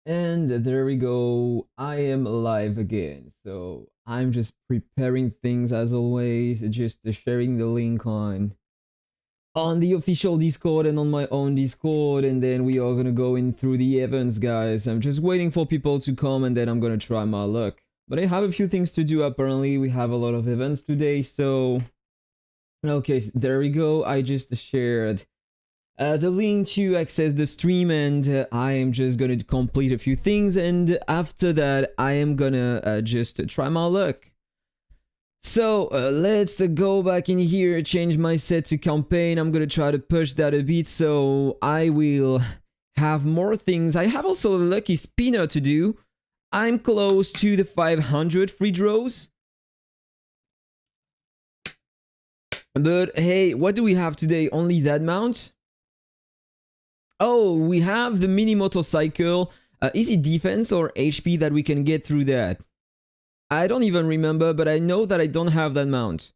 And there we go. I am live again. So I'm just preparing things as always, just sharing the link on the official Discord and on my own Discord, and then we are gonna go in through the events, guys. I'm just waiting for people to come and then I'm gonna try my luck. But I have a few things to do apparently. We have a lot of events today, so okay, there we go. I just shared the link to access the stream, and I am just gonna complete a few things, and after that I am gonna just try my luck. So let's go back in here, change my set to campaign. I'm gonna try to push that a bit so I will have more things. I have also a lucky spinner to do. I'm close to the 500 free draws. But hey, what do we have today? Only that mount? Oh, we have the mini motorcycle. Is it defense or HP that we can get through that? I don't even remember, but I know that I don't have that mount.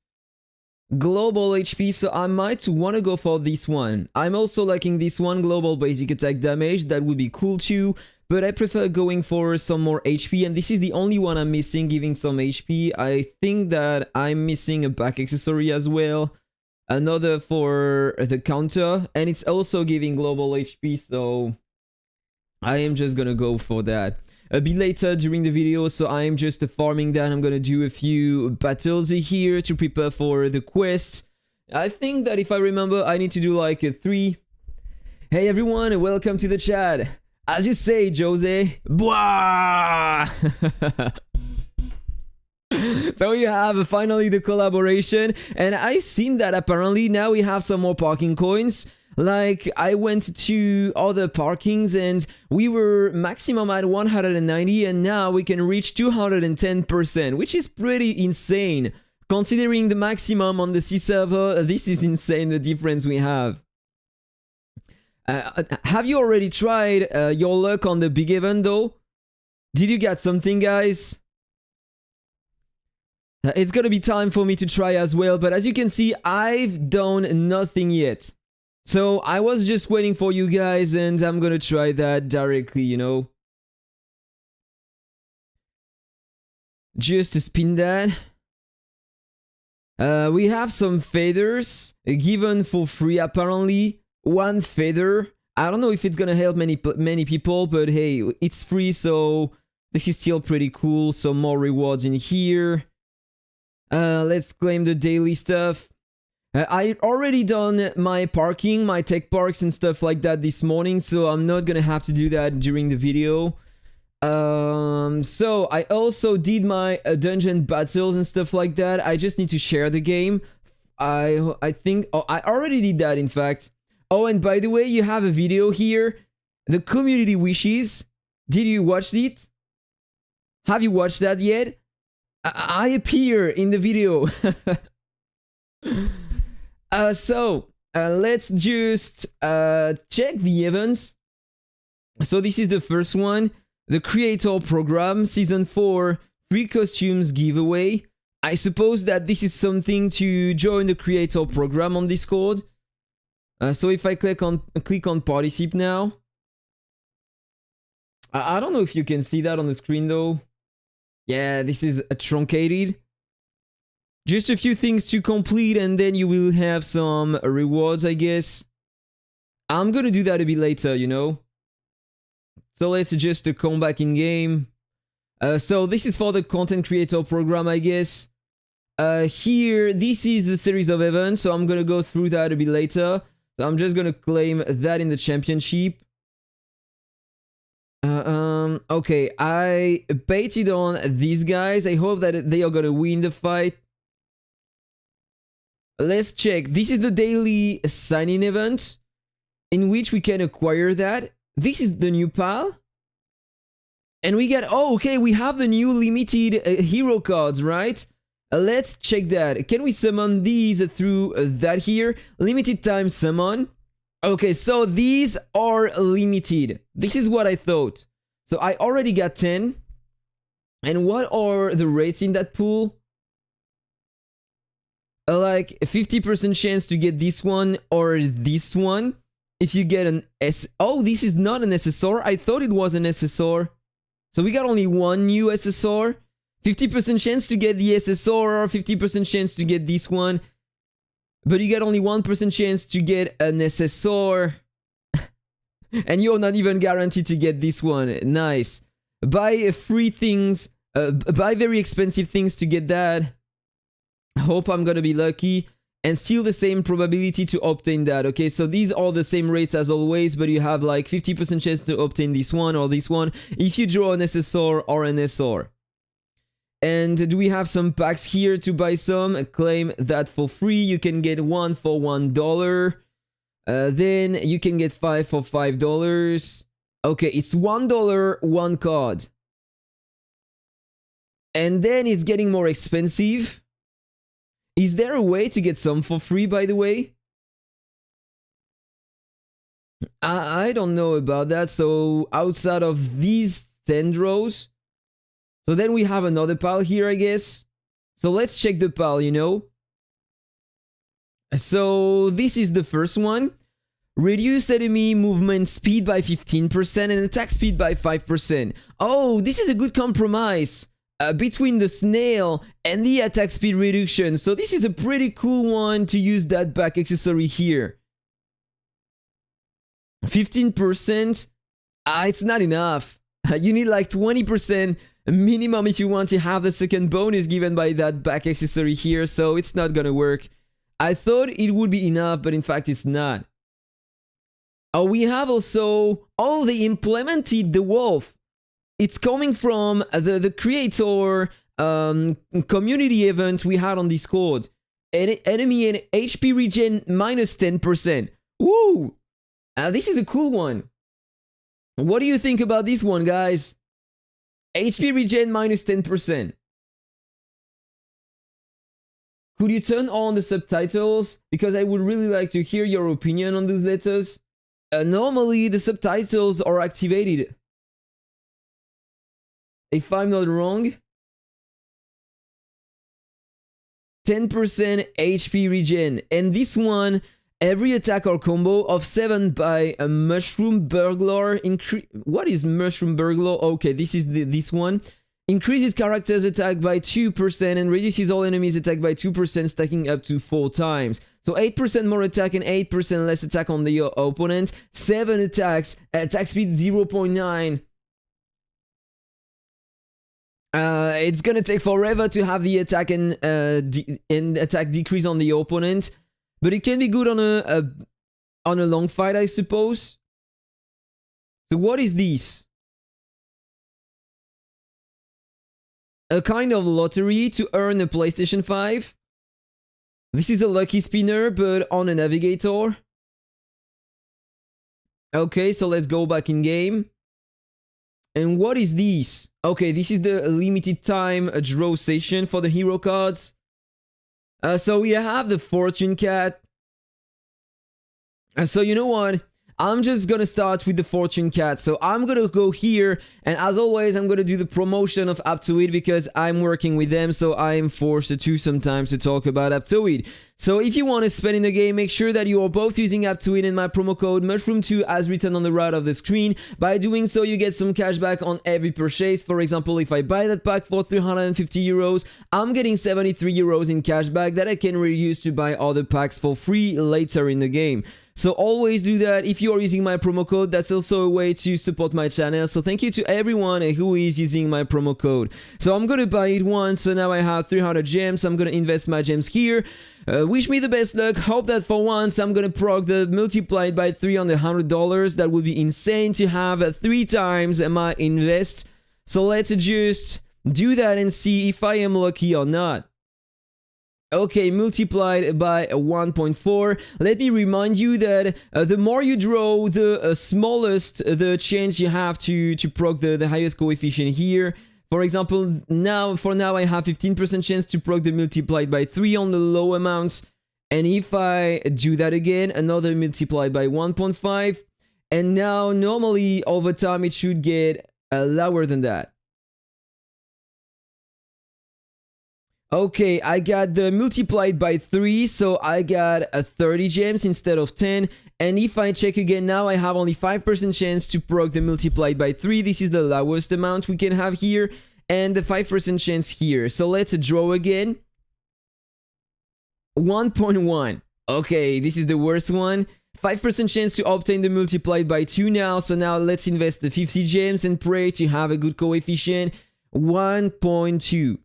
Global HP, so I might want to go for this one. I'm also liking this one, global basic attack damage. That would be cool too, but I prefer going for some more HP, and this is the only one I'm missing, giving some HP. I think that I'm missing a back accessory as well. Another for the counter, and it's also giving global HP, so I am just gonna go for that a bit later during the video. So I am just farming that. I'm gonna do a few battles here to prepare for the quest. I think that if I remember, I need to do like a 3. Hey everyone, welcome to the chat. As you say, Jose. Bwah! So we have finally the collaboration, and I've seen that apparently now we have some more parking coins. Like, I went to other parkings and we were maximum at 190, and now we can reach 210%, which is pretty insane. Considering the maximum on the C server, this is insane, the difference we have. Have you already tried your luck on the big event though? Did you get something, guys? It's gonna be time for me to try as well, but as you can see, I've done nothing yet. So I was just waiting for you guys, and I'm gonna try that directly, you know. Just to spin that. We have some feathers given for free apparently. 1 feather. I don't know if it's gonna help many people, but hey, it's free, so this is still pretty cool. Some more rewards in here. Let's claim the daily stuff. I already done my parking, my tech parks and stuff like that this morning, so I'm not gonna have to do that during the video. So I also did my dungeon battles and stuff like that. I just need to share the game. I think, oh, I already did that in fact. Oh, and by the way, you have a video here, the community wishes. Did you watch it? Have you watched that yet? I appear in the video. So let's just check the events. So this is the first one, the Creator Program, Season 4, free costumes giveaway. I suppose that this is something to join the Creator Program on Discord. So if I click on participate now. I don't know if you can see that on the screen though. Yeah, this is truncated. Just a few things to complete, and then you will have some rewards, I guess. I'm gonna do that a bit later, you know. So let's just come back in game. So this is for the content creator program, I guess. Here, this is the series of events, so I'm gonna go through that a bit later. So I'm just gonna claim that in the championship. Okay, I baited on these guys. I hope that they are gonna win the fight. Let's check. This is the daily sign-in event in which we can acquire that. This is the new pal. And we get, oh, okay, we have the new limited hero cards, right? Let's check that. Can we summon these through that here? Limited time summon. Okay, so these are limited. This is what I thought. So I already got 10. And what are the rates in that pool? like 50% chance to get this one or this one. If you get an S... Oh, this is not an SSR. I thought it was an SSR. So we got only one new SSR. 50% chance to get the SSR, 50% chance to get this one. But you get only 1% chance to get an SSR. And you're not even guaranteed to get this one. Nice. Buy free things. Buy very expensive things to get that. Hope I'm gonna be lucky. And still the same probability to obtain that. Okay, so these are the same rates as always, but you have like 50% chance to obtain this one or this one if you draw an SSR or an SR. And do we have some packs here to buy some? Claim that for free. You can get one for $1. Then you can get 5 for $5. Okay, it's $1, one card. And then it's getting more expensive. Is there a way to get some for free, by the way? I don't know about that. So outside of these 10 draws. So then we have another pile here, I guess. So let's check the pile, you know. So this is the first one. Reduce enemy movement speed by 15% and attack speed by 5%. Oh, this is a good compromise. Between the snail and the attack speed reduction. So this is a pretty cool one to use that back accessory here. 15%, it's not enough. You need like 20% minimum if you want to have the second bonus given by that back accessory here, so it's not gonna work. I thought it would be enough, but in fact it's not. Oh, we have also... Oh, they implemented the wolf. It's coming from the creator community event we had on Discord. Enemy and HP regen minus 10%. Woo! This is a cool one. What do you think about this one, guys? HP regen minus 10%. Could you turn on the subtitles? Because I would really like to hear your opinion on those letters. Normally, the subtitles are activated. If I'm not wrong, 10% HP regen. And this one, every attack or combo of 7 by a Mushroom Burglar. What is Mushroom Burglar? Okay, this is this one. Increases character's attack by 2% and reduces all enemies' attack by 2%, stacking up to 4 times. So 8% more attack and 8% less attack on the opponent. 7 attacks, attack speed 0.9. It's gonna take forever to have the attack and attack decrease on the opponent, but it can be good on a long fight, I suppose. So what is this? A kind of lottery to earn a PlayStation 5. This is a lucky spinner, but on a navigator. Okay, so let's go back in game. And what is this? Okay, this is the limited time draw session for the hero cards. So we have the Fortune Cat. So you know what? I'm just gonna start with the Fortune Cat. So I'm gonna go here, and as always, I'm gonna do the promotion of Aptoide because I'm working with them, so I'm forced to sometimes to talk about Aptoide. So if you want to spend in the game, make sure that you are both using Aptoide and my promo code Mushroom2 as written on the right of the screen. By doing so, you get some cash back on every purchase. For example, if I buy that pack for 350 euros, I'm getting 73 euros in cash back that I can reuse to buy other packs for free later in the game. So always do that. If you are using my promo code, that's also a way to support my channel. So thank you to everyone who is using my promo code. So I'm gonna buy it once, so now I have 300 gems. I'm gonna invest my gems here. Wish me the best luck. Hope that for once I'm gonna proc the multiplied by 3 on the $100. That would be insane to have 3 times my invest. So let's just do that and see if I am lucky or not. Okay, multiplied by 1.4. Let me remind you that the more you draw, the smallest the chance you have to proc the highest coefficient here. For example, for now I have 15% chance to proc the multiplied by 3 on the low amounts. And if I do that again, another multiplied by 1.5. And now normally over time it should get lower than that. Okay, I got the multiplied by 3, so I got 30 gems instead of 10. And if I check again now, I have only 5% chance to proc the multiplied by 3. This is the lowest amount we can have here. And the 5% chance here. So let's draw again. 1.1. Okay, this is the worst one. 5% chance to obtain the multiplied by 2 now. So now let's invest the 50 gems and pray to have a good coefficient. 1.2.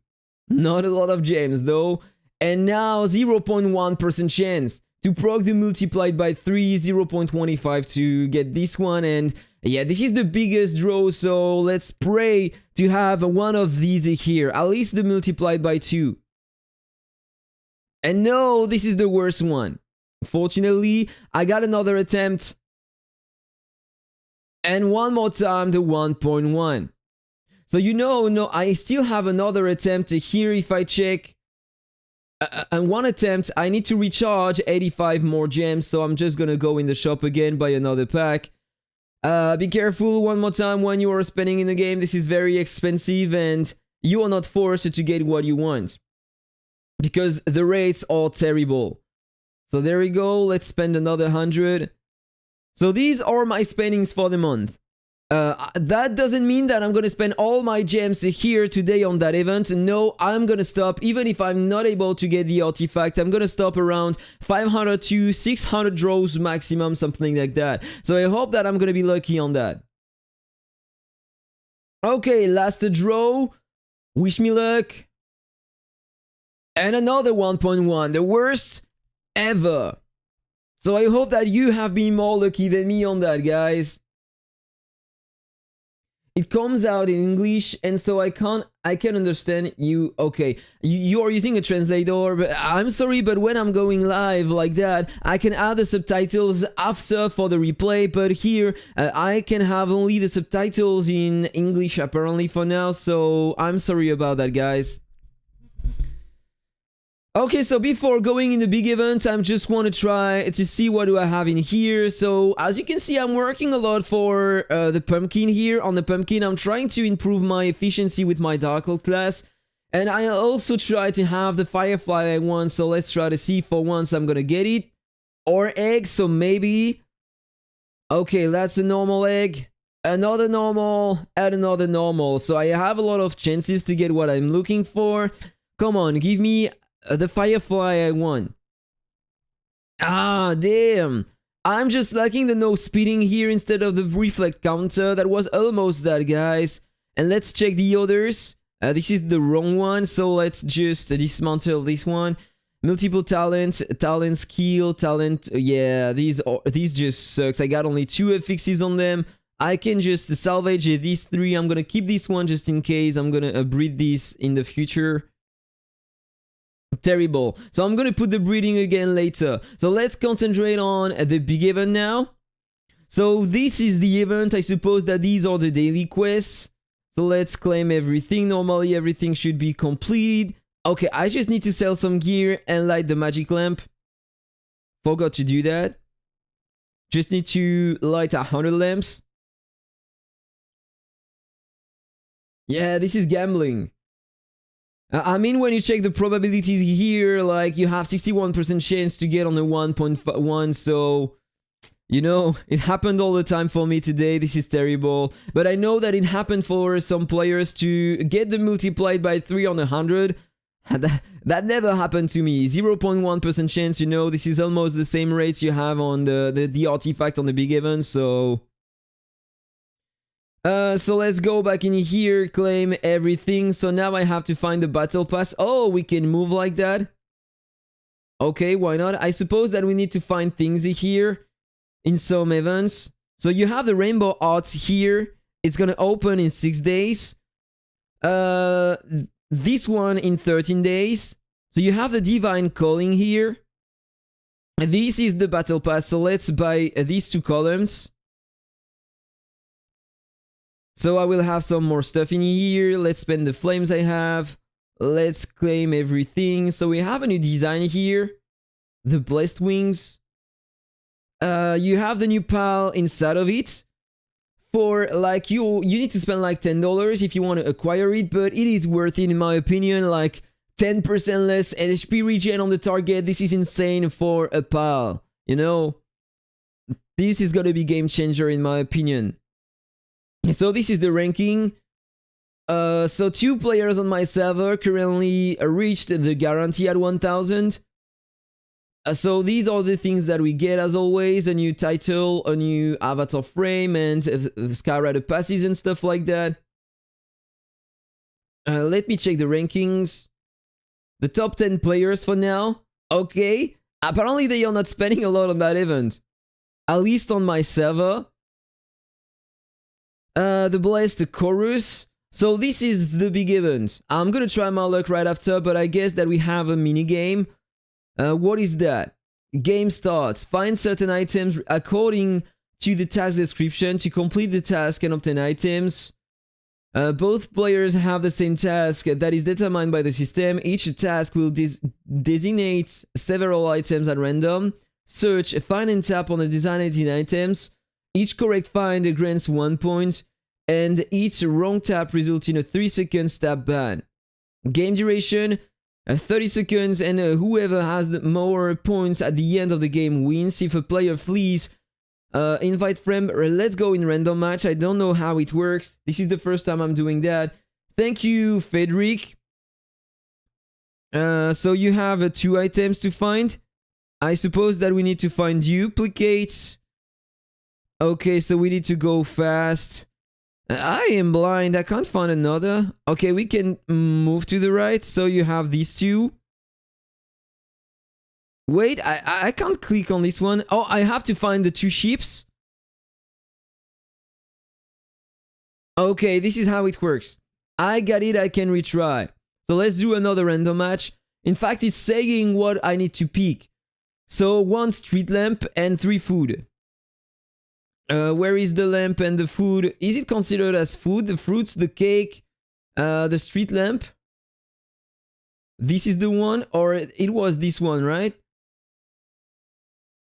Not a lot of gems though. And now 0.1% chance to proc the multiplied by 3, 0.25 to get this one. And yeah, this is the biggest draw, so let's pray to have one of these here, at least the multiplied by 2. And no, this is the worst one. Fortunately, I got another attempt. And one more time, the 1.1. So no, I still have another attempt here if I check. And one attempt, I need to recharge 85 more gems, so I'm just gonna go in the shop again, buy another pack. Be careful one more time when you are spending in the game. This is very expensive and you are not forced to get what you want. Because the rates are terrible. So there we go, let's spend another 100. So these are my spendings for the month. That doesn't mean that I'm gonna spend all my gems here today on that event. No, I'm gonna stop. Even if I'm not able to get the artifact, I'm gonna stop around 500 to 600 draws maximum, something like that. So I hope that I'm gonna be lucky on that. Okay, last draw. Wish me luck. And another 1.1, the worst ever. So I hope that you have been more lucky than me on that, guys. It comes out in English, and so I can understand you. Okay, you are using a translator, but I'm sorry, but when I'm going live like that, I can add the subtitles after for the replay, but here I can have only the subtitles in English apparently for now, so I'm sorry about that, guys. Okay, so before going in the big event, I just want to try to see what do I have in here. So as you can see, I'm working a lot for the pumpkin here. On the pumpkin, I'm trying to improve my efficiency with my Dark Lord class. And I also try to have the Firefly I want. So let's try to see for once I'm gonna get it. Or egg, so maybe. Okay, that's a normal egg. Another normal, and another normal. So I have a lot of chances to get what I'm looking for. Come on, give me the Firefly I want. Ah, damn. I'm just lacking the no speeding here instead of the reflect counter. That was almost that, guys. And let's check the others. This is the wrong one, so let's just dismantle this one. Multiple talents, talent skill, talent. Yeah, these just sucks. I got only 2 affixes on them. I can just salvage these 3. I'm gonna keep this one just in case. I'm gonna breed this in the future. Terrible. So I'm gonna put the breeding again later. So let's concentrate on the big event now. So this is the event. I suppose that these are the daily quests. So let's claim everything. Normally everything should be completed. Okay, I just need to sell some gear and light the magic lamp. Forgot to do that. Just need to light 100 lamps. Yeah, this is gambling. I mean, when you check the probabilities here, like, you have 61% chance to get on the 1.1, so, it happened all the time for me today. This is terrible. But I know that it happened for some players to get the multiplied by 3 on 100. That never happened to me. 0.1% chance, this is almost the same rates you have on the artifact on the big event, so... So let's go back in here, claim everything. So now I have to find the battle pass. Oh, we can move like that. Okay, why not? I suppose that we need to find things here in some events. So you have the rainbow arts here. It's gonna open in 6 days. This one in 13 days. So you have the divine calling here. This is the battle pass. So let's buy these 2 columns. So I will have some more stuff in here. Let's spend the flames I have. Let's claim everything. So we have a new design here. The blessed wings. You have the new pal inside of it. For like you need to spend like $10 if you want to acquire it, but it is worth it in my opinion. Like 10% less HP regen on the target. This is insane for a pal. You know, this is gonna be game changer in my opinion. So this is the ranking. So 2 players on my server currently reached the guarantee at 1000. So these are the things that we get as always: a new title, a new avatar frame, and Skyrider passes and stuff like that. Let me check the rankings. The top 10 players for now. Okay, apparently they are not spending a lot on that event, at least on my server. The Blessed Chorus. So this is the big event. I'm gonna try my luck right after, but I guess that we have a mini game. What is that? Game starts. Find certain items according to the task description to complete the task and obtain items. Both players have the same task that is determined by the system. Each task will designate several items at random. Search, find and tap on the designated items. Each correct find grants 1 point, and each wrong tap results in a 3-second tap ban. Game duration, 30 seconds, and whoever has more points at the end of the game wins. If a player flees, invite friend, let's go in random match. I don't know how it works. This is the first time I'm doing that. Thank you, Frederick. So you have 2 items to find. I suppose that we need to find duplicates. Okay, so we need to go fast. I am blind. I can't find another. Okay, we can move to the right. So you have these 2. Wait, I can't click on this one. Oh, I have to find the 2 ships. Okay, this is how it works. I got it. I can retry. So let's do another random match. In fact, it's saying what I need to pick. So 1 street lamp and 3 food. Where is the lamp and the food? Is it considered as food? The fruits, the cake, the street lamp? This is the one, or it was this one, right?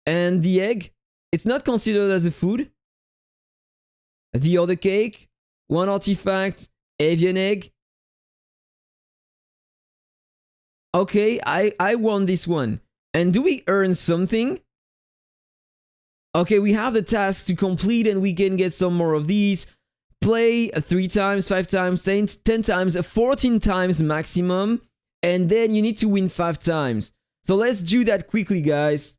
And the egg? It's not considered as a food. The other cake, 1 artifact, avian egg. Okay, I won this one. And do we earn something? Okay, we have the task to complete and we can get some more of these. Play 3 times, 5 times, 10 times, 14 times maximum. And then you need to win 5 times. So let's do that quickly, guys.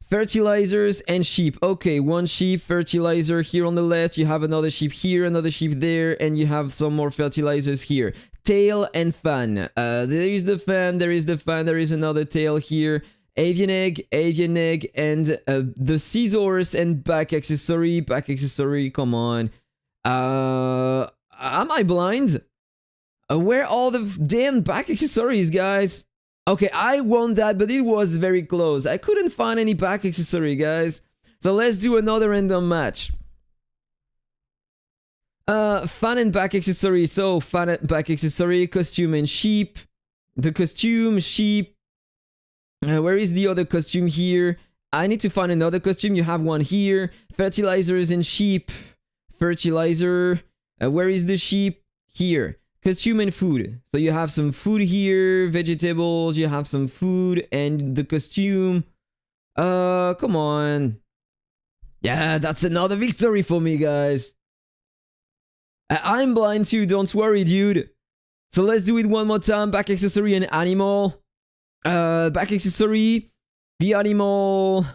Fertilizers and sheep. Okay, 1 sheep, fertilizer here on the left. You have another sheep here, another sheep there. And you have some more fertilizers here. Tail and fan. There is the fan, there is the fan, there is another tail here. Avian egg, and the scissors and back accessory, come on. Am I blind? Where are all the damn back accessories, guys? Okay, I won that, but it was very close. I couldn't find any back accessory, guys. So let's do another random match. Fan and back accessory. So, fan and back accessory, costume and sheep. The costume, sheep. Where is the other costume here? I need to find another costume. You have one here. Fertilizers and sheep. Fertilizer. Where is the sheep? Here. Costume and food. So you have some food here. Vegetables. You have some food. And the costume. Come on. Yeah, that's another victory for me, guys. I'm blind too. Don't worry, dude. So let's do it one more time. Back accessory and animal. Back accessory, the animal.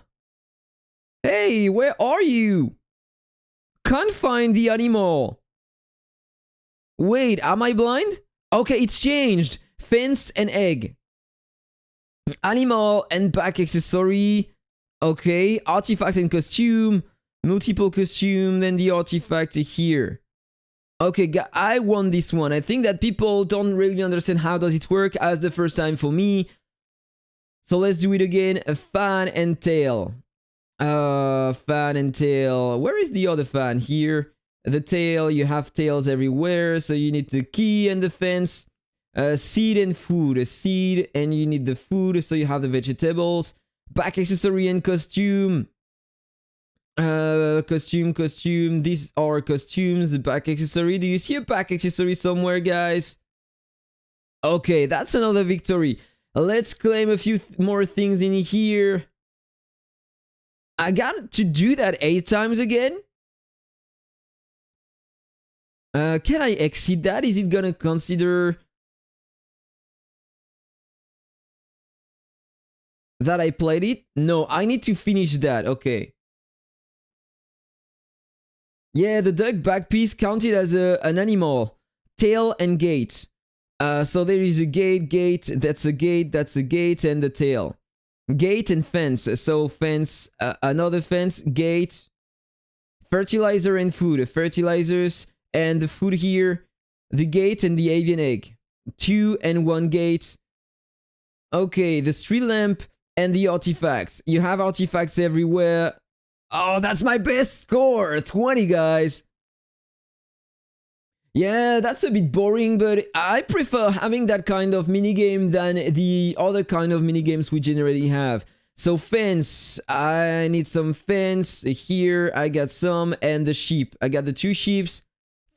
Hey, where are you? Can't find the animal. Wait, am I blind? Okay, it's changed. Fence and egg. Animal and back accessory. Okay, artifact and costume. Multiple costume, then the artifact here. Okay, I won this one. I think that people don't really understand how does it work as the first time for me. So let's do it again. A fan and tail. Fan and tail. Where is the other fan? Here. The tail. You have tails everywhere. So you need the key and the fence. Seed and food. A seed and you need the food. So you have the vegetables. Back accessory and costume. Costume. These are costumes. The back accessory. Do you see a back accessory somewhere, guys? Okay, that's another victory. Let's claim a few more things in here. I got to do that 8 times again. Can I exceed that? Is it gonna consider that I played it? No, I need to finish that. Okay. Yeah, the duck back piece counted as an animal. Tail and gate. So there is a gate, that's a gate, and the tail. Gate and fence. So fence, another fence, gate, fertilizer and food. Fertilizers and the food here. The gate and the avian egg. 2 and 1 gate. Okay, the street lamp and the artifacts. You have artifacts everywhere. Oh, that's my best score! 20, guys. Yeah, that's a bit boring, but I prefer having that kind of minigame than the other kind of minigames we generally have. So fence, I need some fence. Here, I got some, and the sheep. I got the 2 sheeps,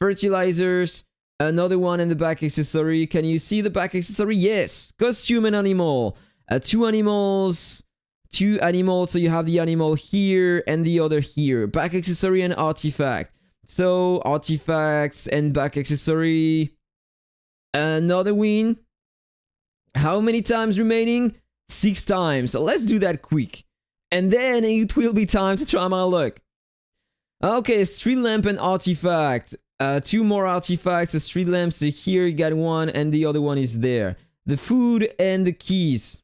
fertilizers, another one, and the back accessory. Can you see the back accessory? Yes, costume and animal. 2 animals, 2 animals, so you have the animal here and the other here. Back accessory and artifact. So, artifacts and back accessory. Another win. How many times remaining? 6 times. So let's do that quick. And then it will be time to try my luck. Okay, street lamp and artifact. 2 more artifacts. The street lamps here, you got 1, and the other one is there. The food and the keys.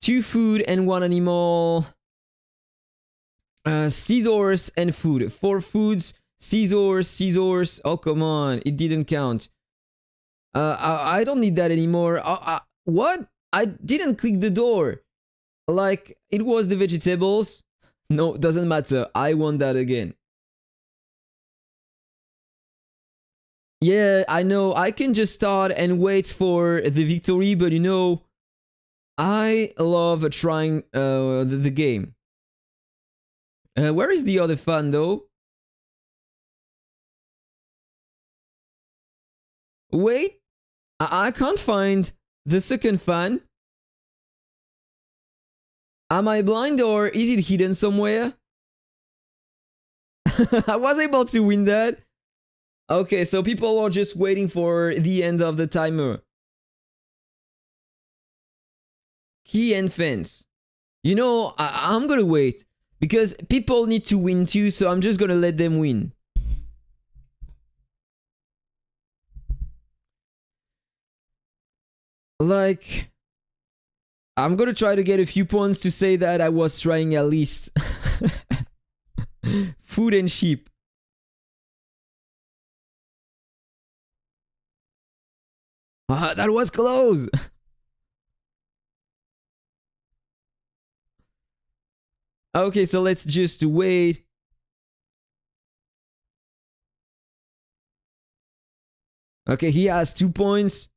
2 food and 1 animal. Scissors and food. 4 foods. Scissors. Oh, come on. It didn't count. I don't need that anymore. What? I didn't click the door. Like, it was the vegetables. No, doesn't matter. I want that again. Yeah, I know. I can just start and wait for the victory, but you know, I love trying the game. Where is the other fan, though? Wait, I can't find the second fan. Am I blind or is it hidden somewhere? I was able to win that. Okay, so people are just waiting for the end of the timer. Key and fence. You know, I'm gonna wait. Because people need to win too, so I'm just gonna let them win. Like, I'm gonna try to get a few points to say that I was trying at least. Food and sheep. That was close. Okay, so let's just wait. Okay, he has 2 points.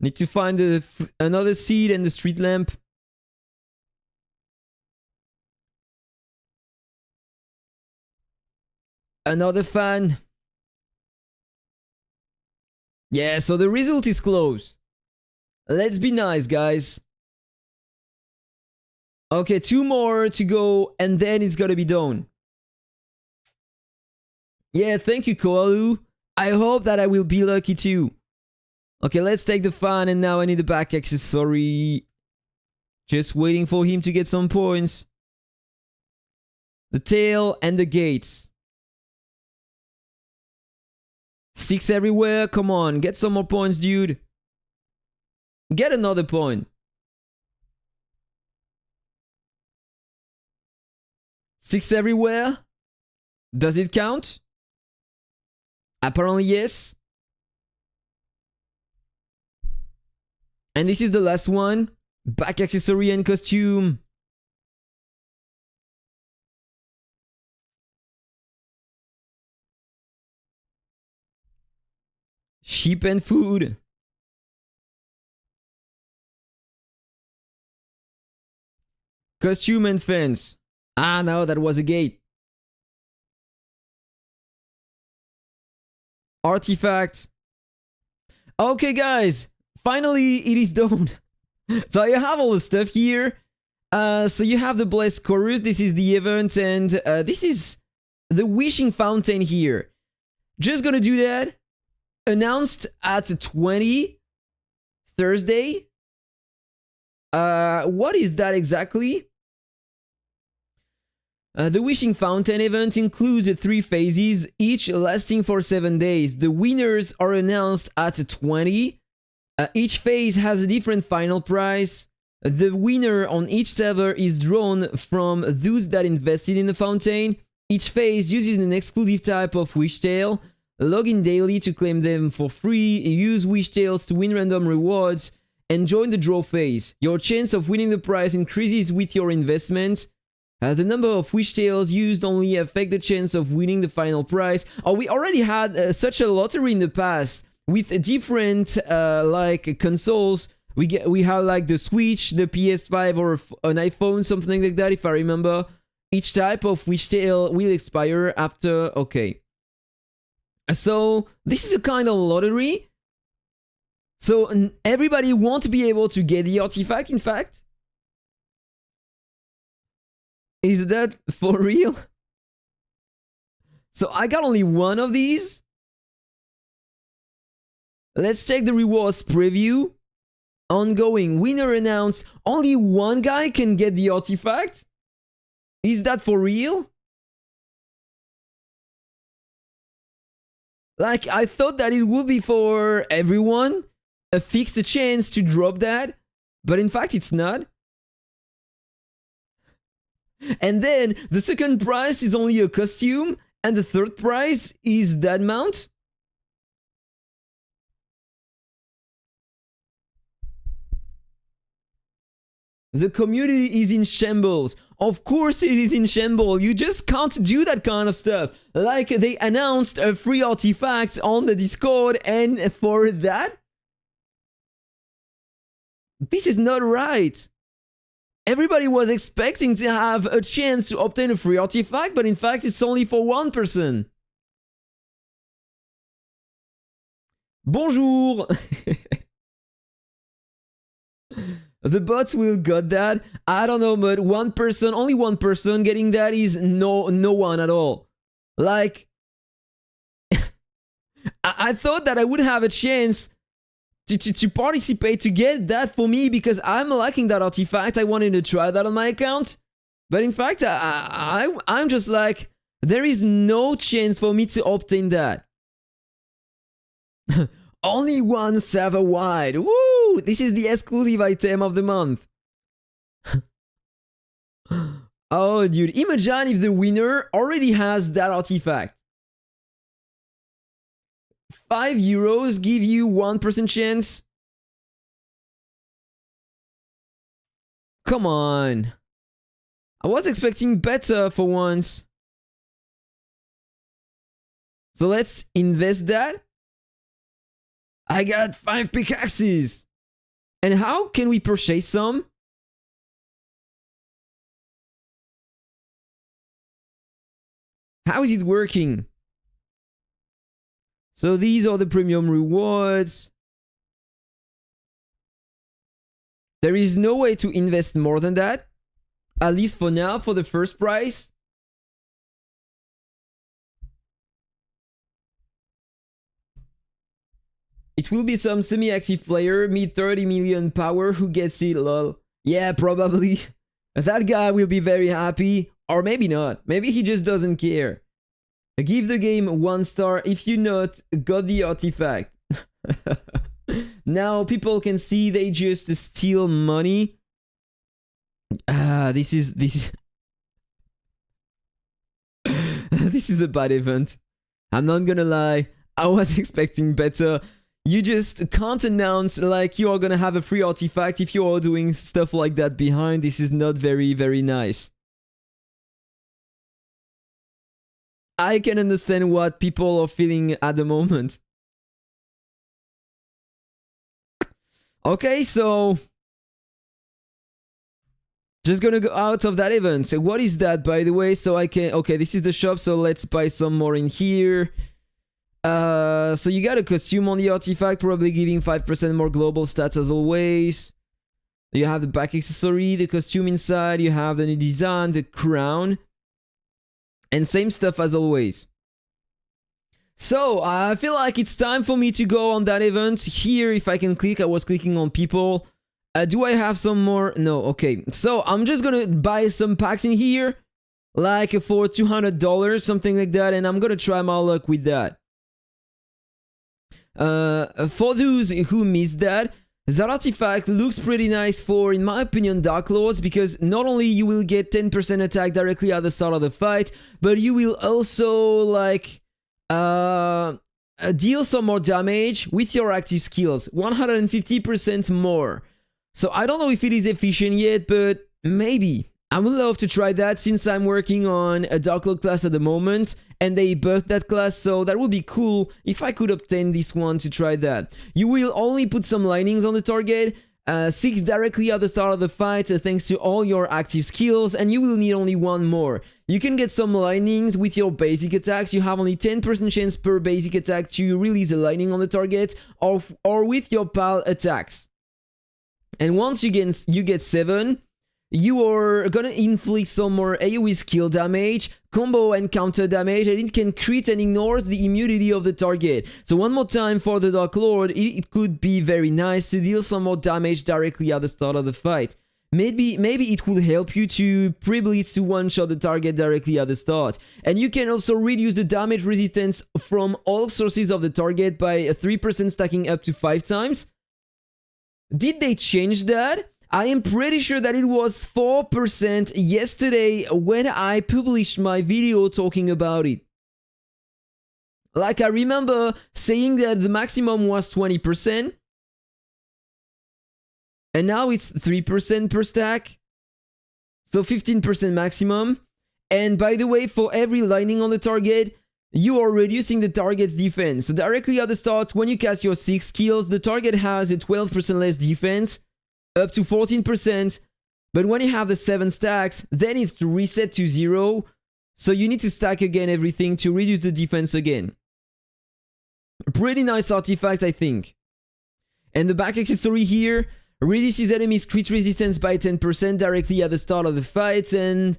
Need to find another seed and the street lamp. Another fan. Yeah, so the result is close. Let's be nice, guys. Okay, 2 more to go, and then it's gonna be done. Yeah, thank you, Koalu. I hope that I will be lucky too. Okay, let's take the fan, and now I need the back accessory. Just waiting for him to get some points. The tail and the gates. 6 everywhere. Come on, get some more points, dude. Get another point. 6 everywhere. Does it count? Apparently yes. And this is the last one. Back accessory and costume. Sheep and food. Costume and fence. Ah, no, that was a gate. Artifact. Okay, guys. Finally, it is done. So you have all the stuff here. So you have the Blessed Chorus. This is the event. And this is the Wishing Fountain here. Just gonna do that. Announced at 20 Thursday. What is that exactly? The Wishing Fountain event includes 3 phases, each lasting for 7 days. The winners are announced at 20. Each phase has a different final prize. The winner on each server is drawn from those that invested in the fountain. Each phase uses an exclusive type of wish tale. Log in daily to claim them for free. Use wish tales to win random rewards. And join the draw phase. Your chance of winning the prize increases with your investments. The number of wish tales used only affect the chance of winning the final prize. Oh, we already had such a lottery in the past with different like consoles. We had like the Switch, the PS5, or an iPhone, something like that, if I remember. Each type of wish tale will expire after. Okay. So this is a kind of lottery. So everybody won't be able to get the artifact, in fact. Is that for real? So I got only one of these. Let's check the rewards preview. Ongoing. Winner announced. Only one guy can get the artifact? Is that for real? Like, I thought that it would be for everyone. A fixed chance to drop that. But in fact, it's not. And then the second prize is only a costume, and the third prize is that mount. The community is in shambles. Of course it is in shambles. You just can't do that kind of stuff. Like, they announced a free artifact on the Discord, and for that? This is not right. Everybody was expecting to have a chance to obtain a free artifact, but in fact it's only for one person. Bonjour. The bots will got that. I don't know, but one person, only one person getting that is no one at all. Like, I thought that I would have a chance to participate, to get that for me, because I'm lacking that artifact. I wanted to try that on my account. But in fact, I'm just like, there is no chance for me to obtain that. Only one server wide. Woo! This is the exclusive item of the month. Oh, dude. Imagine if the winner already has that artifact. 5 euros give you 1% chance. Come on. I was expecting better for once. So let's invest that. I got 5 pickaxes. And how can we purchase some? How is it working? So these are the premium rewards. There is no way to invest more than that. At least for now, for the first prize. It will be some semi-active player, mid 30 million power, who gets it, lol. Yeah, probably. That guy will be very happy. Or maybe not. Maybe he just doesn't care. Give the game 1 star if you not got the artifact. Now people can see they just steal money. This is this is a bad event. I'm not gonna lie. I was expecting better. You just can't announce like you are gonna have a free artifact if you are doing stuff like that behind. This is not very, very nice. I can understand what people are feeling at the moment. Okay, so Just gonna go out of that event. So what is that, by the way? So I can... Okay, this is the shop, so let's buy some more in here. So you got a costume on the artifact, probably giving 5% more global stats as always. You have the back accessory, the costume inside, you have the new design, the crown. And same stuff as always. So, I feel like it's time for me to go on that event. Here, if I can click, I was clicking on people. Do I have some more? No, okay. So, I'm just gonna buy some packs in here. Like for $200, something like that. And I'm gonna try my luck with that. For those who missed that artifact looks pretty nice for, in my opinion, Dark Lords, because not only you will get 10% attack directly at the start of the fight, but you will also, like, deal some more damage with your active skills, 150% more. So I don't know if it is efficient yet, but maybe. I would love to try that since I'm working on a Dark Lord class at the moment, and they buffed that class, so that would be cool if I could obtain this one to try that. You will only put some lightnings on the target, 6 directly at the start of the fight thanks to all your active skills, and you will need only 1 more. You can get some lightnings with your basic attacks. You have only 10% chance per basic attack to release a lightning on the target, or with your pal attacks. And once you get 7, you are gonna inflict some more AoE skill damage, combo and counter damage, and it can crit and ignores the immunity of the target. So one more time for the Dark Lord, it could be very nice to deal some more damage directly at the start of the fight. Maybe it will help you to pre-blitz to one-shot the target directly at the start. And you can also reduce the damage resistance from all sources of the target by 3% stacking up to 5 times. Did they change that? I am pretty sure that it was 4% yesterday when I published my video talking about it. Like, I remember saying that the maximum was 20%. And now it's 3% per stack. So 15% maximum. And by the way, for every lightning on the target, you are reducing the target's defense. So directly at the start, when you cast your 6 skills, the target has a 12% less defense, up to 14%. But when you have the 7 stacks, then it's reset to 0. So you need to stack again everything to reduce the defense again. Pretty nice artifact, I think. And the back accessory here reduces enemies' crit resistance by 10% directly at the start of the fight, and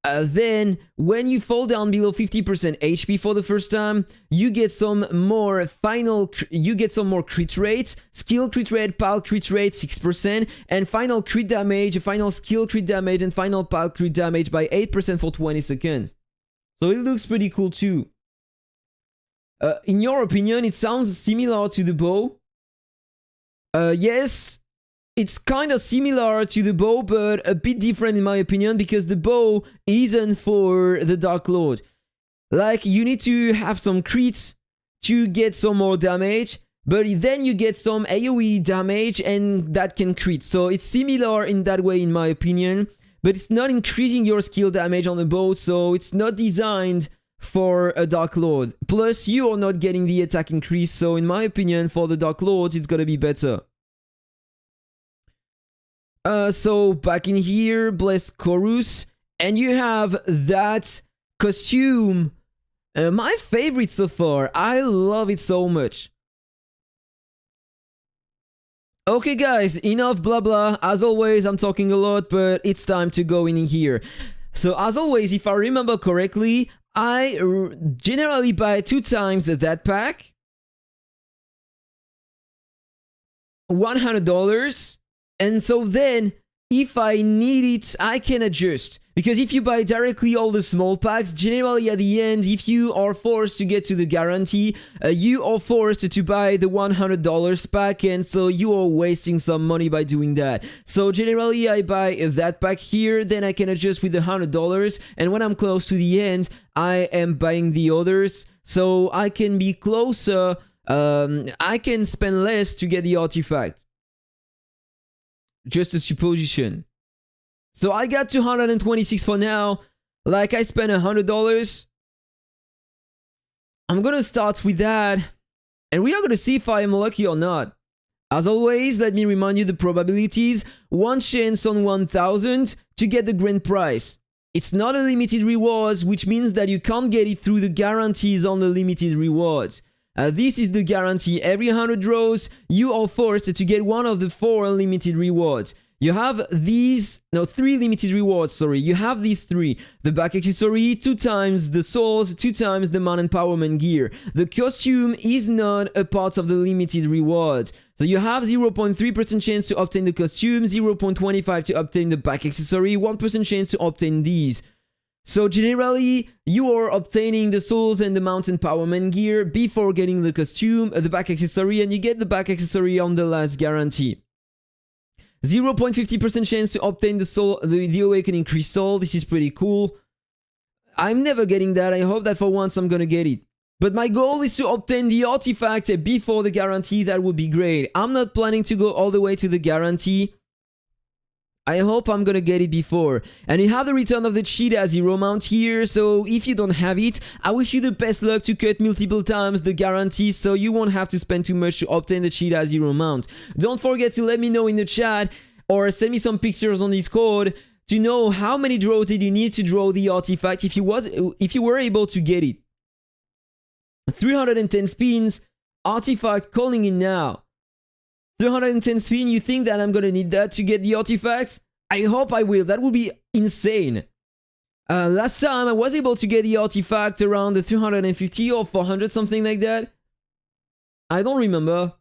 then when you fall down below 50% HP for the first time, you get some more crit rate, skill crit rate, pal crit rate 6%, and final crit damage, final skill crit damage, and final pal crit damage by 8% for 20 seconds. So it looks pretty cool too. In your opinion, it sounds similar to the bow. Yes, it's kind of similar to the bow, but a bit different in my opinion, because the bow isn't for the Dark Lord. Like, you need to have some crits to get some more damage, but then you get some AoE damage and that can crit. So it's similar in that way in my opinion, but it's not increasing your skill damage on the bow, so it's not designed for a Dark Lord. Plus, you are not getting the attack increase, so in my opinion, for the Dark Lords, it's gonna be better. So back in here, Blessed Chorus, and you have that costume. My favorite so far. I love it so much. Okay guys, enough blah blah. As always, I'm talking a lot, but it's time to go in here. So as always, if I remember correctly, I generally buy 2 times that pack. $100. And so then, if I need it, I can adjust. Because if you buy directly all the small packs, generally at the end, if you are forced to get to the guarantee, you are forced to buy the $100 pack, and so you are wasting some money by doing that. So generally, I buy that pack here, then I can adjust with the $100, and when I'm close to the end, I am buying the others, so I can be closer, I can spend less to get the artifact. Just a supposition. So I got 226 for now. Like, I spent $100. I'm gonna start with that, and we are gonna see if I am lucky or not. As always, let me remind you the probabilities. 1 chance on 1000 to get the grand prize. It's not a limited rewards, which means that you can't get it through the guarantees on the limited rewards. This is the guarantee. Every 100 draws, you are forced to get one of the 4 limited rewards. You have these, no, 3 limited rewards, sorry. You have these 3. The back accessory, 2 times the souls, 2 times the man empowerment gear. The costume is not a part of the limited rewards. So you have 0.3% chance to obtain the costume, 0.25 to obtain the back accessory, 1% chance to obtain these. So generally, you are obtaining the souls and the mount empowerment gear before getting the costume, the back accessory, and you get the back accessory on the last guarantee. 0.50% chance to obtain the soul, the awakening crystal. This is pretty cool. I'm never getting that. I hope that for once I'm gonna get it. But my goal is to obtain the artifact before the guarantee. That would be great. I'm not planning to go all the way to the guarantee. I hope I'm gonna get it before. And you have the return of the cheetah zero mount here, so if you don't have it, I wish you the best luck to cut multiple times the guarantee so you won't have to spend too much to obtain the cheetah zero mount. Don't forget to let me know in the chat or send me some pictures on Discord to know how many draws did you need to draw the artifact if you were able to get it. 310 spins, artifact calling in now. 310 spin, you think that I'm gonna need that to get the artifact? I hope I will, that would be insane. Last time I was able to get the artifact around the 350 or 400, something like that. I don't remember.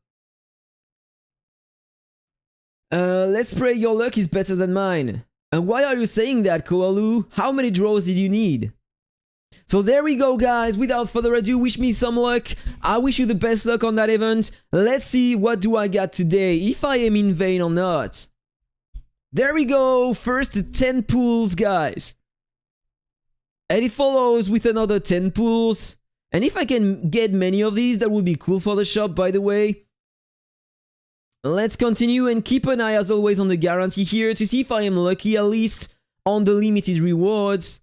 Let's pray your luck is better than mine. And why are you saying that, Koalu? How many draws did you need? So there we go, guys. Without further ado, wish me some luck. I wish you the best luck on that event. Let's see what do I got today, if I am in vain or not. There we go. First 10 pulls, guys. And it follows with another 10 pulls. And if I can get many of these, that would be cool for the shop, by the way. Let's continue and keep an eye, as always, on the guarantee here to see if I am lucky, at least on the limited rewards.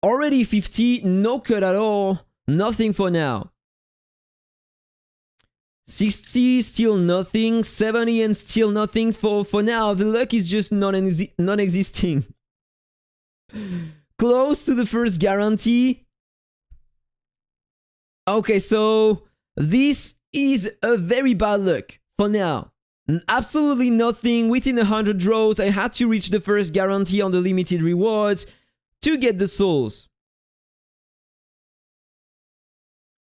Already 50, no cut at all, nothing for now. 60, still nothing, 70 and still nothing for now. The luck is just non-existing. Close to the first guarantee. Okay, so this is a very bad luck for now. Absolutely nothing within 100 draws. I had to reach the first guarantee on the limited rewards to get the souls.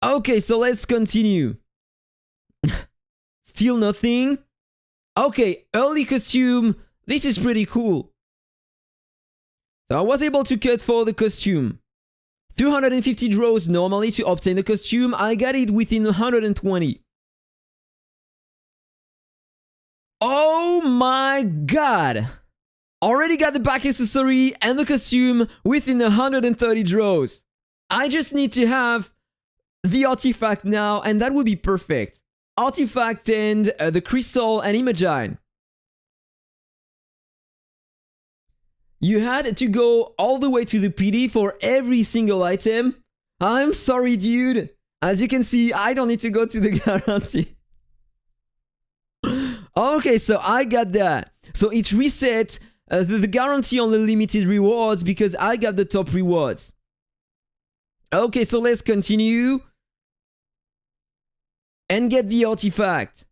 Okay, so let's continue. Still nothing. Okay, early costume. This is pretty cool. So I was able to cut for the costume. 250 draws normally to obtain the costume. I got it within 120. Oh my god! Already got the back accessory and the costume within 130 draws. I just need to have the artifact now, and that would be perfect. Artifact and the crystal and Imagine. You had to go all the way to the PD for every single item. I'm sorry, dude. As you can see, I don't need to go to the guarantee. Okay, so I got that. So it reset the guarantee on the limited rewards because I got the top rewards. Okay, so let's continue. And get the artifact.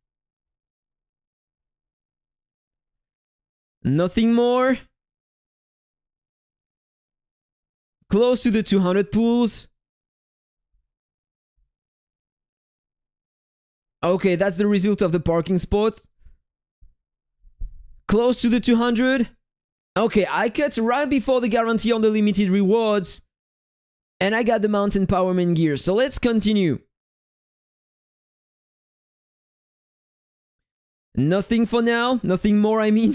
Nothing more. Close to the 200 pools. Okay, that's the result of the parking spot. Close to the 200. Okay, I cut right before the guarantee on the limited rewards. And I got the mountain empowerment gear. So let's continue. Nothing for now. Nothing more, I mean.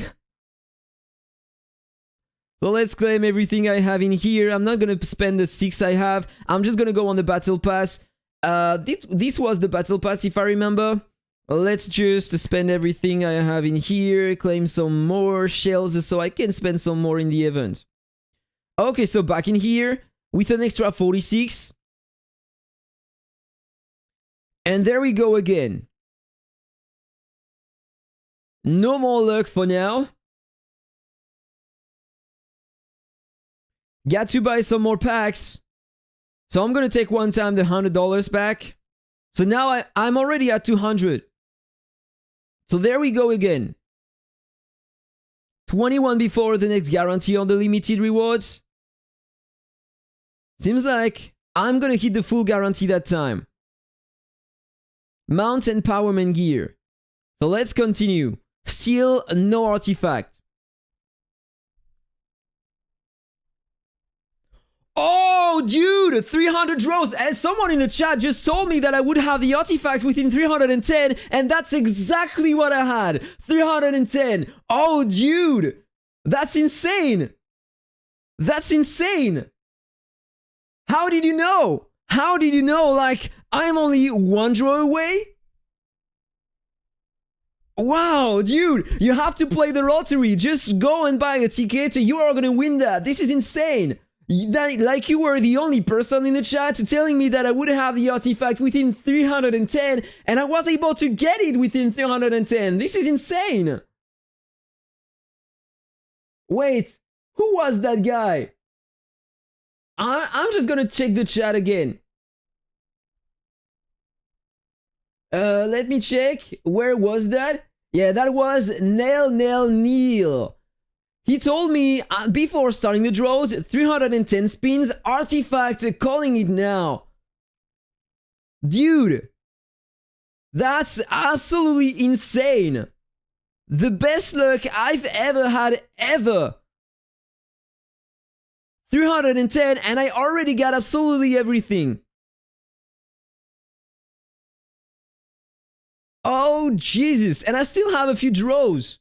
So let's claim everything I have in here. I'm not going to spend the 6 I have. I'm just going to go on the battle pass. This was the battle pass, if I remember. Let's just spend everything I have in here. Claim some more shells so I can spend some more in the event. Okay, so back in here with an extra 46. And there we go again. No more luck for now. Got to buy some more packs. So I'm gonna take one time the $100 pack. So now I'm already at 200. So there we go again. 21 before the next guarantee on the limited rewards. Seems like I'm gonna hit the full guarantee that time. Mount and Powerman gear. So let's continue. Still no artifact. Oh, dude, 300 draws. And someone in the chat just told me that I would have the artifact within 310, and that's exactly what I had. 310. Oh, dude, that's insane. That's insane. How did you know? How did you know? Like, I'm only one draw away? Wow, dude, you have to play the lottery. Just go and buy a ticket. You are gonna win that. This is insane. Like you were the only person in the chat telling me that I would have the artifact within 310, and I was able to get it within 310. This is insane. Wait, who was that guy? I'm just gonna check the chat again. Let me check. Where was that? Yeah, that was Neil. He told me before starting the draws, 310 spins, artifact, calling it now. Dude, that's absolutely insane. The best luck I've ever had, ever. 310, and I already got absolutely everything. Oh, Jesus, and I still have a few draws.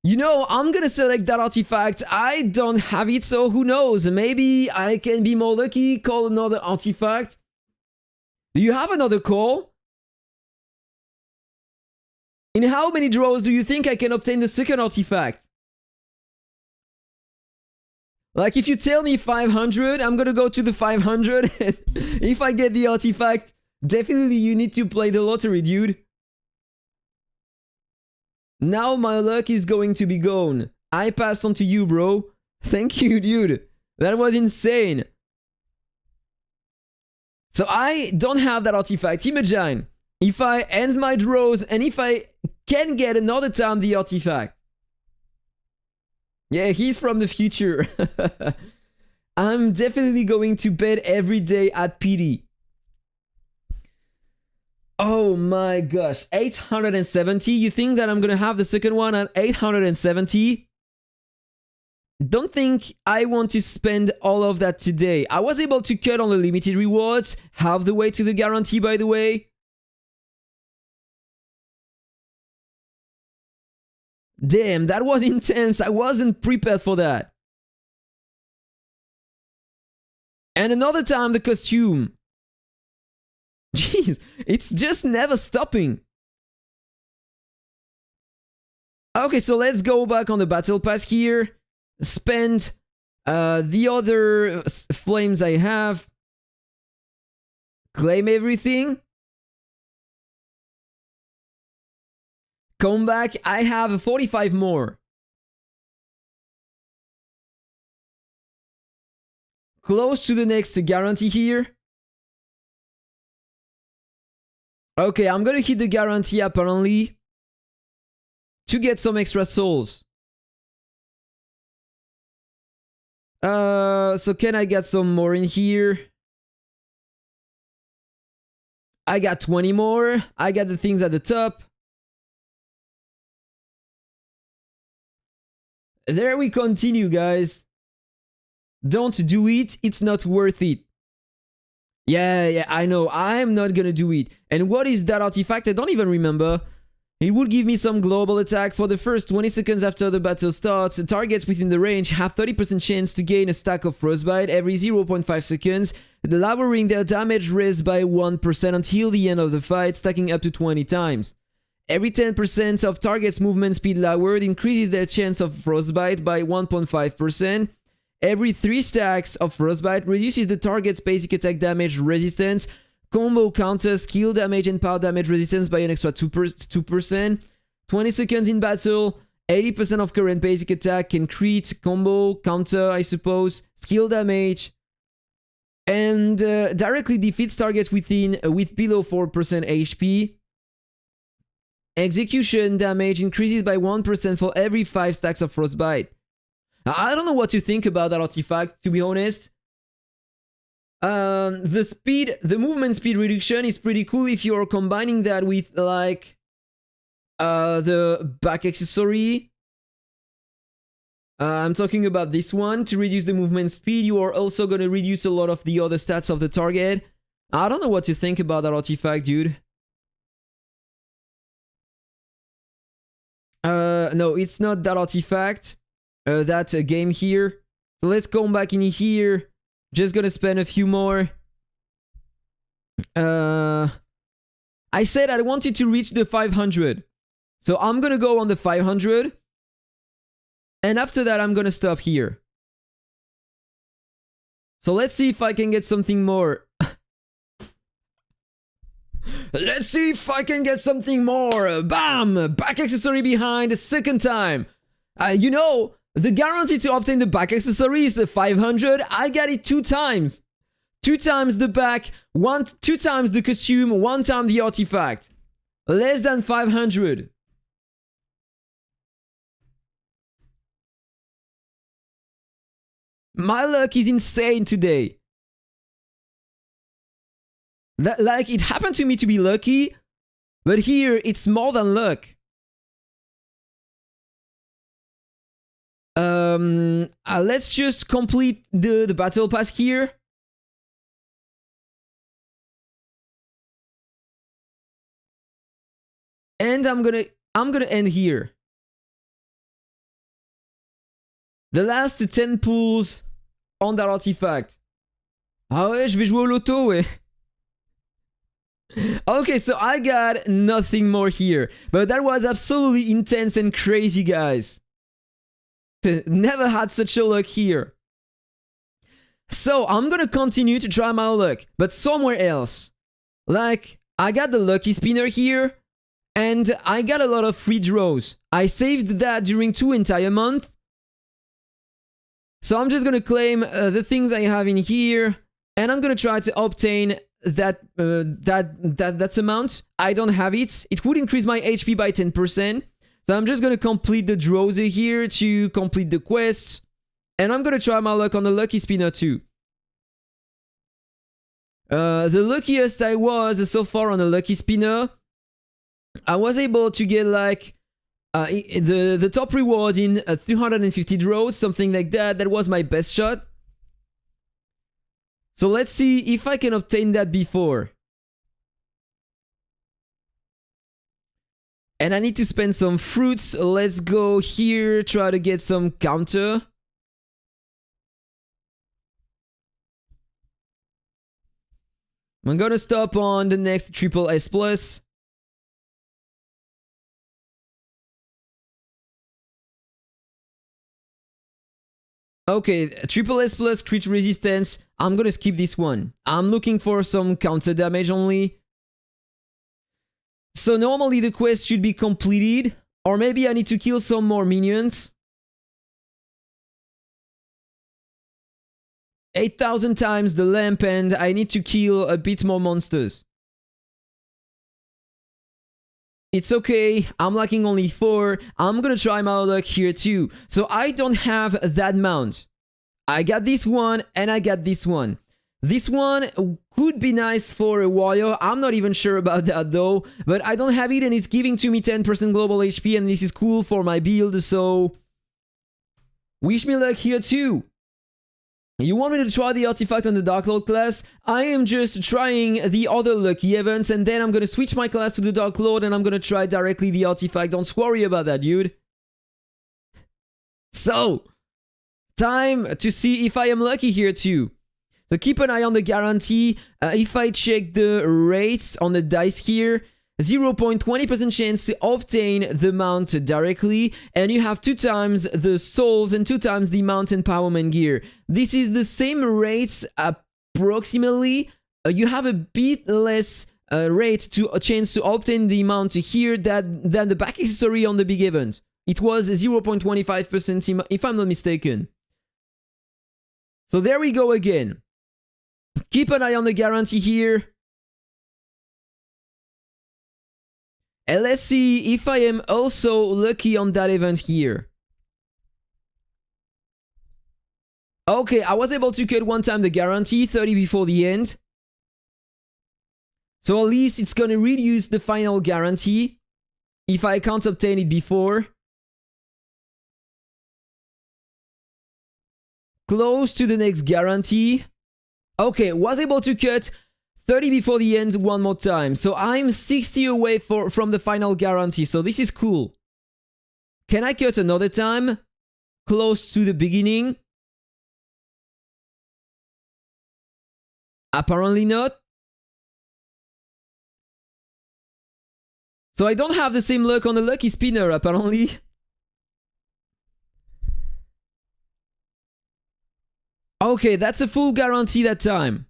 You know, I'm gonna select that artifact. I don't have it, so who knows? Maybe I can be more lucky, call another artifact. Do you have another call? In how many draws do you think I can obtain the second artifact? Like, if you tell me 500, I'm gonna go to the 500. If I get the artifact, definitely you need to play the lottery, dude. Now my luck is going to be gone. I passed on to you, bro. Thank you, dude. That was insane. So I don't have that artifact. Imagine if I end my draws and if I can get another time the artifact. Yeah, he's from the future. I'm definitely going to bet every day at PD. Oh my gosh, 870. You think that I'm gonna have the second one at 870? Don't think I want to spend all of that today. I was able to cut on the limited rewards, half the way to the guarantee, by the way. Damn, that was intense. I wasn't prepared for that. And another time, the costume. Jeez, it's just never stopping. Okay, so let's go back on the battle pass here. Spend the other flames I have. Claim everything. Come back, I have 45 more. Close to the next guarantee here. Okay, I'm gonna hit the guarantee apparently to get some extra souls. So can I get some more in here? I got 20 more. I got the things at the top. There we continue, guys. Don't do it. It's not worth it. Yeah, I know. I'm not gonna do it. And what is that artifact? I don't even remember. It would give me some global attack for the first 20 seconds after the battle starts. Targets within the range have 30% chance to gain a stack of frostbite every 0.5 seconds, lowering their damage raised by 1% until the end of the fight, stacking up to 20 times. Every 10% of target's movement speed lowered increases their chance of frostbite by 1.5%. Every 3 stacks of frostbite reduces the target's basic attack damage resistance, combo counter, skill damage, and power damage resistance by an extra 2%. 20 seconds in battle. 80% of current basic attack, can crit, combo, counter, I suppose, skill damage, and directly defeats targets with below 4% HP. Execution damage increases by 1% for every 5 stacks of Frostbite. I don't know what to think about that artifact, to be honest. The movement speed reduction is pretty cool if you're combining that with like the back accessory. I'm talking about this one. To reduce the movement speed, you are also going to reduce a lot of the other stats of the target. I don't know what to think about that artifact, dude. No, it's not that artifact. That game here. So let's come back in here. Just gonna spend a few more. I said I wanted to reach the 500. So I'm gonna go on the 500. And after that, I'm gonna stop here. So let's see if I can get something more. Let's see if I can get something more. Bam! Back accessory behind the second time. You know, the guarantee to obtain the back accessory is the 500. I got it 2 times. 2 times the back, 2 times the costume, 1 time the artifact. Less than 500. My luck is insane today. Like, it happened to me to be lucky, but here it's more than luck. Let's just complete the battle pass here. And I'm gonna end here. The last 10 pulls on that artifact. Ah ouais, je vais jouer au loto, ouais. Okay, so I got nothing more here. But that was absolutely intense and crazy, guys. Never had such a luck here. So I'm gonna continue to try my luck, but somewhere else. Like, I got the lucky spinner here, and I got a lot of free draws. I saved that during 2 entire months. So I'm just gonna claim the things I have in here, and I'm gonna try to obtain that amount. I don't have it. It would increase my HP by 10%. So I'm just gonna complete the draws here to complete the quests, and I'm gonna try my luck on the lucky spinner too. The luckiest I was so far on the lucky spinner, I was able to get like the top reward in 350 draws, something like that. That was my best shot. So let's see if I can obtain that before. And I need to spend some fruits. Let's go here, try to get some counter. I'm gonna stop on the next triple S plus. Okay, triple S plus crit resistance. I'm gonna skip this one. I'm looking for some counter damage only. So normally the quest should be completed, or maybe I need to kill some more minions. 8,000 times the lamp, and I need to kill a bit more monsters. It's okay, I'm lacking only 4. I'm gonna try my luck here too. So I don't have that mount. I got this one and I got this one. This one could be nice for a warrior. I'm not even sure about that though. But I don't have it and it's giving to me 10% global HP and this is cool for my build. So wish me luck here too. You want me to try the artifact on the Dark Lord class? I am just trying the other lucky events and then I'm gonna switch my class to the Dark Lord and I'm gonna try directly the artifact. Don't worry about that, dude. So, time to see if I am lucky here too. So keep an eye on the guarantee. If I check the rates on the dice here, 0.20% chance to obtain the mount directly, and you have 2 times the souls and 2 times the mount empowerment gear. This is the same rates approximately. You have a bit less rate to a chance to obtain the mount here than the back accessory on the big event. It was 0.25% if I'm not mistaken. So there we go again. Keep an eye on the guarantee here. And let's see if I am also lucky on that event here. Okay, I was able to cut one time the guarantee, 30 before the end. So at least it's gonna reduce the final guarantee if I can't obtain it before. Close to the next guarantee. Okay, was able to cut 30 before the end one more time. So I'm 60 away from the final guarantee. So this is cool. Can I cut another time? Close to the beginning? Apparently not. So I don't have the same luck on the lucky spinner, apparently. Okay, that's a full guarantee that time.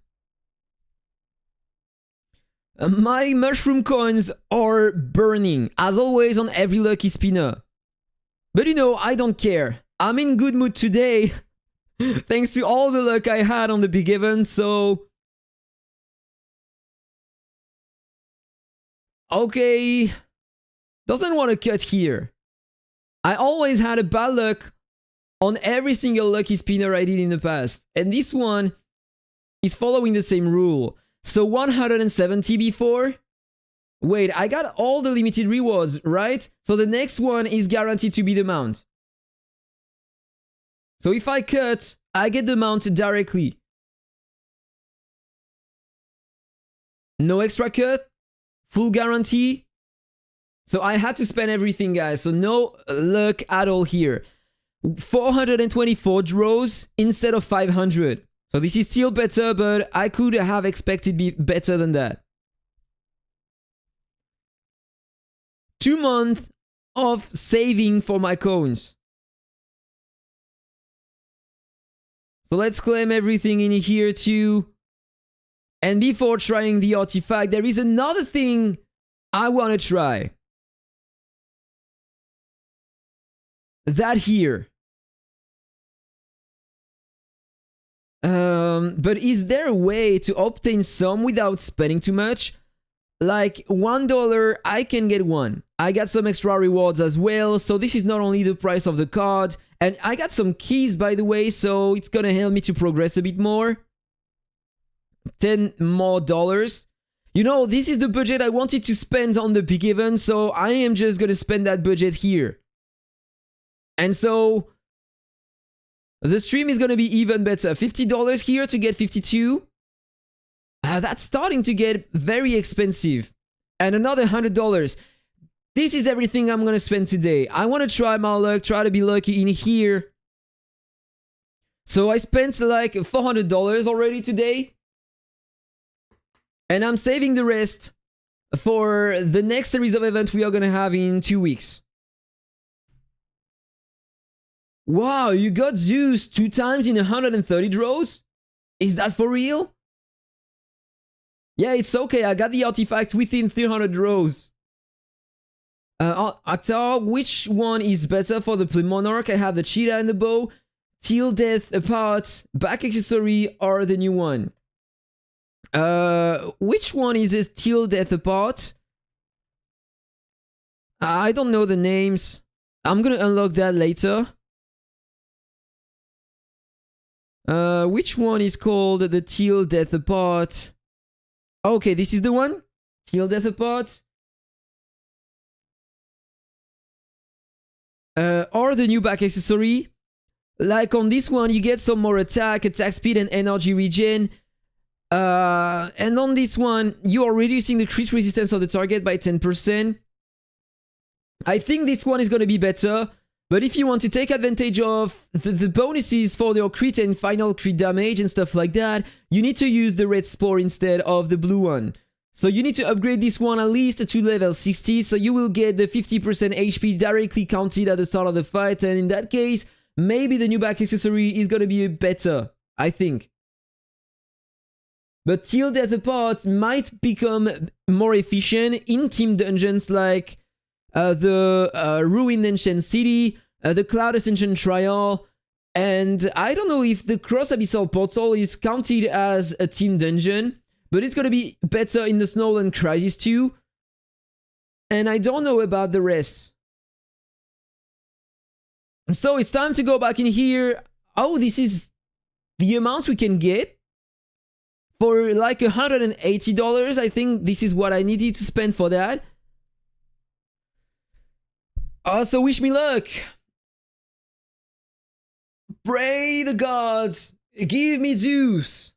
My mushroom coins are burning, as always on every lucky spinner. But you know, I don't care. I'm in good mood today, thanks to all the luck I had on the big event, so... Okay, doesn't want to cut here. I always had a bad luck on every single lucky spinner I did in the past. And this one is following the same rule. So 170 before. Wait, I got all the limited rewards, right? So the next one is guaranteed to be the mount. So if I cut, I get the mount directly. No extra cut. Full guarantee. So I had to spend everything, guys. So no luck at all here. 424 draws instead of 500. So this is still better, but I could have expected be better than that. 2 months of saving for my coins. So let's claim everything in here too. And before trying the artifact, there is another thing I want to try. That here. But is there a way to obtain some without spending too much? Like $1, I can get one. I got some extra rewards as well, so this is not only the price of the card. And I got some keys, by the way, so it's gonna help me to progress a bit more. $10 more. You know, this is the budget I wanted to spend on the big event, so I am just gonna spend that budget here. And so the stream is gonna be even better. $50 here to get 52. That's starting to get very expensive. And another $100. This is everything I'm gonna spend today. I wanna try my luck, try to be lucky in here. So I spent like $400 already today. And I'm saving the rest for the next series of events we are gonna have in 2 weeks. Wow, you got Zeus 2 times in 130 draws? Is that for real? Yeah, it's okay. I got the artifact within 300 draws. Actor, which one is better for the Plum Monarch? I have the cheetah and the bow, till death apart, back accessory, or the new one. Which one is this till death apart? I don't know the names. I'm gonna unlock that later. Which one is called the till death apart? Okay, this is the one. Till death apart. Or the new back accessory. Like on this one, you get some more attack speed, and energy regen. And on this one, you are reducing the crit resistance of the target by 10%. I think this one is going to be better. But if you want to take advantage of the bonuses for your crit and final crit damage and stuff like that, you need to use the red spore instead of the blue one. So you need to upgrade this one at least to level 60, so you will get the 50% HP directly counted at the start of the fight, and in that case, maybe the new back accessory is gonna be better, I think. But till death apart might become more efficient in team dungeons like the Ruined Ancient City, the Cloud Ascension Trial, and I don't know if the Cross Abyssal Portal is counted as a team dungeon, but it's gonna be better in the Snowland Crisis too. And I don't know about the rest. So it's time to go back in here. Oh, this is the amounts we can get. For like $180, I think this is what I needed to spend for that. Also, wish me luck. Pray the gods. Give me Zeus.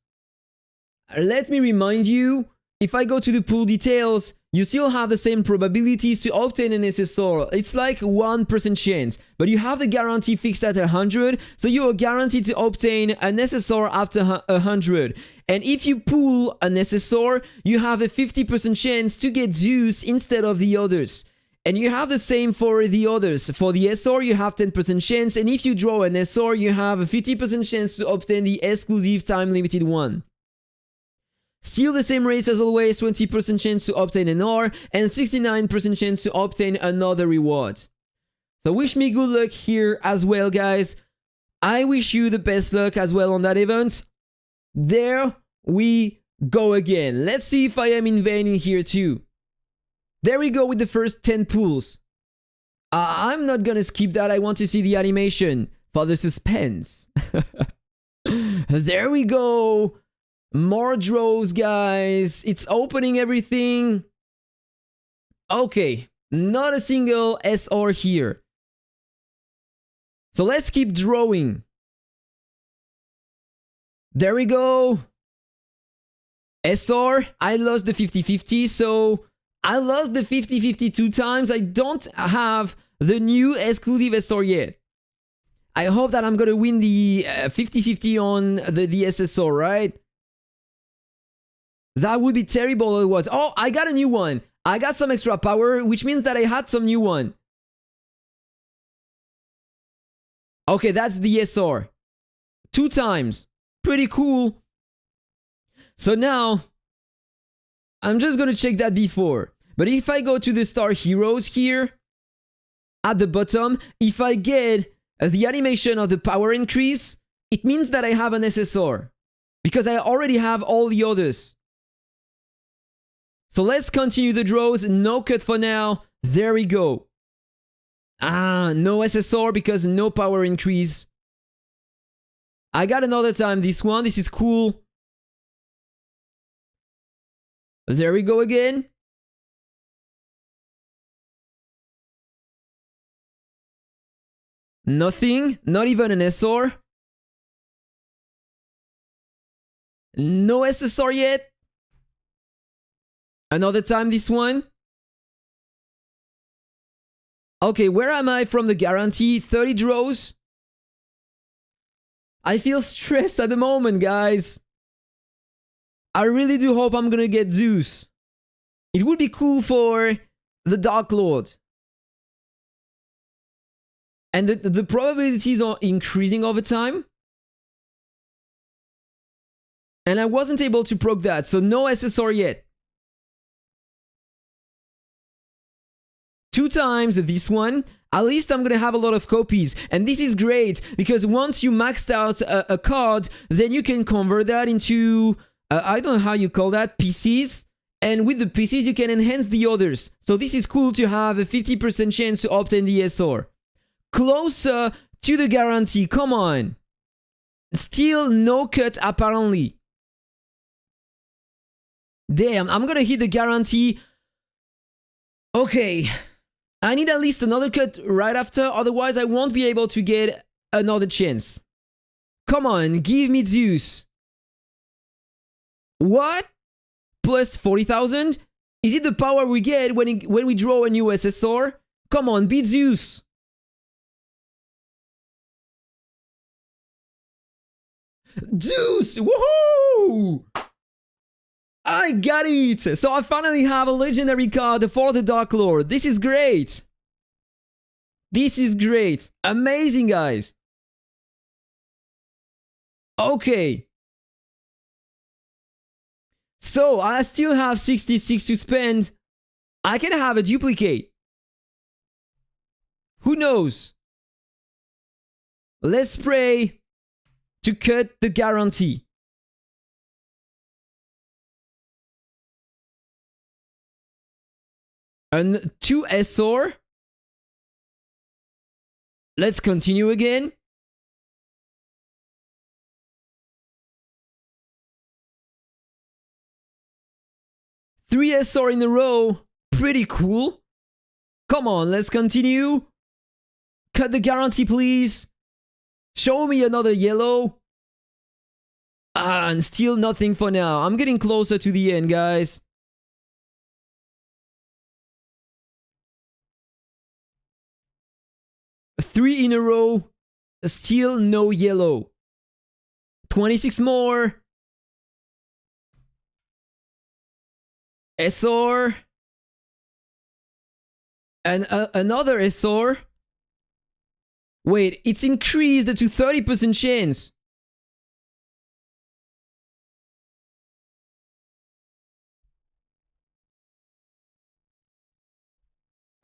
Let me remind you, if I go to the pool details, you still have the same probabilities to obtain an SSR. It's like 1% chance, but you have the guarantee fixed at 100, so you are guaranteed to obtain an SSR after 100. And if you pull an SSR, you have a 50% chance to get Zeus instead of the others. And you have the same for the others. For the SR, you have 10% chance, and if you draw an SR, you have a 50% chance to obtain the exclusive time-limited one. Still the same rates as always, 20% chance to obtain an R, and 69% chance to obtain another reward. So wish me good luck here as well, guys. I wish you the best luck as well on that event. There we go again. Let's see if I am in vain in here too. There we go with the first 10 pools. I'm not gonna skip that, I want to see the animation for the suspense. There we go. More draws, guys. It's opening everything. Okay, not a single SR here. So let's keep drawing. There we go. SR, I lost the 50-50, so I lost the 50-50 2 times. I don't have the new exclusive SR yet. I hope that I'm gonna win the 50-50 on the SSR, right? That would be terrible otherwise. Oh, I got a new one. I got some extra power, which means that I had some new one. Okay, that's the SR. 2 times. Pretty cool. So now, I'm just gonna check that before. But if I go to the Star Heroes here, at the bottom, if I get the animation of the power increase, it means that I have an SSR. Because I already have all the others. So let's continue the draws. No cut for now. There we go. No SSR because no power increase. I got another time this one. This is cool. There we go again. Nothing. Not even an SR. No SSR yet. Another time this one. Okay, where am I from the guarantee? 30 draws. I feel stressed at the moment, guys. I really do hope I'm gonna get Zeus. It would be cool for the Dark Lord. And the probabilities are increasing over time. And I wasn't able to proc that, so no SSR yet. 2 times this one. At least I'm gonna have a lot of copies. And this is great, because once you maxed out a card, then you can convert that into, I don't know how you call that, PCs. And with the PCs, you can enhance the others. So this is cool to have a 50% chance to obtain the SR. Closer to the guarantee, come on. Still no cut apparently. Damn, I'm gonna hit the guarantee. Okay. I need at least another cut right after, otherwise I won't be able to get another chance. Come on, give me Zeus. What? Plus 40,000? Is it the power we get when we draw a new SSR? Come on, beat Zeus. Zeus! Woohoo! I got it! So I finally have a legendary card for the Dark Lord. This is great! This is great! Amazing, guys! Okay. So I still have 66 to spend. I can have a duplicate. Who knows? Let's pray to cut the guarantee. And 2 SR. Let's continue again. Three SR in a row. Pretty cool. Come on, let's continue. Cut the guarantee, please. Show me another yellow. And still nothing for now. I'm getting closer to the end, guys. Three in a row. Still no yellow. 26 more. SR. And another SR. Wait, it's increased to 30% chance.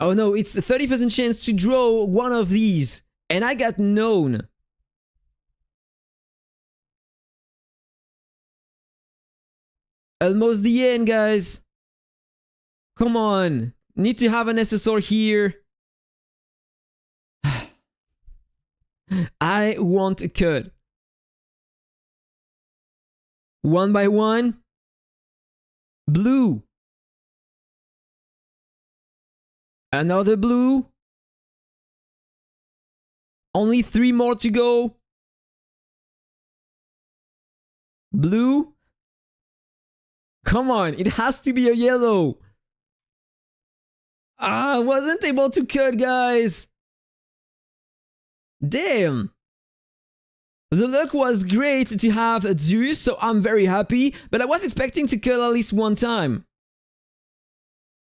Oh no, it's a 30% chance to draw one of these. And I got known. Almost the end, guys. Come on. Need to have an SSR here. I want a cut. One by one. Blue. Another blue. Only 3 more to go. Blue. Come on, it has to be a yellow. I wasn't able to cut, guys. Damn. The luck was great to have a Zeus, so I'm very happy. But I was expecting to cut at least one time.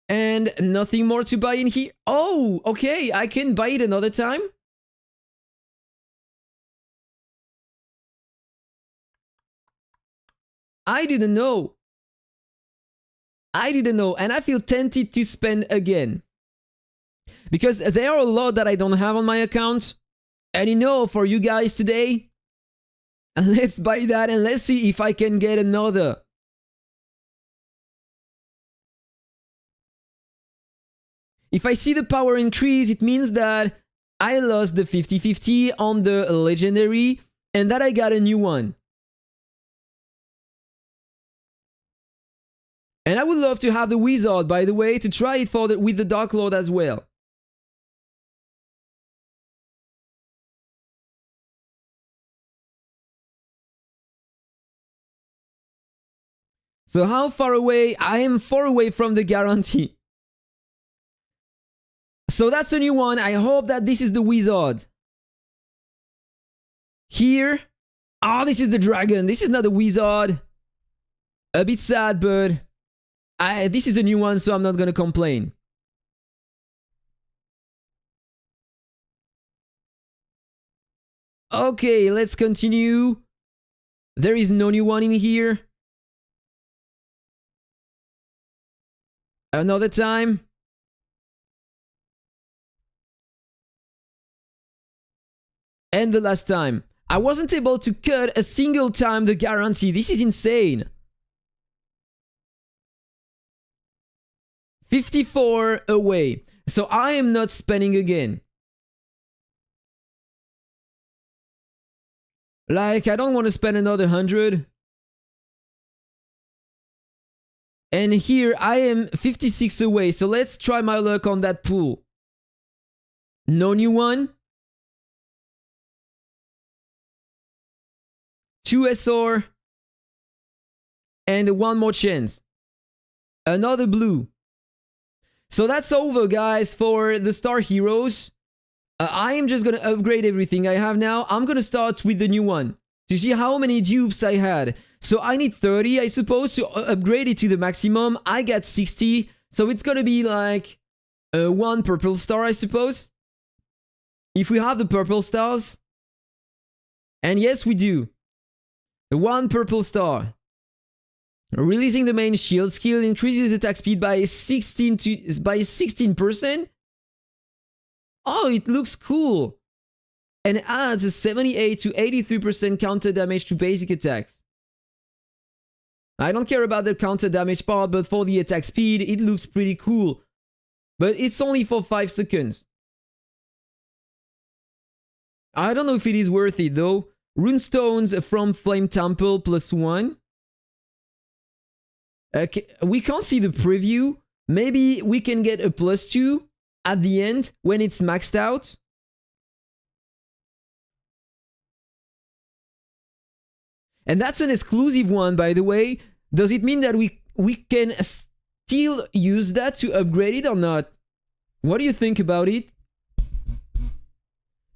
And nothing more to buy in here. Oh, okay, I can buy it another time. I didn't know. I didn't know, and I feel tempted to spend again. Because there are a lot that I don't have on my account. And you know, for you guys today, let's buy that and let's see if I can get another. If I see the power increase, it means that I lost the 50-50 on the legendary and that I got a new one. And I would love to have the wizard, by the way, to try it for with the Dark Lord as well. So how far away? I am far away from the guarantee. So that's a new one. I hope that this is the wizard. Here. Oh, this is the dragon. This is not the wizard. A bit sad, but this is a new one, so I'm not gonna complain. Okay, let's continue. There is no new one in here. Another time. And the last time. I wasn't able to cut a single time the guarantee. This is insane. 54 away. So I am not spending again. Like, I don't want to spend another 100. And here I am 56 away. So let's try my luck on that pool. No new one. 2 SR. And one more chance. Another blue. So that's over, guys, for the star heroes. I am just gonna upgrade everything I have now. I'm gonna start with the new one to see how many dupes I had. So I need 30, I suppose, to upgrade it to the maximum. I got 60, so it's gonna be like 1 purple star, I suppose. If we have the purple stars. And yes, we do. 1 purple star. Releasing the main shield skill increases attack speed by 16%. Oh, it looks cool. And adds a 78 to 83% counter damage to basic attacks. I don't care about the counter damage part, but for the attack speed, it looks pretty cool. But it's only for 5 seconds. I don't know if it is worth it though. Runestones from Flame Temple +1. Okay, we can't see the preview. Maybe we can get a +2 at the end when it's maxed out. And that's an exclusive one, by the way. Does it mean that we can still use that to upgrade it or not? What do you think about it?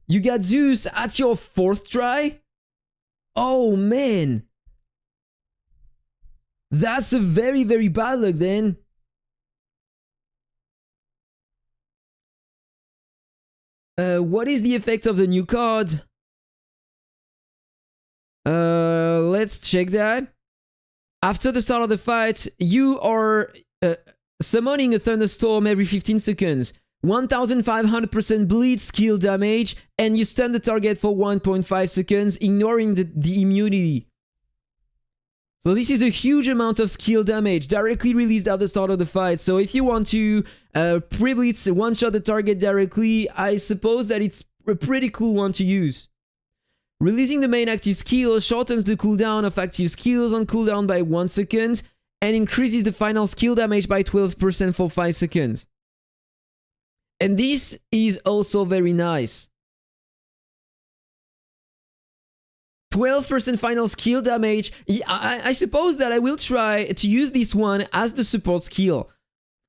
You got Zeus at your 4th try? Oh man. That's a very, very bad luck then. What is the effect of the new card? Let's check that. After the start of the fight, you are summoning a thunderstorm every 15 seconds. 1500% bleed skill damage, and you stun the target for 1.5 seconds, ignoring the immunity. So this is a huge amount of skill damage directly released at the start of the fight. So if you want to pre-blitz one-shot the target directly, I suppose that it's a pretty cool one to use. Releasing the main active skill shortens the cooldown of active skills on cooldown by 1 second and increases the final skill damage by 12% for 5 seconds. And this is also very nice. 12% final skill damage. I suppose that I will try to use this one as the support skill.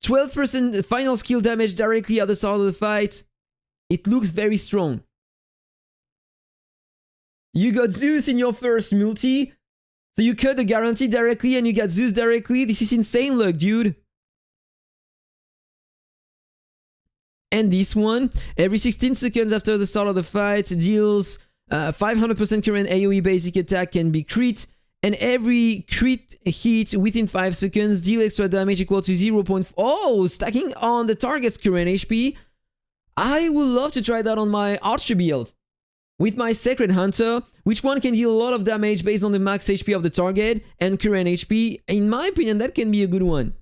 12% final skill damage directly at the start of the fight. It looks very strong. You got Zeus in your first multi. So you cut the guarantee directly and you got Zeus directly. This is insane luck, dude. And this one, every 16 seconds after the start of the fight, deals 500% current AoE basic attack can be crit. And every crit hit within 5 seconds deal extra damage equal to 0.4. Oh, stacking on the target's current HP. I would love to try that on my Archer build. With my Sacred Hunter, which one can deal a lot of damage based on the max HP of the target and current HP. In my opinion, that can be a good one.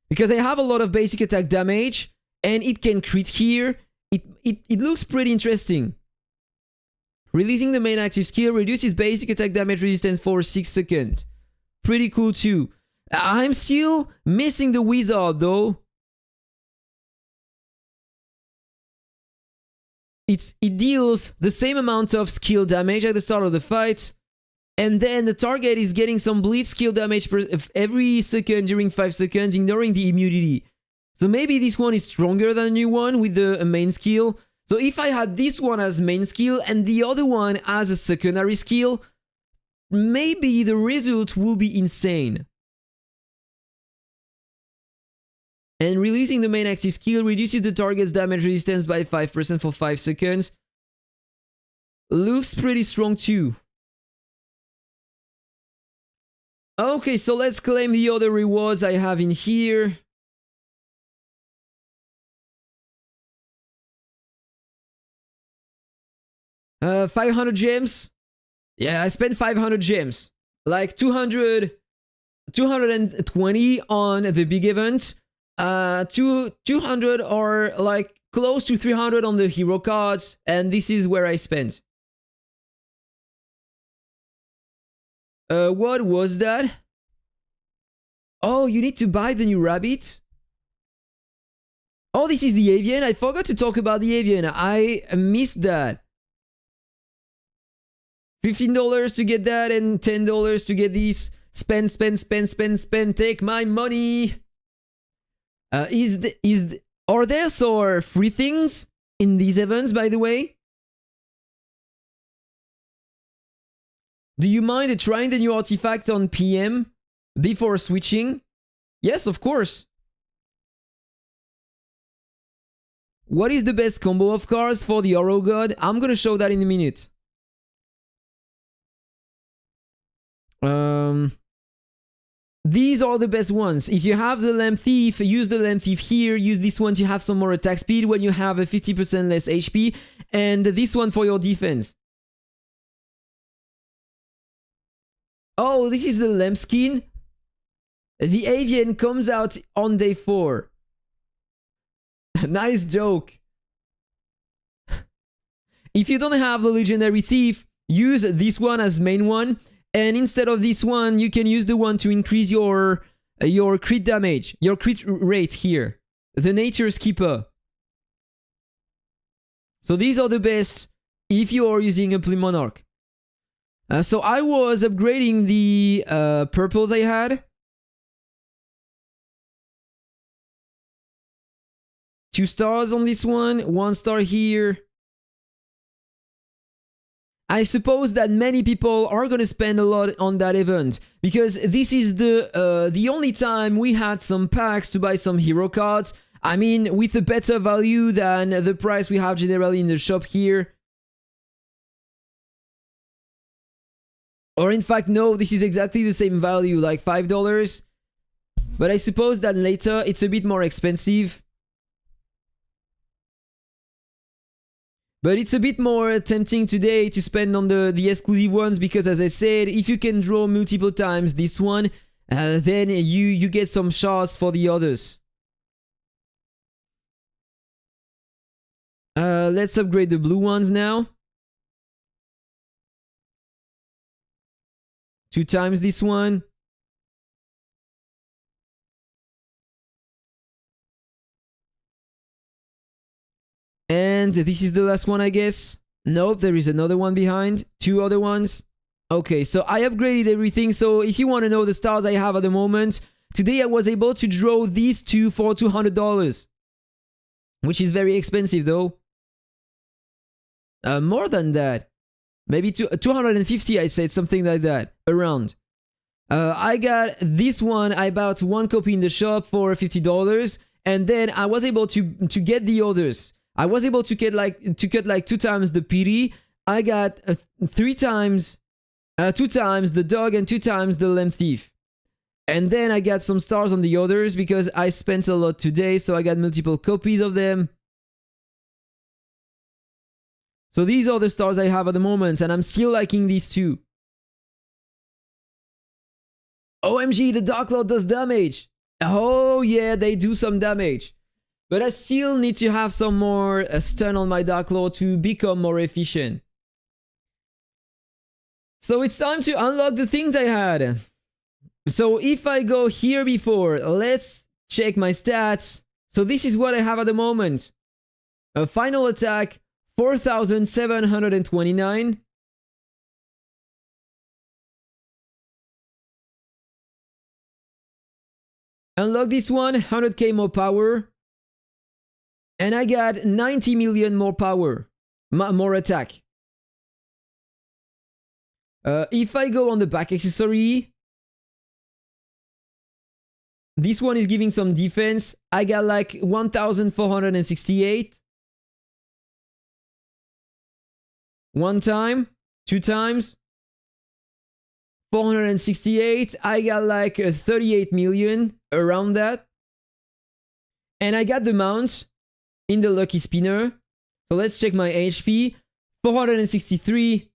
Because I have a lot of basic attack damage, and it can crit here. It looks pretty interesting. Releasing the main active skill reduces basic attack damage resistance for 6 seconds. Pretty cool too. I'm still missing the wizard though. It deals the same amount of skill damage at the start of the fight, and then the target is getting some bleed skill damage every second during 5 seconds, ignoring the immunity. So maybe this one is stronger than the new one with the main skill. So if I had this one as main skill and the other one as a secondary skill, maybe the result will be insane. And releasing the main active skill reduces the target's damage resistance by 5% for 5 seconds. Looks pretty strong too. Okay, so let's claim the other rewards I have in here. Uh, 500 gems. Yeah, I spent 500 gems. Like 220 on the big event. 200 or like close to 300 on the hero cards, and this is where I spent. What was that? Oh, you need to buy the new rabbit? Oh, this is the avian. I forgot to talk about the avian. I missed that. $15 to get that and $10 to get these. Spend, spend, spend, spend, spend. Take my money. Are there some free things in these events, by the way? Do you mind trying the new artifact on PM before switching? Yes, of course. What is the best combo of cards for the Oro God? I'm gonna show that in a minute. These are the best ones. If you have the Lamb Thief, use the Lamb Thief here. Use this one to have some more attack speed when you have a 50% less HP. And this one for your defense. Oh, this is the Lamb skin. The Avian comes out on day 4. Nice joke. If you don't have the Legendary Thief, use this one as main one. And instead of this one, you can use the one to increase your crit damage, your crit rate here. The Nature's Keeper. So these are the best if you are using a Plume Monarch. So I was upgrading the purples I had. 2 stars on this one, 1 star here. I suppose that many people are gonna spend a lot on that event because this is the only time we had some packs to buy some hero cards. I mean, with a better value than the price we have generally in the shop here. Or in fact, no, this is exactly the same value, like $5. But I suppose that later it's a bit more expensive. But it's a bit more tempting today to spend on the exclusive ones because, as I said, if you can draw multiple times this one, then you get some shards for the others. Let's upgrade the blue ones now. 2 times this one. And this is the last one, I guess. Nope, there is another one behind. 2 other ones. Okay, so I upgraded everything. So if you want to know the stars I have at the moment, today I was able to draw these 2 for $200. Which is very expensive though. More than that. Maybe 250, I said, something like that. Around. I got this one. I bought 1 copy in the shop for $50. And then I was able to get the others. I was able to get to cut like 2 times the PD. I got 2 times the dog and 2 times the Lamb Thief. And then I got some stars on the others because I spent a lot today, so I got multiple copies of them. So these are the stars I have at the moment, and I'm still liking these 2. OMG, the Dark Lord does damage. Oh yeah, they do some damage. But I still need to have some more stun on my Dark Lord to become more efficient. So it's time to unlock the things I had. So if I go here before, let's check my stats. So this is what I have at the moment. A final attack, 4,729. Unlock this one, 100k more power. And I got 90 million more power, more attack. If I go on the back accessory, this one is giving some defense. I got like 1,468. 1 time, 2 times, 468. I got like 38 million, around that. And I got the mounts in the lucky spinner. So let's check my HP. 463.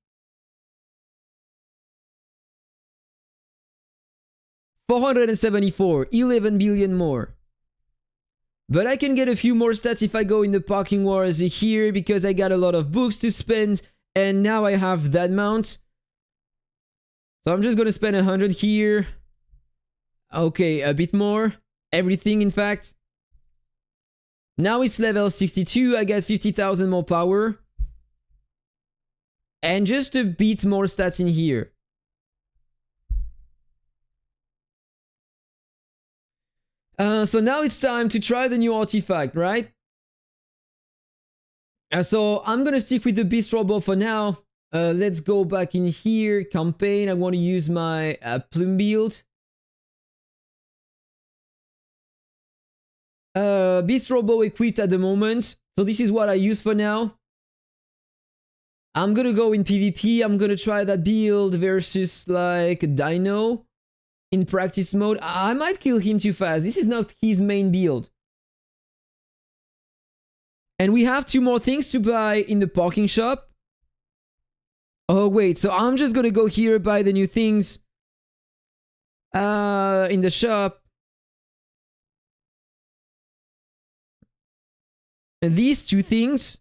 474. 11 billion more. But I can get a few more stats if I go in the parking wars here because I got a lot of books to spend. And now I have that mount. So I'm just gonna spend 100 here. Okay, a bit more. Everything, in fact. Now it's level 62, I get 50,000 more power. And just a bit more stats in here. So now it's time to try the new artifact, right? So I'm gonna stick with the Beast Robot for now. Let's go back in here, campaign. I want to use my plume build. Beast Robo equipped at the moment. So this is what I use for now. I'm gonna go in PvP. I'm gonna try that build versus like Dino in practice mode. I might kill him too fast. This is not his main build. And we have 2 more things to buy in the parking shop. Oh, wait. So I'm just gonna go here, buy the new things in the shop. And these 2 things.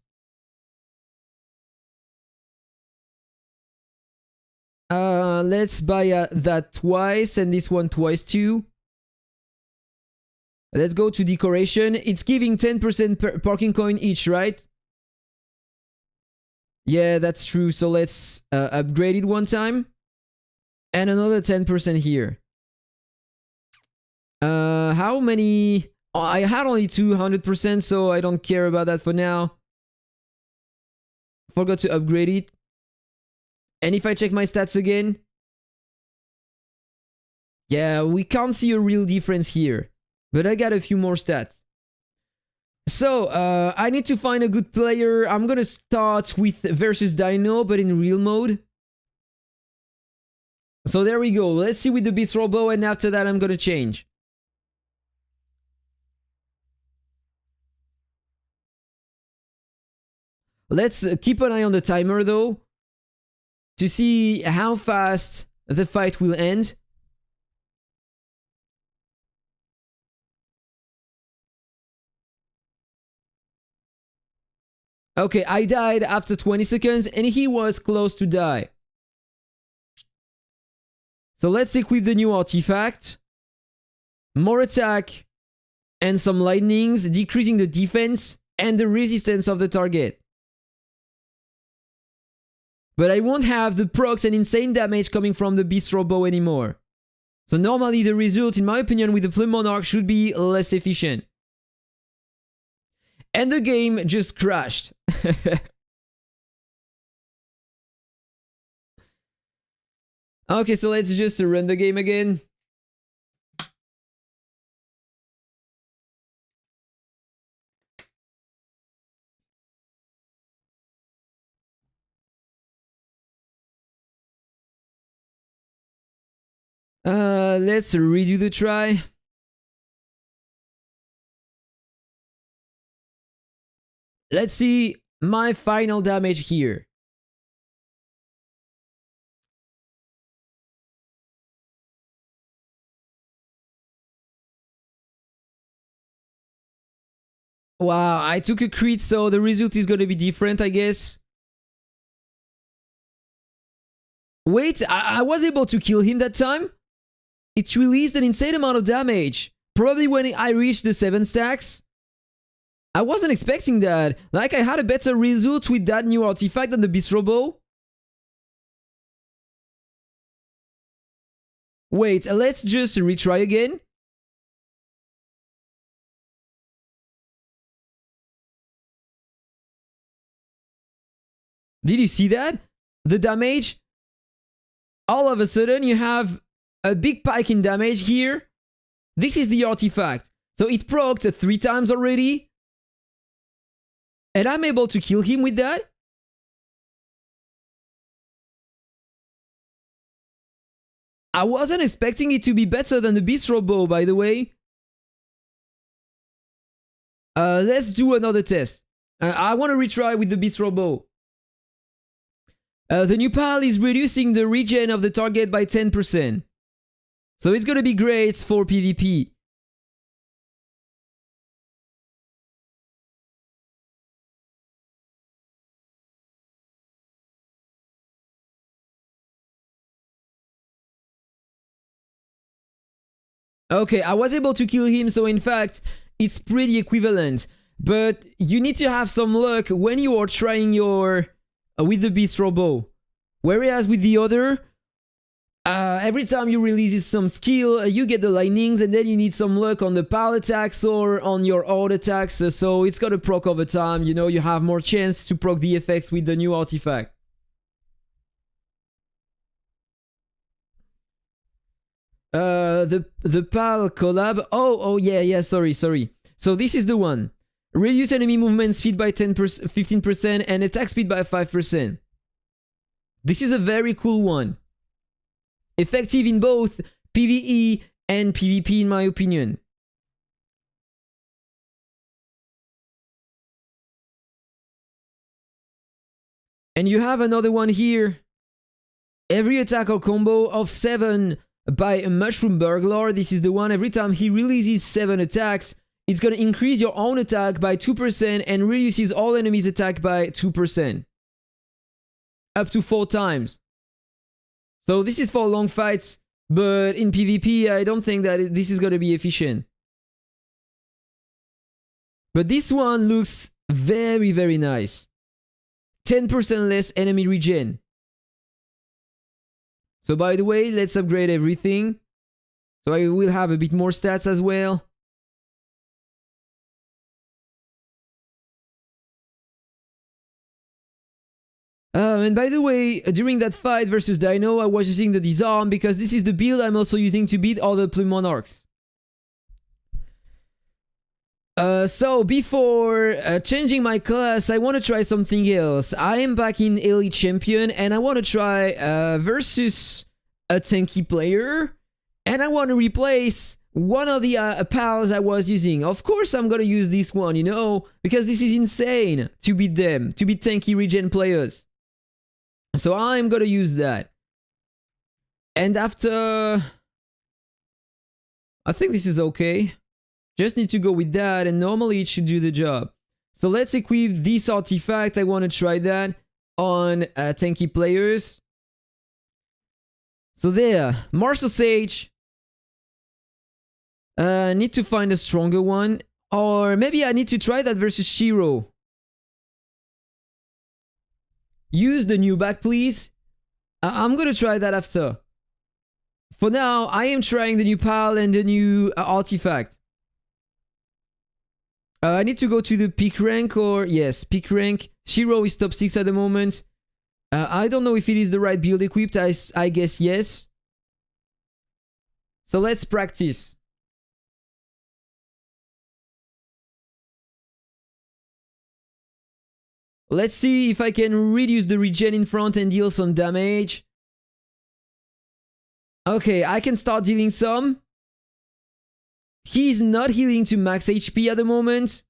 Let's buy that twice and this one twice too. Let's go to decoration. It's giving 10% parking coin each, right? Yeah, that's true. So let's upgrade it one time. And another 10% here. How many? Oh, I had only 200%, so I don't care about that for now. Forgot to upgrade it. And if I check my stats again, yeah, we can't see a real difference here. But I got a few more stats. So, I need to find a good player. I'm gonna start with versus Dino, but in real mode. So there we go. Let's see with the Beast Robo, and after that I'm gonna change. Let's keep an eye on the timer though, to see how fast the fight will end. Okay, I died after 20 seconds and he was close to die. So let's equip the new artifact. More attack and some lightnings, decreasing the defense and the resistance of the target. But I won't have the procs and insane damage coming from the Beast Robo anymore. So normally the result, in my opinion, with the Flame Monarch should be less efficient. And the game just crashed. Okay, so let's just run the game again. Let's redo the try. Let's see my final damage here. Wow, I took a crit, so the result is gonna be different, I guess. Wait, I was able to kill him that time? It released an insane amount of damage. Probably when I reached the 7 stacks. I wasn't expecting that. Like, I had a better result with that new artifact than the Beast Robo. Wait, let's just retry again. Did you see that? The damage? All of a sudden, you have a big spike in damage here. This is the artifact. So it procced 3 times already. And I'm able to kill him with that. I wasn't expecting it to be better than the Beast Robo, by the way. Let's do another test. I want to retry with the Beast Robo. The new pal is reducing the regen of the target by 10%. So it's gonna be great for PvP. Okay, I was able to kill him, so in fact, it's pretty equivalent. But you need to have some luck when you are trying your... with the Beast Robo. Whereas with the other, every time you release some skill, you get the lightnings, and then you need some luck on the pal attacks or on your odd attacks, so it's gonna proc over time, you know, you have more chance to proc the effects with the new artifact. The pal collab. Oh yeah, sorry. So this is the one. Reduce enemy movement speed by 15% and attack speed by 5%. This is a very cool one. Effective in both PvE and PvP in my opinion. And you have another one here. Every attack or combo of 7 by a Mushroom Burglar. This is the one. Every time he releases 7 attacks, it's going to increase your own attack by 2% and reduces all enemies' attack by 2%. Up to 4 times. So this is for long fights, but in PvP, I don't think that this is going to be efficient. But this one looks very, very nice. 10% less enemy regen. So by the way, let's upgrade everything. So I will have a bit more stats as well. And by the way, during that fight versus Dino, I was using the Disarm because this is the build I'm also using to beat other Plume Monarchs. So before changing my class, I want to try something else. I am back in Elite Champion and I want to try versus a tanky player. And I want to replace one of the pals I was using. Of course I'm gonna use this one, you know, because this is insane to beat them, to beat tanky regen players. So I'm gonna use that. And after... I think this is okay. Just need to go with that, and normally it should do the job. So let's equip this artifact. I want to try that on tanky players. So there, Martial Sage. Need to find a stronger one. Or maybe I need to try that versus Shiro. Use the new back, please. I'm gonna try that after. For now, I am trying the new pal and the new artifact. I need to go to the peak rank, or yes, peak rank. Shiro is top 6 at the moment. I don't know if it is the right build equipped. I guess yes. So let's practice. Let's see if I can reduce the regen in front and deal some damage. Okay, I can start dealing some. He's not healing to max HP at the moment.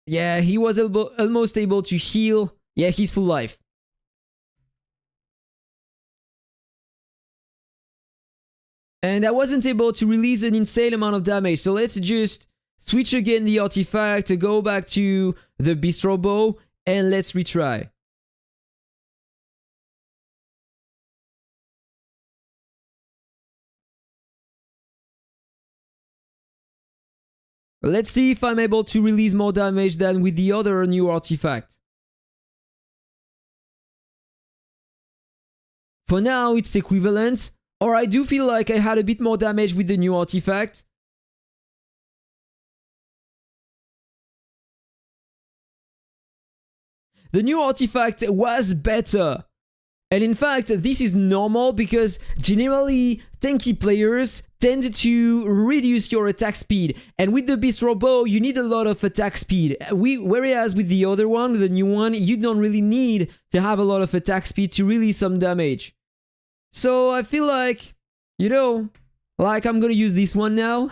Yeah, he was almost able to heal. Yeah, he's full life. And I wasn't able to release an insane amount of damage. So let's just switch again the artifact, go back to the Bistro Bow, and let's retry. Let's see if I'm able to release more damage than with the other new artifact. For now, it's equivalent, or I do feel like I had a bit more damage with the new artifact. The new artifact was better. And in fact, this is normal because generally tanky players tend to reduce your attack speed. And with the Bistro Bow, you need a lot of attack speed. Whereas with the other one, the new one, you don't really need to have a lot of attack speed to release some damage. So I feel like, you know, like I'm gonna use this one now.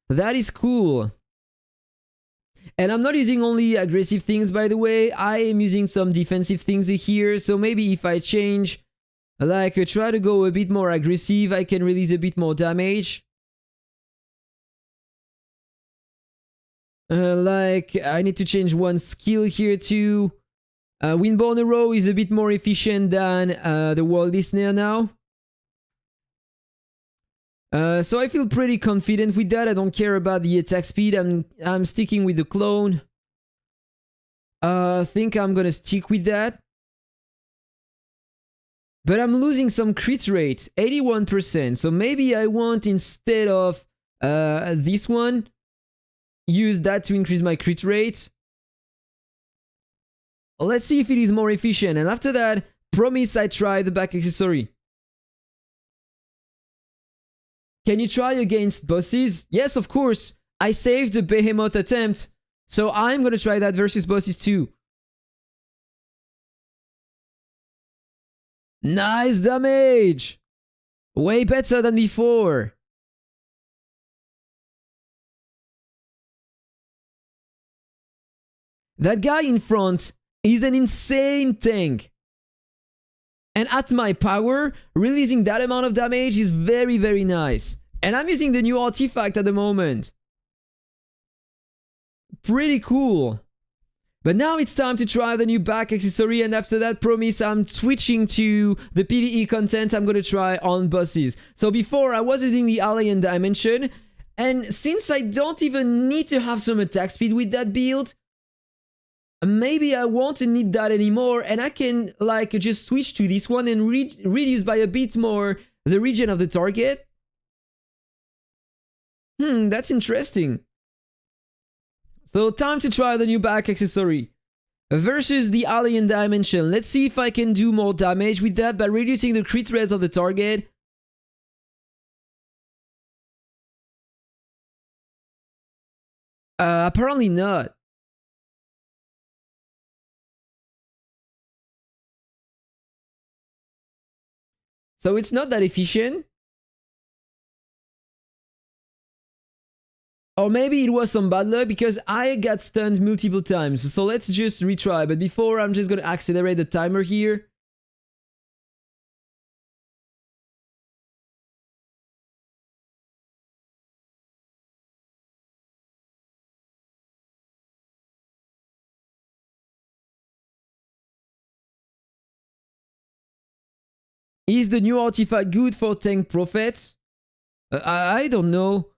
That is cool. And I'm not using only aggressive things, by the way. I am using some defensive things here. So maybe if I change, like try to go a bit more aggressive, I can release a bit more damage. Like I need to change one skill here too. Windborne Arrow is a bit more efficient than the World Listener now. So I feel pretty confident with that. I don't care about the attack speed. I'm sticking with the clone. I think I'm gonna stick with that. But I'm losing some crit rate, 81%. So maybe I want, instead of this one, use that to increase my crit rate. Let's see if it is more efficient. And after that, promise I try the back accessory. Can you try against bosses? Yes, of course. I saved the behemoth attempt, so I'm gonna try that versus bosses too. Nice damage! Way better than before. That guy in front is an insane tank. And at my power, releasing that amount of damage is very, very nice. And I'm using the new artifact at the moment. Pretty cool. But now it's time to try the new back accessory, and after that promise, I'm switching to the PvE content I'm gonna try on bosses. So before, I was using the Alien Dimension, and since I don't even need to have some attack speed with that build, maybe I won't need that anymore, and I can like just switch to this one and reduce by a bit more the region of the target. That's interesting. So time to try the new back accessory versus the Alien Dimension. Let's see if I can do more damage with that by reducing the crit rate of the target. Apparently not. So it's not that efficient. Or maybe it was some bad luck because I got stunned multiple times. So let's just retry. But before, I'm just gonna accelerate the timer here. Is the new artifact good for tank prophets? I don't know.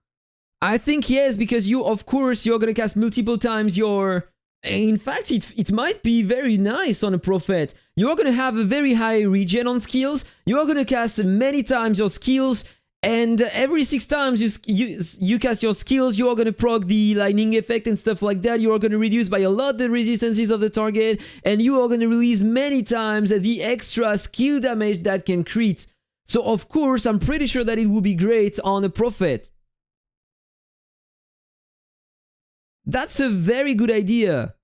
I think yes, because of course, you're gonna cast multiple times your... In fact, it might be very nice on a prophet. You're gonna have a very high regen on skills. You're gonna cast many times your skills, and every 6 times you cast your skills, you are gonna proc the lightning effect and stuff like that. You are gonna reduce by a lot the resistances of the target, and you are gonna release many times the extra skill damage that can crit. So of course, I'm pretty sure that it would be great on a prophet. That's a very good idea.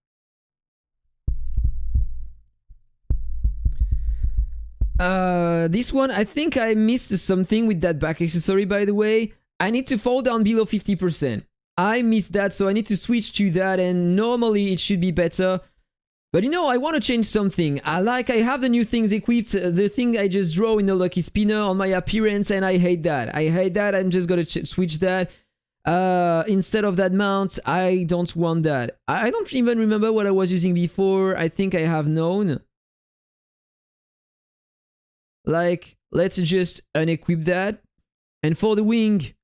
This one, I think I missed something with that back accessory, by the way. I need to fall down below 50%. I missed that, so I need to switch to that, and normally it should be better. But you know, I want to change something. I have the new things equipped, the thing I just draw in the Lucky Spinner on my appearance, and I hate that. I hate that, I'm just gonna switch that. Instead of that mount, I don't want that. I don't even remember what I was using before. I think I have known. Like, let's just unequip that. And for the wing,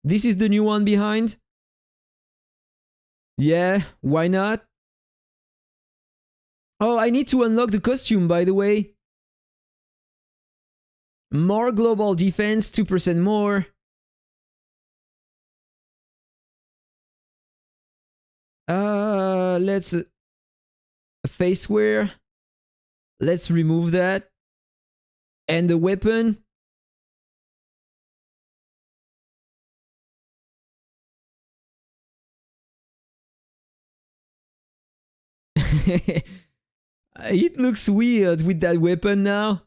this is the new one behind. Yeah, why not? Oh, I need to unlock the costume, by the way. More global defense, 2% more. Let's face wear. Let's remove that. And the weapon. It looks weird with that weapon now.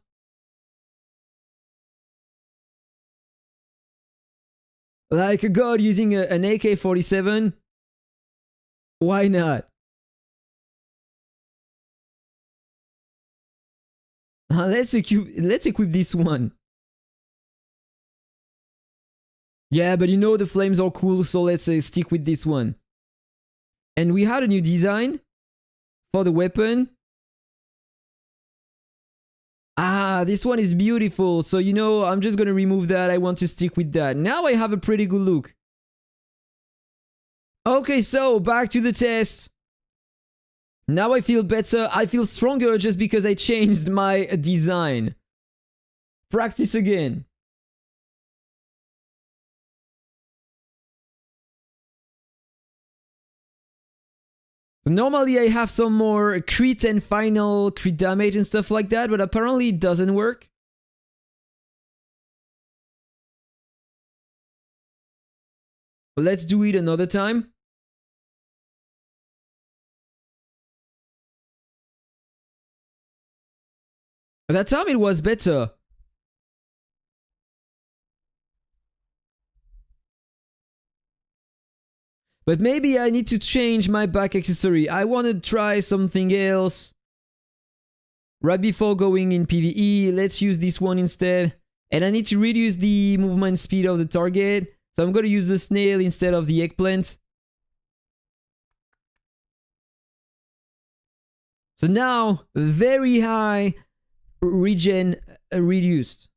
Like a god using an AK-47. Why not? Let's equip this one. Yeah, but you know the flames are cool, so let's stick with this one. And we had a new design for the weapon. Ah, this one is beautiful. So, you know, I'm just gonna remove that. I want to stick with that. Now I have a pretty good look. Okay, so back to the test. Now I feel better. I feel stronger just because I changed my design. Practice again. Normally I have some more crit and final crit damage and stuff like that, but apparently it doesn't work. Let's do it another time. That time it was better. But maybe I need to change my back accessory. I want to try something else. Right before going in PvE, let's use this one instead. And I need to reduce the movement speed of the target. So I'm going to use the snail instead of the eggplant. So now, very high regen reduced.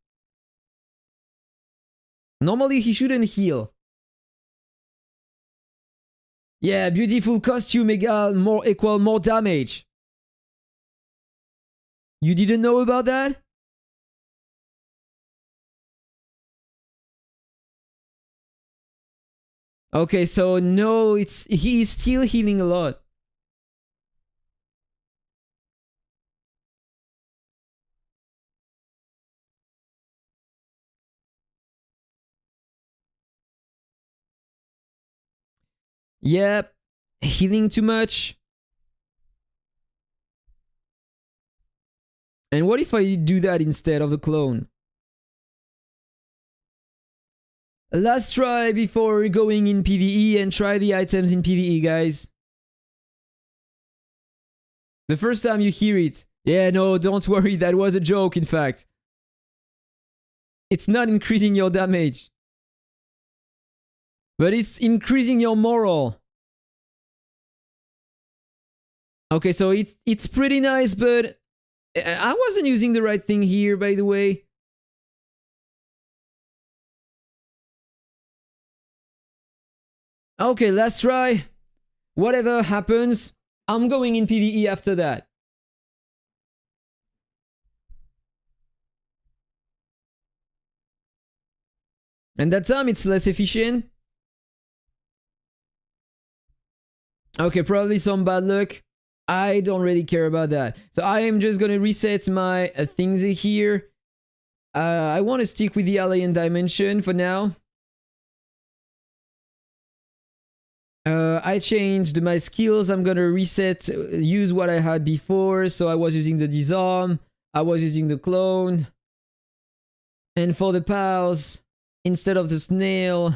Normally he shouldn't heal. Yeah, beautiful costume equal more damage. You didn't know about that? Okay, so no, he's still healing a lot. Yep, healing too much. And what if I do that instead of the clone? Last try before going in PvE, and try the items in PvE, guys. The first time you hear it. Yeah, no, don't worry, that was a joke, in fact. It's not increasing your damage. But it's increasing your moral. Okay, so it's pretty nice, but I wasn't using the right thing here, by the way. Okay, last try. Whatever happens, I'm going in PvE after that. And that time it's less efficient. Okay, probably some bad luck. I don't really care about that. So I am just gonna reset my things here. I want to stick with the alien dimension for now. I changed my skills. I'm gonna reset, use what I had before. So I was using the disarm. I was using the clone. And for the pals, instead of the snail,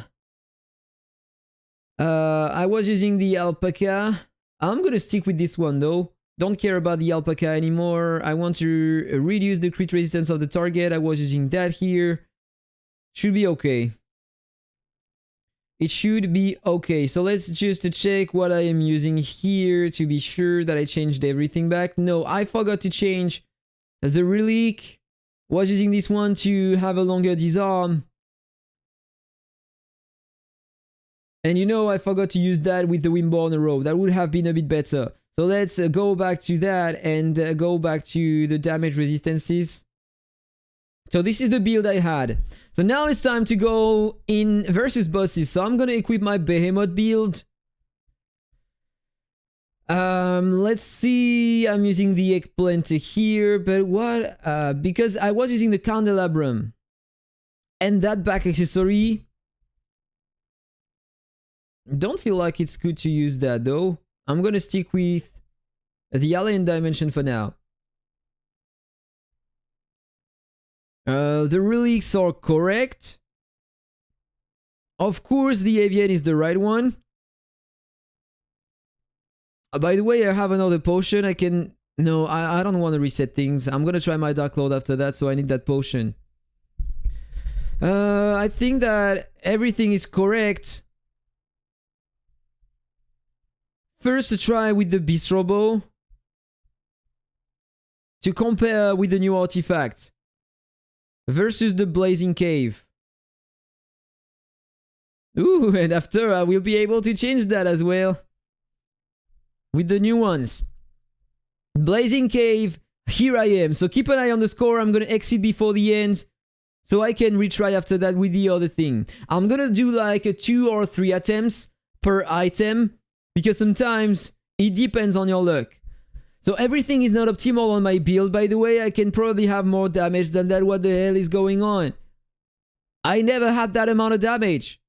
I was using the alpaca. I'm gonna stick with this one though. Don't care about the alpaca anymore. I want to reduce the crit resistance of the target. I was using that here. Should be okay. It should be okay. So let's just check what I am using here to be sure that I changed everything back. No, I forgot to change the relic. Was using this one to have a longer disarm. And you know, I forgot to use that with the Windborne row. That would have been a bit better. So let's go back to that and go back to the damage resistances. So this is the build I had. So now it's time to go in versus bosses. So I'm gonna equip my Behemoth build. Let's see. I'm using the eggplant here, but what? Because I was using the candelabrum and that back accessory. Don't feel like it's good to use that though. I'm gonna stick with the alien dimension for now. The relics are correct. Of course, the avian is the right one. By the way, I have another potion. I can... No, I don't want to reset things. I'm gonna try my Dark Lord after that, so I need that potion. I think that everything is correct. First, to try with the Bistro Bow to compare with the new artifact versus the Blazing Cave. Ooh, and after I will be able to change that as well with the new ones. Blazing Cave, here I am. So keep an eye on the score. I'm gonna exit before the end so I can retry after that with the other thing. I'm gonna do like 2 or 3 attempts per item, because sometimes it depends on your luck. So everything is not optimal on my build, by the way. I can probably have more damage than that. What the hell is going on? I never had that amount of damage.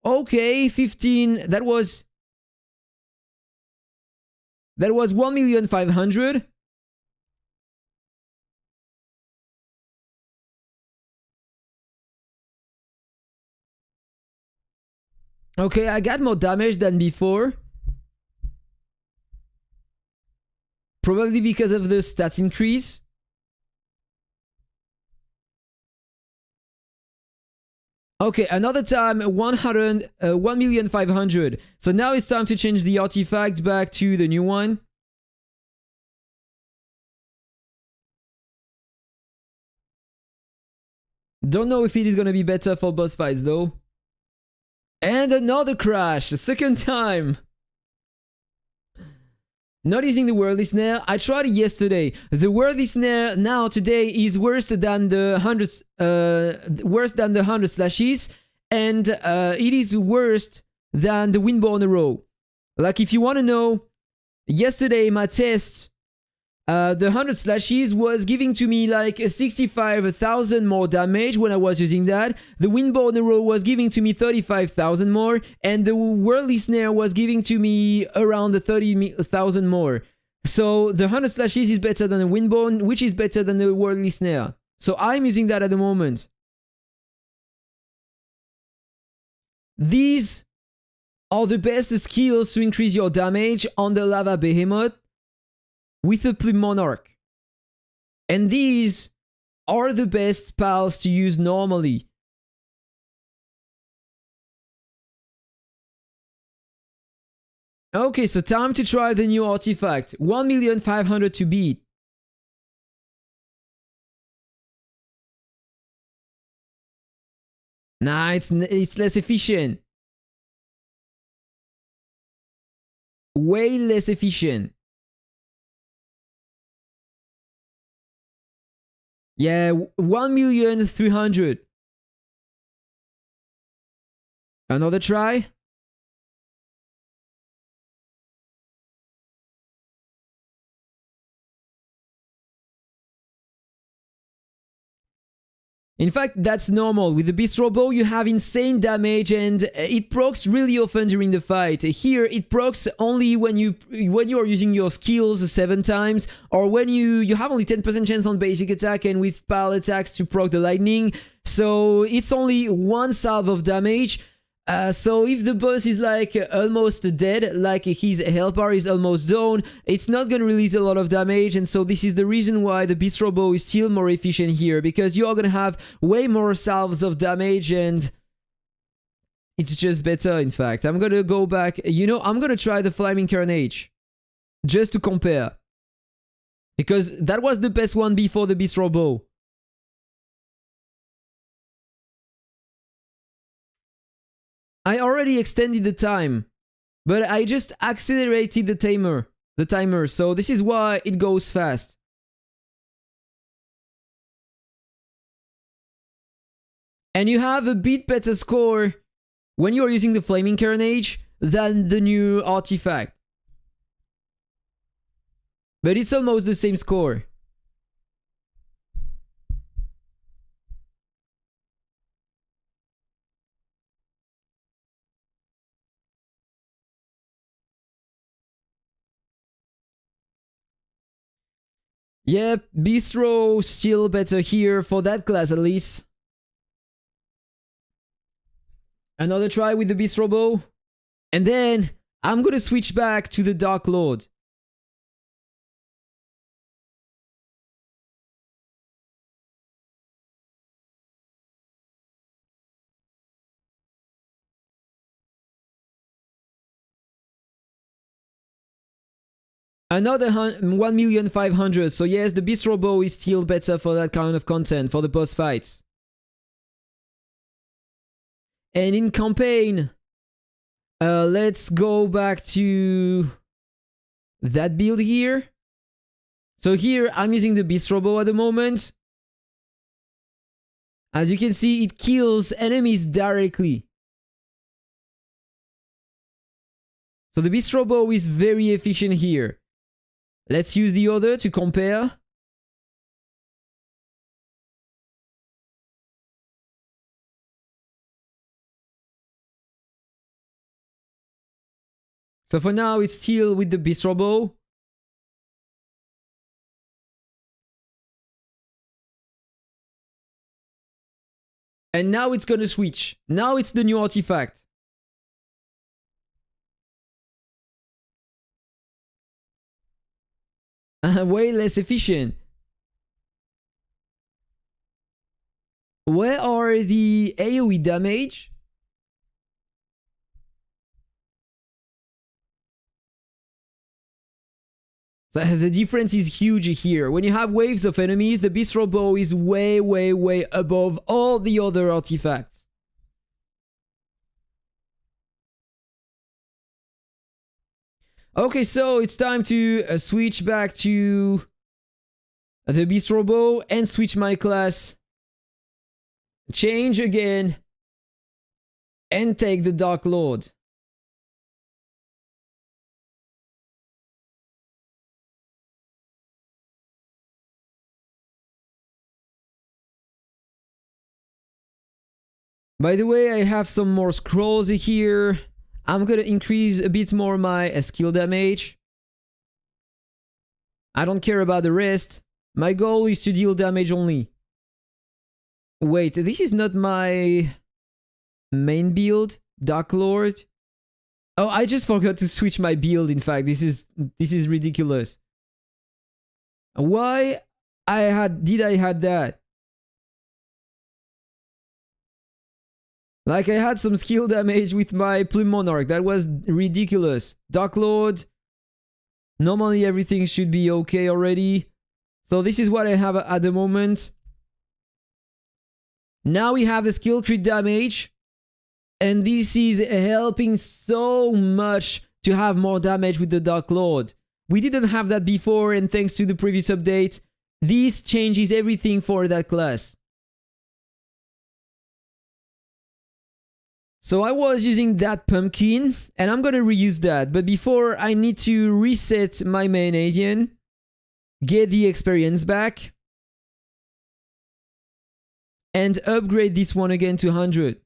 Okay, 15. That was 1,500,000. Okay, I got more damage than before. Probably because of the stats increase. Okay, another time 1,500,000. So now it's time to change the artifact back to the new one. Don't know if it is gonna be better for boss fights though. And another crash, second time. Not using the worldly snare. I tried it yesterday. The worldly snare now today is worse than the 100 slashes, and it is worse than the windborne arrow. Like if you want to know, yesterday my test, the 100 slashes was giving to me like 65,000 more damage when I was using that. The windborne arrow was giving to me 35,000 more, and the worldly snare was giving to me around 30,000 more. So the 100 slashes is better than the windborne, which is better than the worldly snare. So I'm using that at the moment. These are the best skills to increase your damage on the lava behemoth with a Plume Monarch. And these are the best pals to use normally. Okay, so time to try the new artifact. 1,500,000 to beat. Nah, it's less efficient. Way less efficient. Yeah, 1,300,000. Another try? In fact, that's normal. With the Bistro Bow, you have insane damage and it procs really often during the fight. Here, it procs only when you are using your skills 7 times, or when you have only 10% chance on basic attack and with pal attacks to proc the lightning. So it's only 1 salve of damage. So if the boss is like almost dead, like his health bar is almost down, it's not gonna release a lot of damage, and so this is the reason why the Bistro Bow is still more efficient here, because you are gonna have way more salves of damage and it's just better. In fact, I'm gonna go back, I'm gonna try the Flaming Carnage just to compare, because that was the best one before the Bistro Bow. I already extended the time, but I just accelerated the timer, so this is why it goes fast. And you have a bit better score when you are using the Flaming Carnage than the new artifact. But it's almost the same score. Yep, Bistro still better here for that class at least. Another try with the Bistro Bow. And then I'm gonna switch back to the Dark Lord. Another 1,500,000. So yes, the Bistro Bow is still better for that kind of content, for the boss fights. And in campaign, let's go back to that build here. So here, I'm using the Bistro Bow at the moment. As you can see, it kills enemies directly. So the Bistro Bow is very efficient here. Let's use the other to compare. So for now, it's still with the Bistro Bow. And now it's gonna switch. Now it's the new artifact. Way less efficient. Where are the AoE damage? So the difference is huge here. When you have waves of enemies, the Bistro Bow is way, way, way above all the other artifacts. Okay, so it's time to switch back to the Bistro Bow and switch my class. Change again. And take the Dark Lord. By the way, I have some more scrolls here. I'm gonna increase a bit more my skill damage. I don't care about the rest. My goal is to deal damage only. Wait, this is not my main build, Dark Lord. Oh, I just forgot to switch my build. In fact, this is ridiculous. Why did I had that? Like, I had some skill damage with my Plume Monarch. That was ridiculous. Dark Lord. Normally everything should be okay already. So this is what I have at the moment. Now we have the skill crit damage. And this is helping so much to have more damage with the Dark Lord. We didn't have that before, and thanks to the previous update, this changes everything for that class. So I was using that pumpkin, and I'm gonna reuse that. But before, I need to reset my main avian, get the experience back, and upgrade this one again to 100.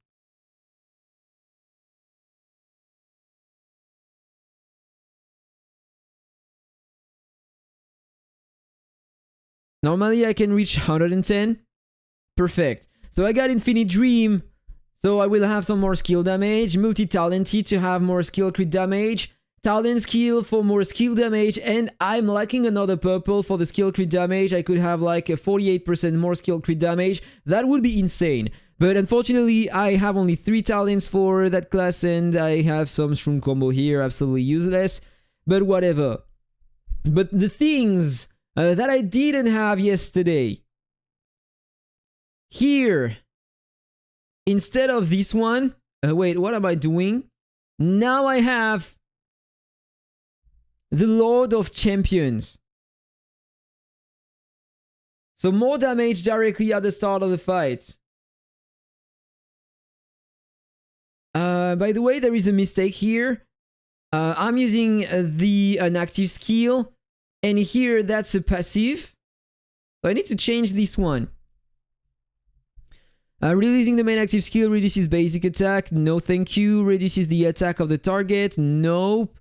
Normally I can reach 110. Perfect. So I got Infinite Dream. So I will have some more skill damage. Multi-talented to have more skill crit damage. Talent skill for more skill damage. And I'm lacking another purple for the skill crit damage. I could have like a 48% more skill crit damage. That would be insane. But unfortunately, I have only 3 talents for that class. And I have some shroom combo here. Absolutely useless. But whatever. But the things that I didn't have yesterday. Here. Instead of this one, wait, what am I doing? Now I have the Lord of Champions. So more damage directly at the start of the fight. By the way, there is a mistake here. I'm using the inactive skill, and here that's a passive. So I need to change this one. Releasing the main active skill reduces basic attack. No, thank you. Reduces the attack of the target. Nope.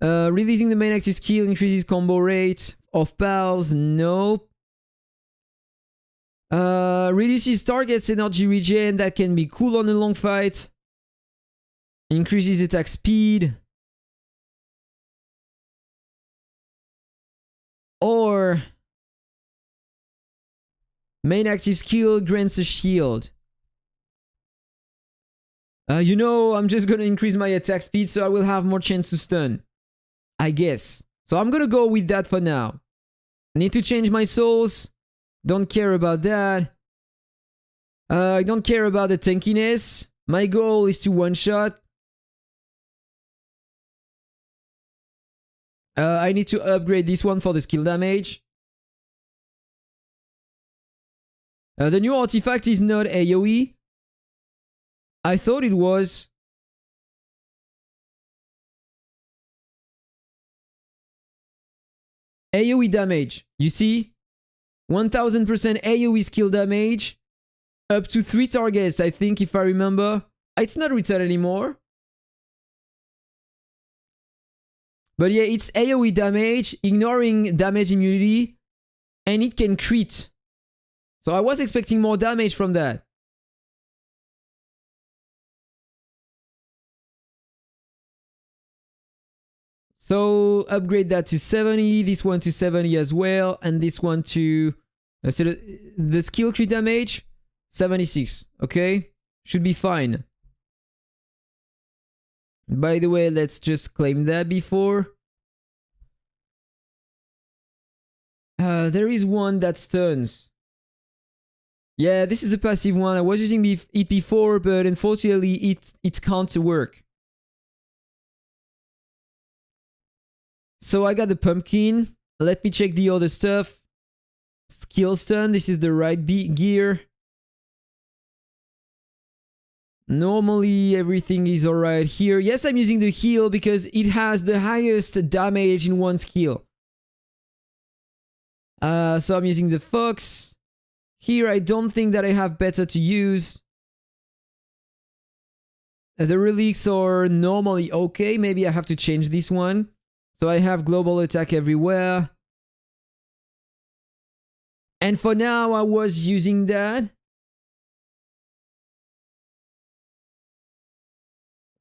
Releasing the main active skill increases combo rate of pals. Nope. Reduces target's energy regen. That can be cool on a long fight. Increases attack speed. Or main active skill grants a shield. You know, I'm just gonna increase my attack speed so I will have more chance to stun. I guess. So I'm gonna go with that for now. I need to change my souls. Don't care about that. I don't care about the tankiness. My goal is to one-shot. I need to upgrade this one for the skill damage. The new artifact is not AoE. I thought it was. AoE damage. You see? 1000% AoE skill damage. Up to 3 targets, I think, if I remember. It's not written anymore. But yeah, it's AoE damage, ignoring damage immunity. And it can crit. So I was expecting more damage from that. So upgrade that to 70, this one to 70 as well, and this one to so the skill crit damage 76. Okay, should be fine. By the way, let's just claim that before. There is one that stuns. Yeah, this is a passive one. I was using it before, but unfortunately it can't work. So I got the pumpkin. Let me check the other stuff. Skill stun, this is the right gear. Normally everything is alright here. Yes, I'm using the heal because it has the highest damage in one skill. So I'm using the fox. Here I don't think that I have better to use. The relics are normally okay. Maybe I have to change this one. So I have global attack everywhere. And for now I was using that.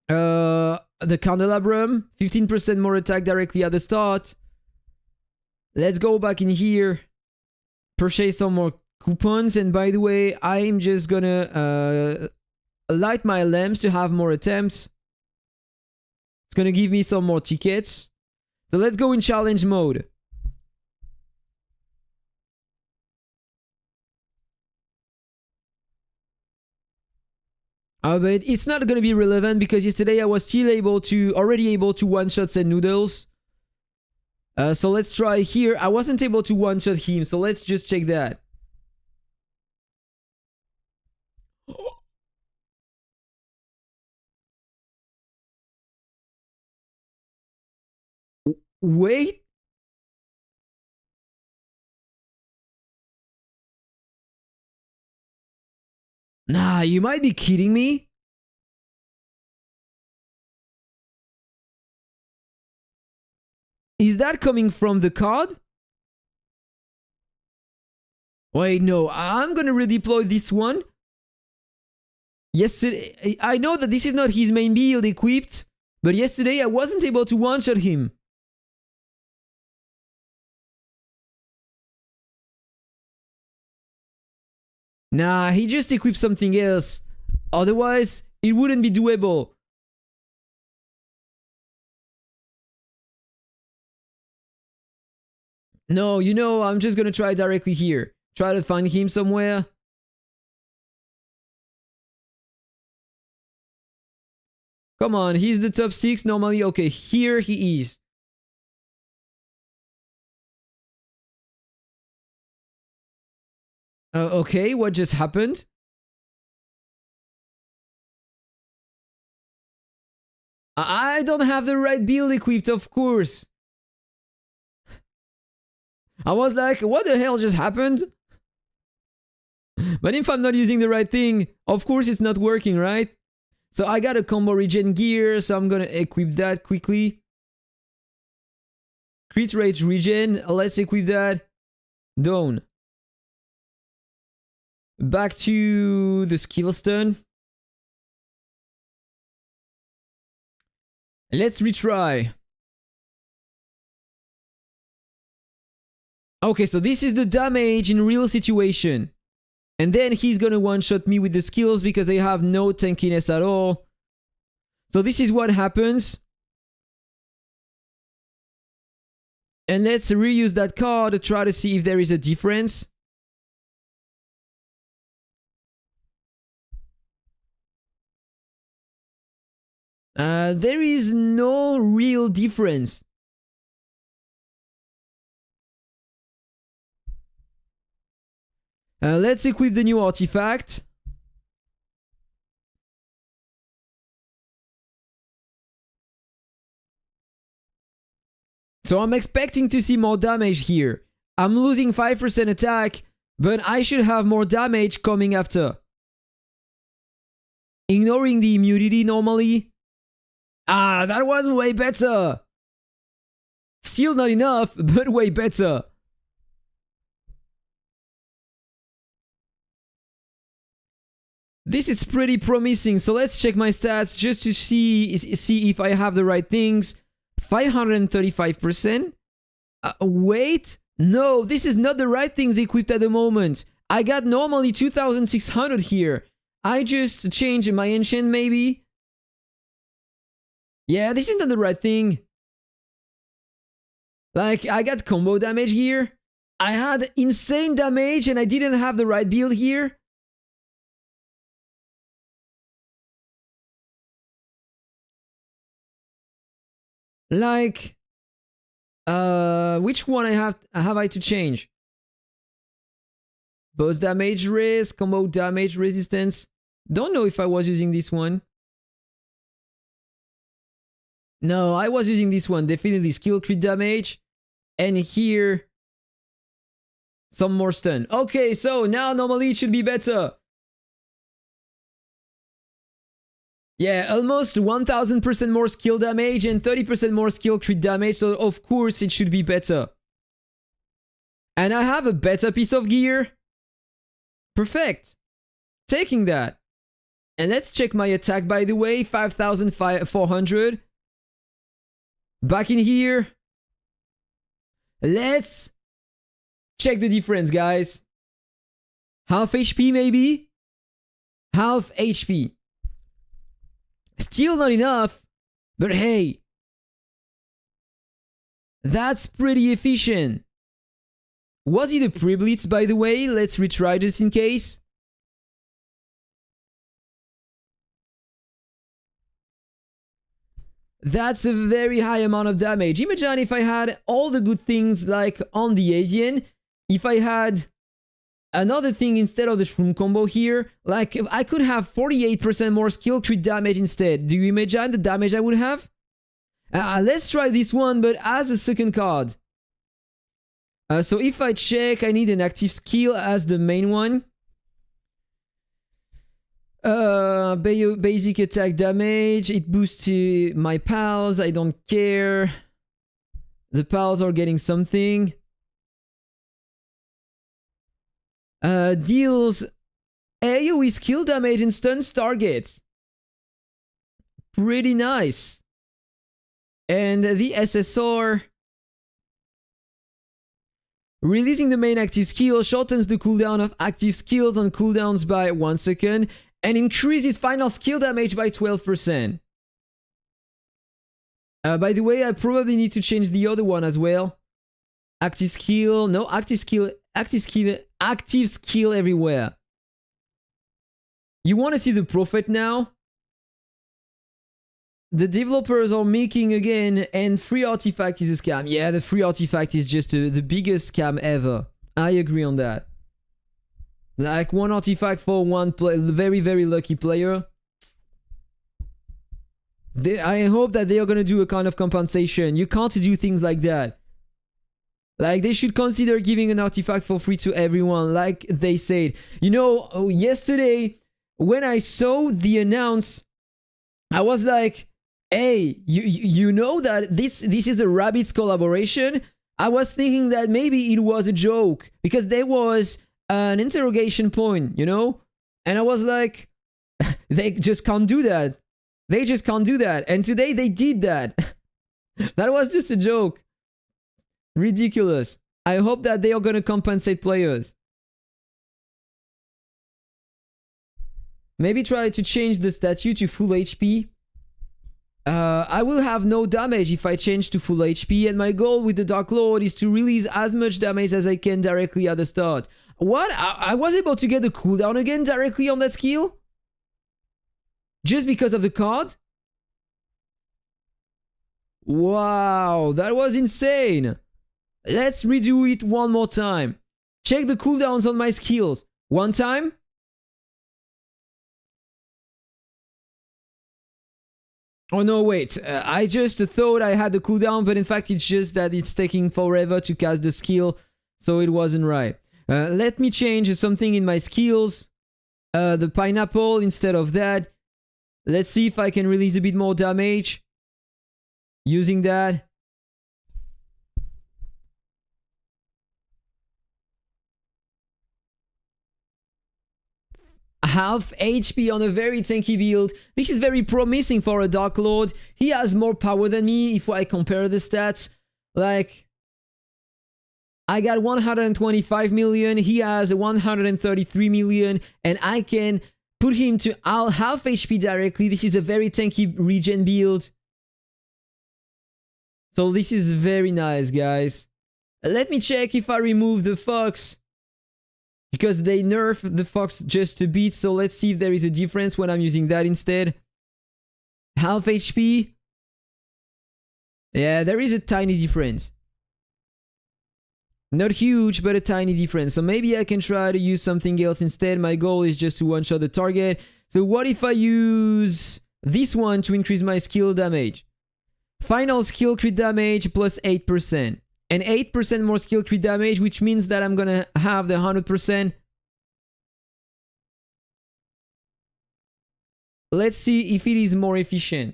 The candelabrum, 15% more attack directly at the start. Let's go back in here. Purchase some more coupons, and by the way, I'm just gonna light my lamps to have more attempts. It's gonna give me some more tickets. So let's go in challenge mode. But it's not gonna be relevant because yesterday I was still already able to one-shot Sand Noodles. So let's try here. I wasn't able to one-shot him, so let's just check that. Wait. Nah, you might be kidding me. Is that coming from the card? Wait, no. I'm gonna redeploy this one. Yesterday, I know that this is not his main build equipped, but yesterday I wasn't able to one-shot him. Nah, he just equipped something else. Otherwise, it wouldn't be doable. No, you know, I'm just gonna try directly here. Try to find him somewhere. Come on, he's the top 6 normally. Okay, here he is. Okay, what just happened? I don't have the right build equipped, of course. I was like, what the hell just happened? But if I'm not using the right thing, of course it's not working, right? So I got a combo regen gear, so I'm gonna equip that quickly. Crit rate regen, let's equip that. Done. Back to the skill stun. Let's retry. Okay, so this is the damage in real situation. And then he's gonna one-shot me with the skills because I have no tankiness at all. So this is what happens. And let's reuse that card to try to see if there is a difference. There is no real difference. Let's equip the new artifact. So I'm expecting to see more damage here. I'm losing 5% attack, but I should have more damage coming after. Ignoring the immunity normally. Ah, that was way better. Still not enough, but way better. This is pretty promising, so let's check my stats just to see if I have the right things. 535%. Wait, no, this is not the right things equipped at the moment. I got normally 2600 here. I just changed my enchant maybe. Yeah, this is not the right thing. Like, I got combo damage here. I had insane damage and I didn't have the right build here. Like, which one have I to change? Boss damage risk, combo damage resistance. Don't know if I was using this one. No, I was using this one. Definitely skill crit damage. And here, some more stun. Okay, so now normally it should be better. Yeah, almost 1000% more skill damage and 30% more skill crit damage. So of course it should be better. And I have a better piece of gear. Perfect. Taking that. And let's check my attack, by the way. 5400. Back in here. Let's check the difference, guys. Half HP maybe? Half HP. Still not enough, but hey. That's pretty efficient. Was it a pre-blitz, by the way? Let's retry just in case. That's a very high amount of damage. Imagine if I had all the good things like on the avian. If I had another thing instead of the shroom combo here. Like, I could have 48% more skill crit damage instead. Do you imagine the damage I would have? Let's try this one, but as a second card. So if I check, I need an active skill as the main one. Basic attack damage. It boosts my pals. I don't care. The pals are getting something. Deals AoE skill damage and stuns targets. Pretty nice. And the SSR. Releasing the main active skill shortens the cooldown of active skills on cooldowns by 1 second and increases final skill damage by 12%. By the way, I probably need to change the other one as well. Active skill, no, active skill everywhere. You want to see the profit now? The developers are making again, and free artifact is a scam. Yeah, the free artifact is just the biggest scam ever. I agree on that. Like, one artifact for one very, very lucky player. I hope that they are going to do a kind of compensation. You can't do things like that. Like, they should consider giving an artifact for free to everyone, like they said. You know, yesterday, when I saw the announce, I was like, hey, you know that this is a Rabbids collaboration? I was thinking that maybe it was a joke, because there was an interrogation point, you know? And I was like, they just can't do that. They just can't do that. And today they did that. That was just a joke. Ridiculous. I hope that they are gonna compensate players. Maybe try to change the statue to full HP. I will have no damage if I change to full HP, and my goal with the Dark Lord is to release as much damage as I can directly at the start. What? I was able to get the cooldown again directly on that skill? Just because of the card? Wow, that was insane. Let's redo it one more time. Check the cooldowns on my skills. One time. Oh no, wait. I just thought I had the cooldown, but in fact it's just that it's taking forever to cast the skill, so it wasn't right. Let me change something in my skills. The pineapple instead of that. Let's see if I can release a bit more damage using that. half HP on a very tanky build. This is very promising for a Dark Lord. He has more power than me if I compare the stats. Like, I got 125 million, he has 133 million, and I can put him to half HP directly. This is a very tanky regen build. So this is very nice, guys. Let me check if I remove the Fox, because they nerf the Fox just a bit. So let's see if there is a difference when I'm using that instead. Half HP. Yeah, there is a tiny difference. Not huge, but a tiny difference. So maybe I can try to use something else instead. My goal is just to one-shot the target. So what if I use this one to increase my skill damage? Final skill crit damage plus 8%. And 8% more skill crit damage, which means that I'm gonna have the 100%. Let's see if it is more efficient.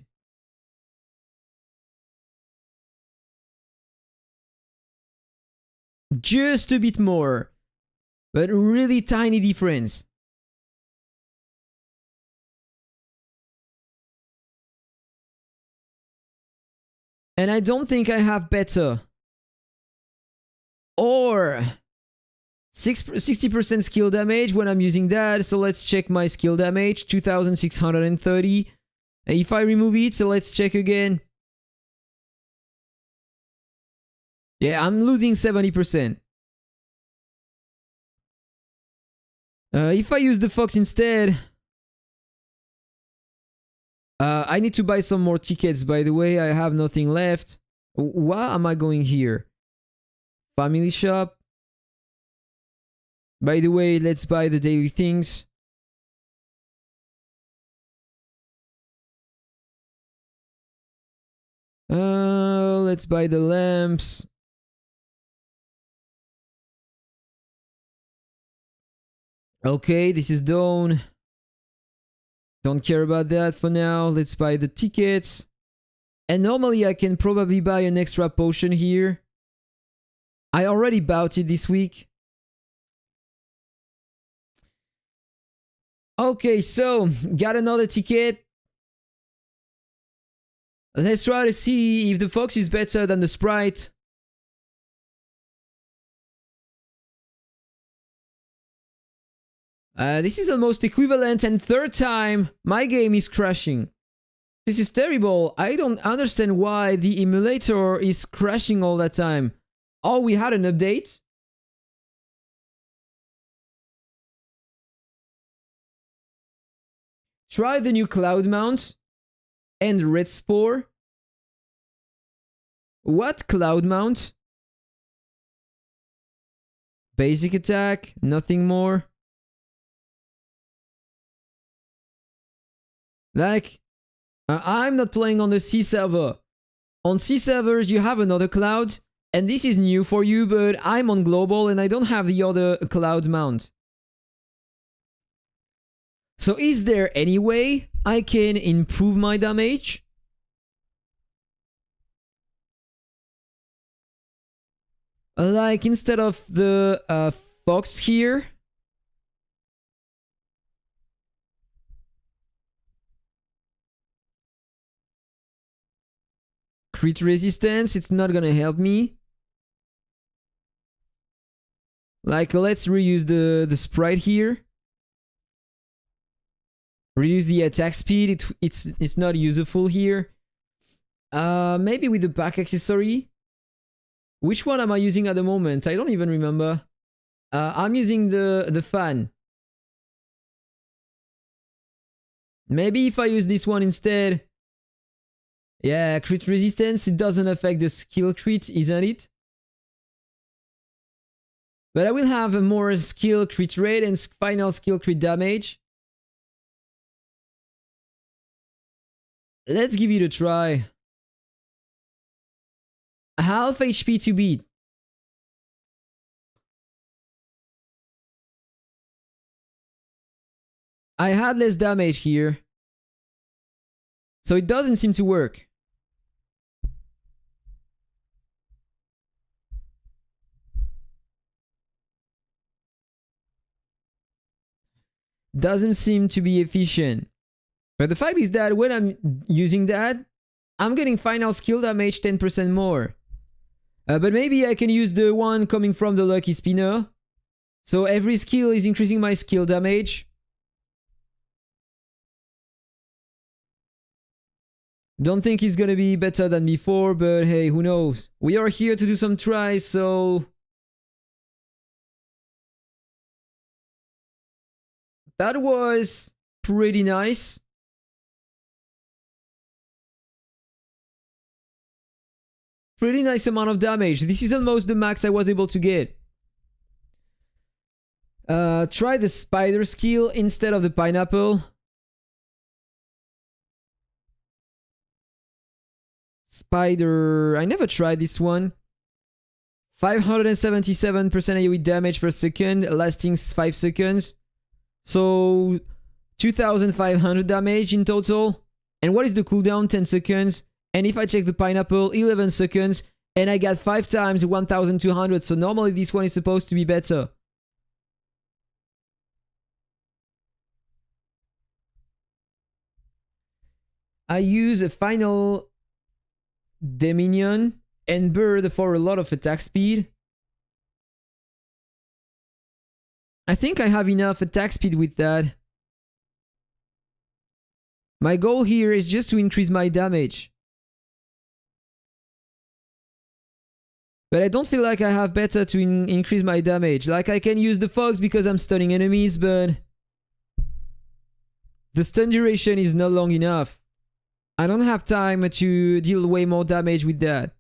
Just a bit more, but really tiny difference. And I don't think I have better. Or 60% skill damage when I'm using that. So let's check my skill damage, 2630. And if I remove it, so let's check again. Yeah, I'm losing 70%. If I use the Fox instead, I need to buy some more tickets, by the way. I have nothing left. Why am I going here? Family shop. By the way, let's buy the daily things. Let's buy the lamps. Okay, this is done. Don't care about that for now. Let's buy the tickets. And normally I can probably buy an extra potion here. I already bought it this week. Okay, so got another ticket. Let's try to see if the Fox is better than the Sprite. This is almost equivalent, and third time my game is crashing. This is terrible. I don't understand why the emulator is crashing all the time. Oh, we had an update? Try the new Cloud Mount and Red Spore. What Cloud Mount? Basic attack, nothing more. Like, I'm not playing on the C server. On C servers, you have another cloud, and this is new for you, but I'm on global and I don't have the other cloud mount. So is there any way I can improve my damage? Like, instead of the Fox here, crit resistance, it's not gonna help me. Like, let's reuse the Sprite here. Reduce the attack speed, it's not useful here. Maybe with the back accessory. Which one am I using at the moment? I don't even remember. I'm using the fan. Maybe if I use this one instead. Yeah, crit resistance, it doesn't affect the skill crit, isn't it? But I will have a more skill crit rate and final skill crit damage. Let's give it a try. Half HP to beat. I had less damage here. So it doesn't seem to work. doesn't seem to be efficient. But the fact is that when I'm using that, I'm getting final skill damage 10% more. But maybe I can use the one coming from the lucky spinner. So every skill is increasing my skill damage. Don't think it's gonna be better than before, but hey, who knows? We are here to do some tries, so... That was pretty nice. Pretty nice amount of damage. This is almost the max I was able to get. Try the spider skill instead of the pineapple. Spider... I never tried this one. 577% AoE damage per second, lasting 5 seconds. So 2500 damage in total. And what is the cooldown? 10 seconds. And if I check the pineapple, 11 seconds. And I got 5 times 1200. So normally this one is supposed to be better. I use a final Dominion and Bird for a lot of attack speed. I think I have enough attack speed with that. My goal here is just to increase my damage. But I don't feel like I have better to increase my damage. Like I can use the fogs because I'm stunning enemies, but the stun duration is not long enough. I don't have time to deal way more damage with that.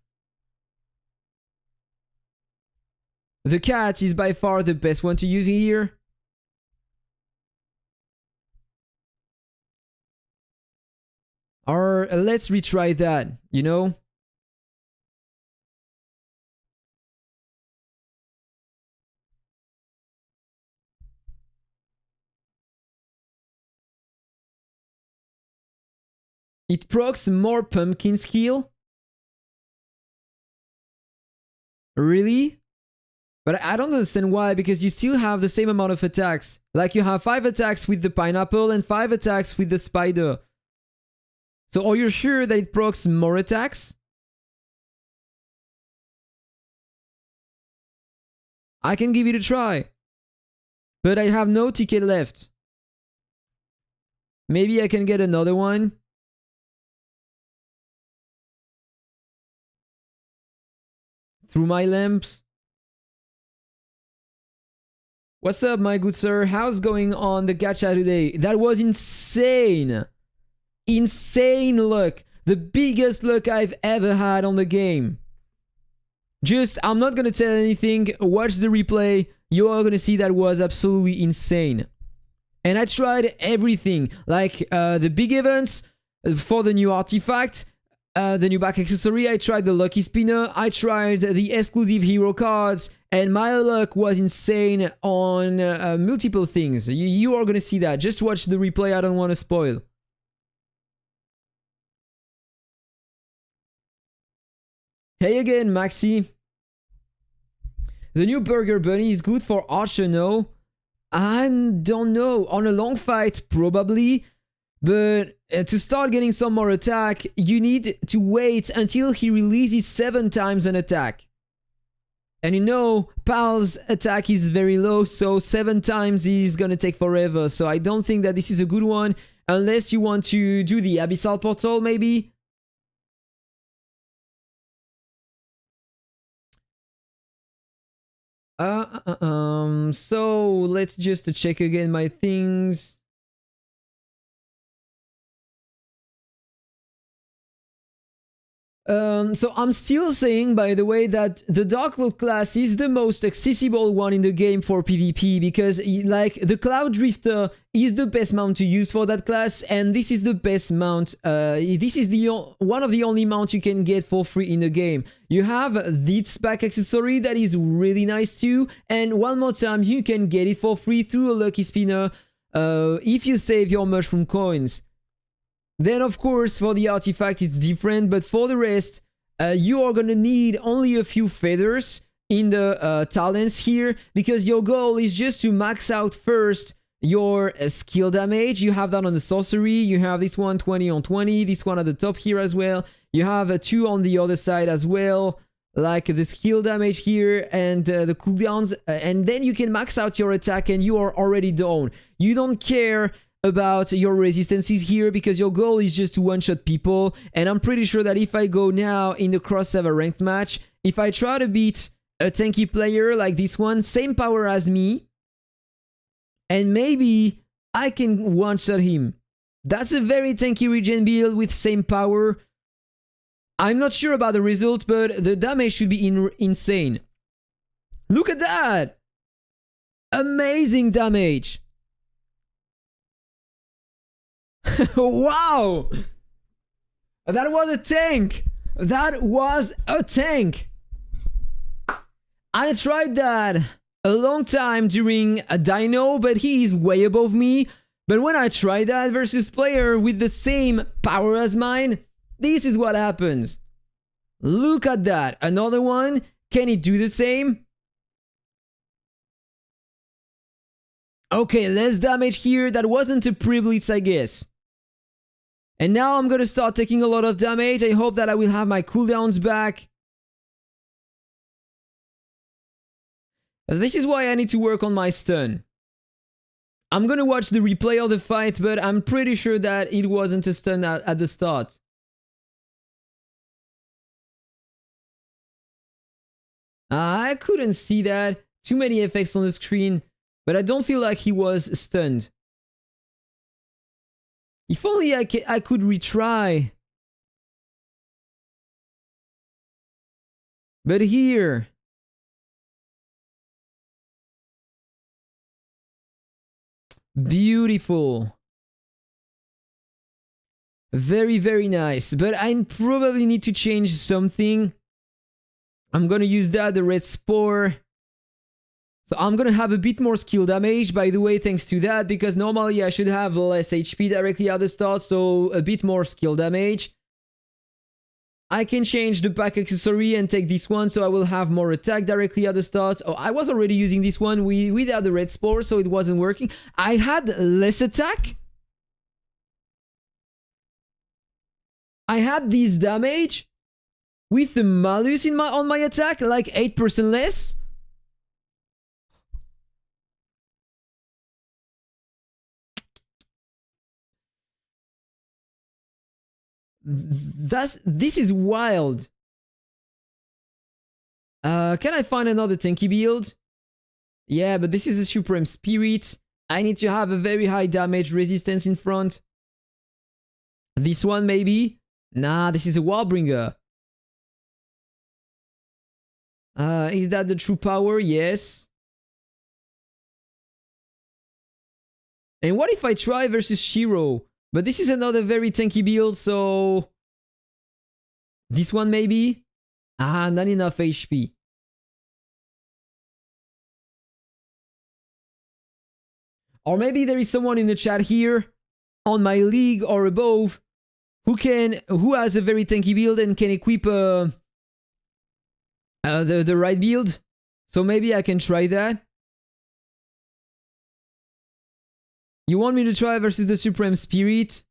The cat is by far the best one to use here. Or let's retry that, you know? It procs more pumpkin skill. Really? But I don't understand why, because you still have the same amount of attacks. Like you have 5 attacks with the pineapple and 5 attacks with the spider. So are you sure that it procs more attacks? I can give it a try. But I have no ticket left. Maybe I can get another one. Through my lamps. What's up, my good sir? How's going on the gacha today? That was insane. Insane luck. The biggest luck I've ever had on the game. Just, I'm not gonna tell anything. Watch the replay. You are gonna see that was absolutely insane. And I tried everything. Like the big events for the new artifact. The new back accessory, I tried the lucky spinner, I tried the exclusive hero cards, and my luck was insane on multiple things. You are gonna see that. Just watch the replay, I don't want to spoil. Hey again, Maxi. The new Burger Bunny is good for Archer, no? I don't know. On a long fight, probably. But to start getting some more attack, you need to wait until he releases 7 times an attack. And you know, Pal's attack is very low, so 7 times is gonna take forever. So I don't think that this is a good one, unless you want to do the Abyssal Portal, maybe. So let's just check again my things. So I'm still saying, by the way, that the Dark Lord class is the most accessible one in the game for PvP, because like the Cloud Drifter is the best mount to use for that class, and this is the best mount. This is the one of the only mounts you can get for free in the game. You have this back accessory that is really nice too, and one more time you can get it for free through a lucky spinner if you save your mushroom coins. Then of course for the artifact it's different, but for the rest you are gonna need only a few feathers in the talents here, because your goal is just to max out first your skill damage. You have that on the sorcery. You have this one 20 on 20. This one at the top here as well. You have a 2 on the other side as well. Like the skill damage here and the cooldowns. And then you can max out your attack and you are already done. You don't care about your resistances here because your goal is just to one-shot people. And I'm pretty sure that if I go now in the cross-server ranked match, if I try to beat a tanky player like this one, same power as me, and maybe I can one-shot him. That's a very tanky regen build with same power. I'm not sure about the result, but the damage should be insane. Look at that! Amazing damage! Wow! That was a tank! That was a tank! I tried that a long time during a dino, but he is way above me. But when I tried that versus player with the same power as mine, this is what happens. Look at that. Another one. Can it do the same? Okay, less damage here. That wasn't a pre-blitz, I guess. And now I'm gonna start taking a lot of damage. I hope that I will have my cooldowns back. This is why I need to work on my stun. I'm gonna watch the replay of the fight, but I'm pretty sure that it wasn't a stun at the start. I couldn't see that. Too many effects on the screen, but I don't feel like he was stunned. If only I could retry. But here... Beautiful. Very, very nice. But I probably need to change something. I'm gonna use that, the red spore. So I'm gonna have a bit more skill damage, by the way, thanks to that, because normally I should have less HP directly at the start, so a bit more skill damage. I can change the pack accessory and take this one, so I will have more attack directly at the start. Oh, I was already using this one without the red spore, so it wasn't working. I had less attack. I had this damage with the malus on my attack, like 8% less. This is wild. Can I find another tanky build? Yeah, but this is a Supreme Spirit. I need to have a very high damage resistance in front. This one maybe? Nah, this is a Warbringer. Is that the true power? Yes. And what if I try versus Shiro? But this is another very tanky build, so... This one maybe? Ah, not enough HP. Or maybe there is someone in the chat here, on my league or above, who has a very tanky build and can equip the right build. So maybe I can try that. You want me to try versus the Supreme Spirit?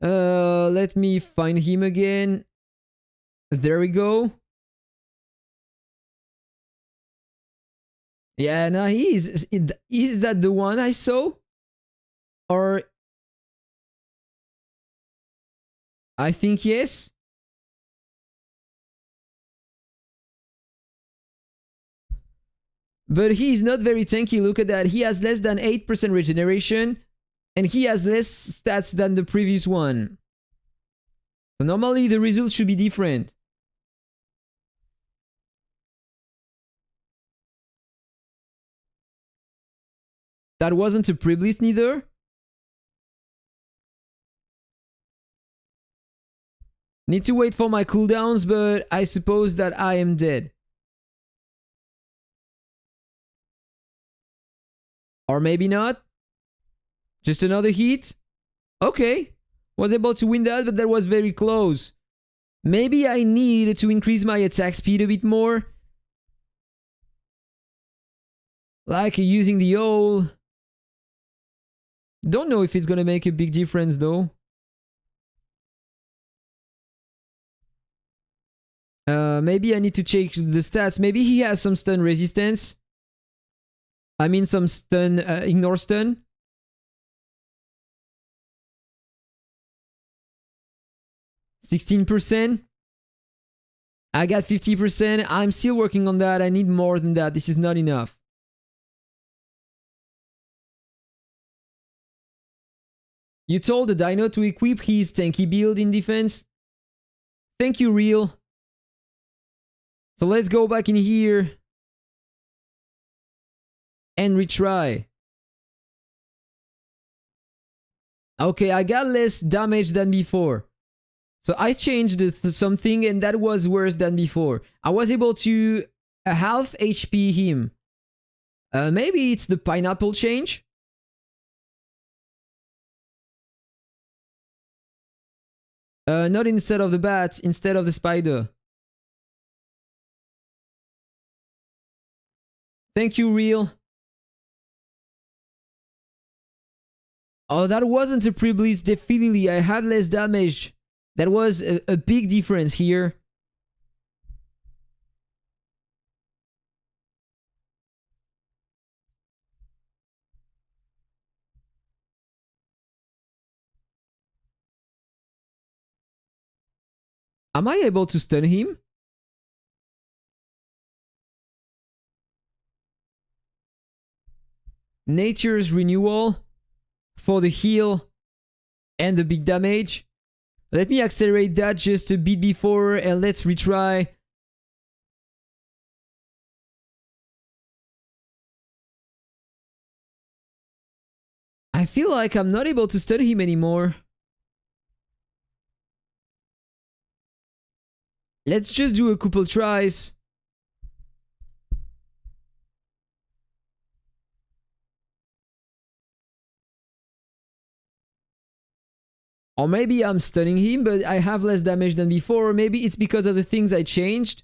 Let me find him again. There we go. Yeah, no, is that the one I saw? Or... I think yes. But he's not very tanky, look at that. He has less than 8% regeneration. And he has less stats than the previous one. So normally the results should be different. That wasn't a pre-blitz neither. Need to wait for my cooldowns, but I suppose that I am dead. Or maybe not. Just another hit. Okay. Was able to win that, but that was very close. Maybe I need to increase my attack speed a bit more. Like using the hole. Don't know if it's gonna make a big difference though. Maybe I need to check the stats. Maybe he has some stun resistance. I mean some stun, ignore stun. %. I got 50%. I'm still working on that. I need more than that. This is not enough. You told the dino to equip his tanky build in defense. Thank you, Real. So let's go back in here and retry. Okay, I got less damage than before. So I changed something and that was worse than before. I was able to half HP him. Maybe it's the pineapple change? Not instead of the bat, instead of the spider. Thank you, Real. Oh, that wasn't a pre-blitz, definitely. I had less damage. That was a big difference here. Am I able to stun him? Nature's renewal for the heal and the big damage. Let me accelerate that just a bit before and let's retry. I feel like I'm not able to stun him anymore. Let's just do a couple tries. Or maybe I'm stunning him, but I have less damage than before. Or maybe it's because of the things I changed.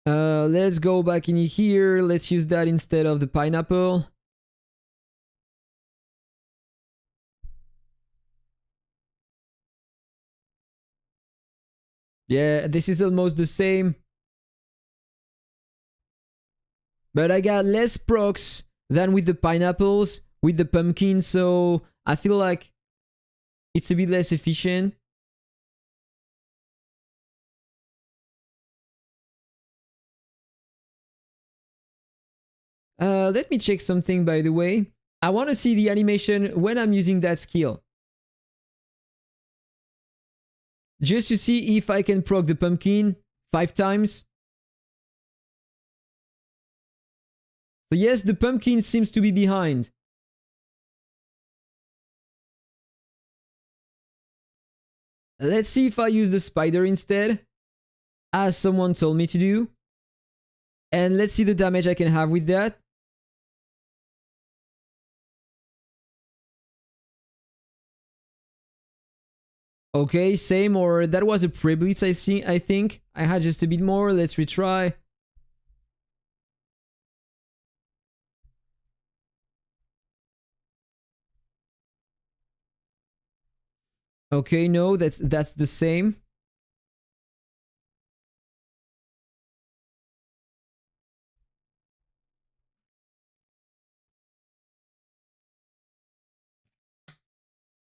Let's go back in here. Let's use that instead of the pineapple. Yeah, this is almost the same. But I got less procs than with the pineapples, with the pumpkin, so I feel like it's a bit less efficient. Let me check something, by the way. I want to see the animation when I'm using that skill. Just to see if I can proc the pumpkin 5 times. So yes, the pumpkin seems to be behind. Let's see if I use the spider instead, as someone told me to do. And let's see the damage I can have with that. Okay, same, or that was a pre-blitz, I think. I had just a bit more. Let's retry. Okay, no, that's the same.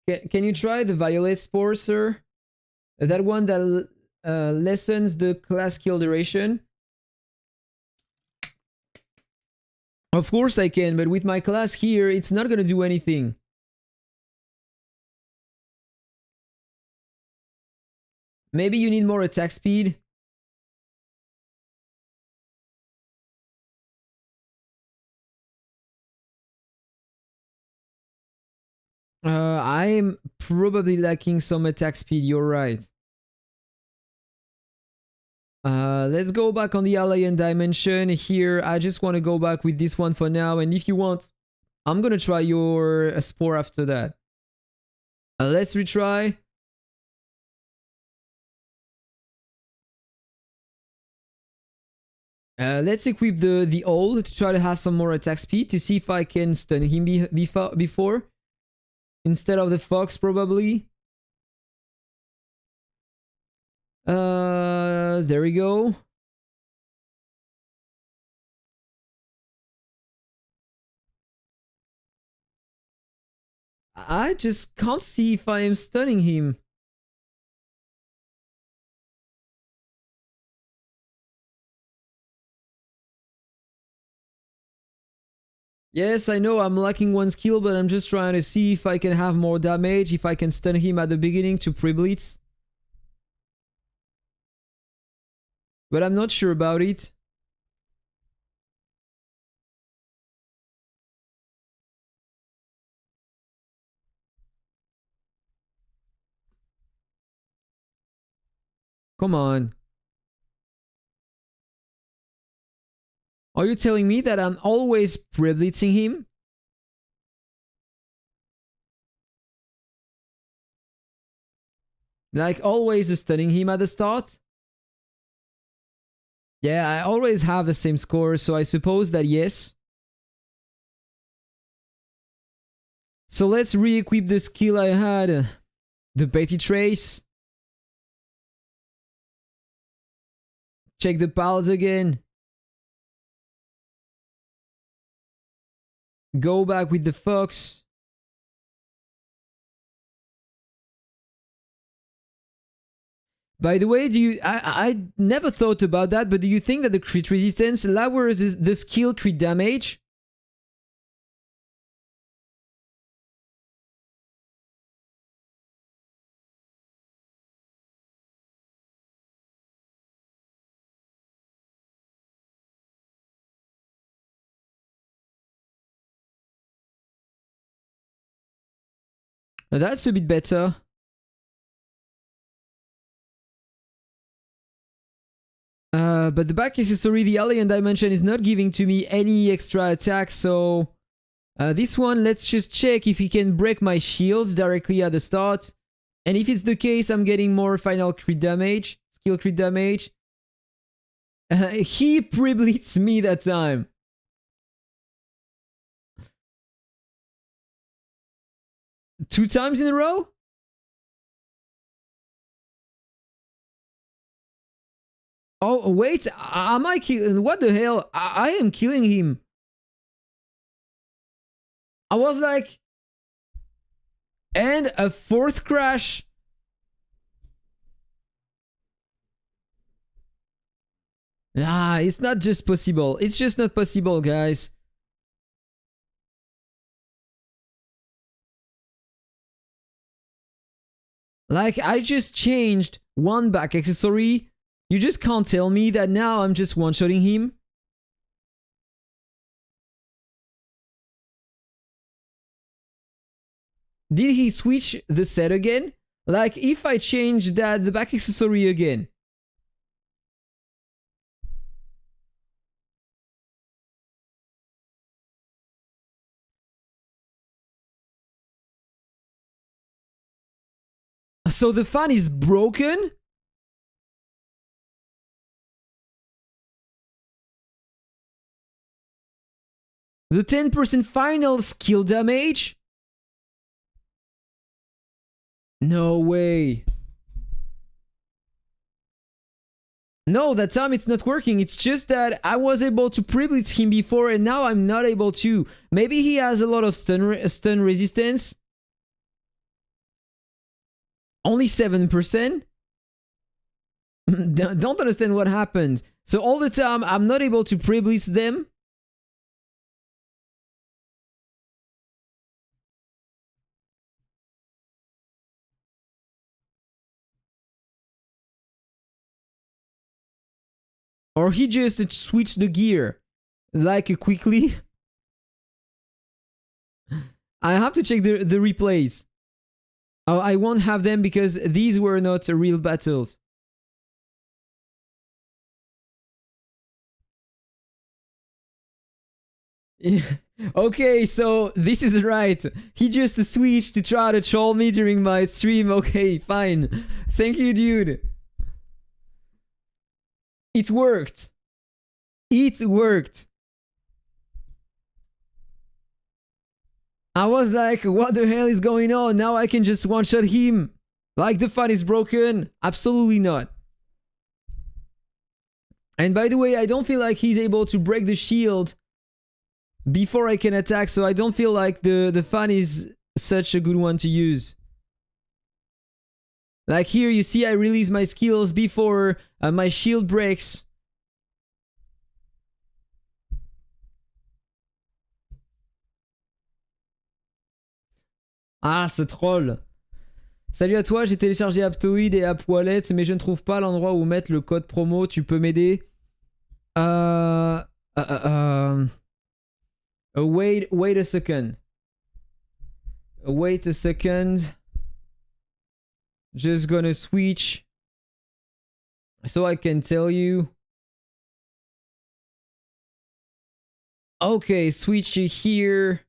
Can you try the violet spore, sir? That one that lessens the class kill duration. Of course I can, but with my class here, it's not gonna do anything. Maybe you need more attack speed. I'm probably lacking some attack speed, you're right. Let's go back on the Alien Dimension here. I just want to go back with this one for now, and if you want, I'm gonna try your Spore after that. Let's retry. Let's equip the ult to try to have some more attack speed to see if I can stun him before. Instead of the fox, probably. There we go. I just can't see if I am stunning him. Yes, I know I'm lacking one skill, but I'm just trying to see if I can have more damage, if I can stun him at the beginning to pre-blitz. But I'm not sure about it. Come on. Are you telling me that I'm always pre-blitzing him? Like always stunning him at the start? Yeah, I always have the same score, so I suppose that yes. So let's re-equip the skill I had. The Petty Trace. Check the pals again. Go back with the fox. By the way, I never thought about that, but do you think that the crit resistance lowers the skill crit damage? That's a bit better. But the back accessory, the alien dimension, is not giving to me any extra attack, so... this one, let's just check if he can break my shields directly at the start. And if it's the case, I'm getting more final crit damage, skill crit damage. He pre-blitzed me that time. Two times in a row? Oh, wait, am I killing? What the hell? I am killing him. I was like... And a fourth crash. Ah, it's not just possible. It's just not possible, guys. Like, I just changed one back accessory. You just can't tell me that now I'm just one-shotting him. Did he switch the set again? Like, if I change the back accessory again. So the fan is broken? The 10% final skill damage? No way. No, that time it's not working. It's just that I was able to pre-blitz him before and now I'm not able to. Maybe he has a lot of stun resistance. Only 7%? Don't understand what happened. So all the time I'm not able to pre-blitz them. Or he just switched the gear. Like quickly. I have to check the replays. Oh, I won't have them because these were not real battles. Okay, so this is right. He just switched to try to troll me during my stream. Okay, fine. Thank you, dude. It worked. It worked. I was like, what the hell is going on? Now I can just one-shot him. Like the fan is broken? Absolutely not. And by the way, I don't feel like he's able to break the shield before I can attack, so I don't feel like the fan is such a good one to use. Like here, you see I release my skills before my shield breaks. Ah, ce troll. Salut à toi, j'ai téléchargé Aptoide et Aptoide, mais je ne trouve pas l'endroit où mettre le code promo. Tu peux m'aider? Wait a second. Wait a second. Just gonna switch so I can tell you. Okay, switch here.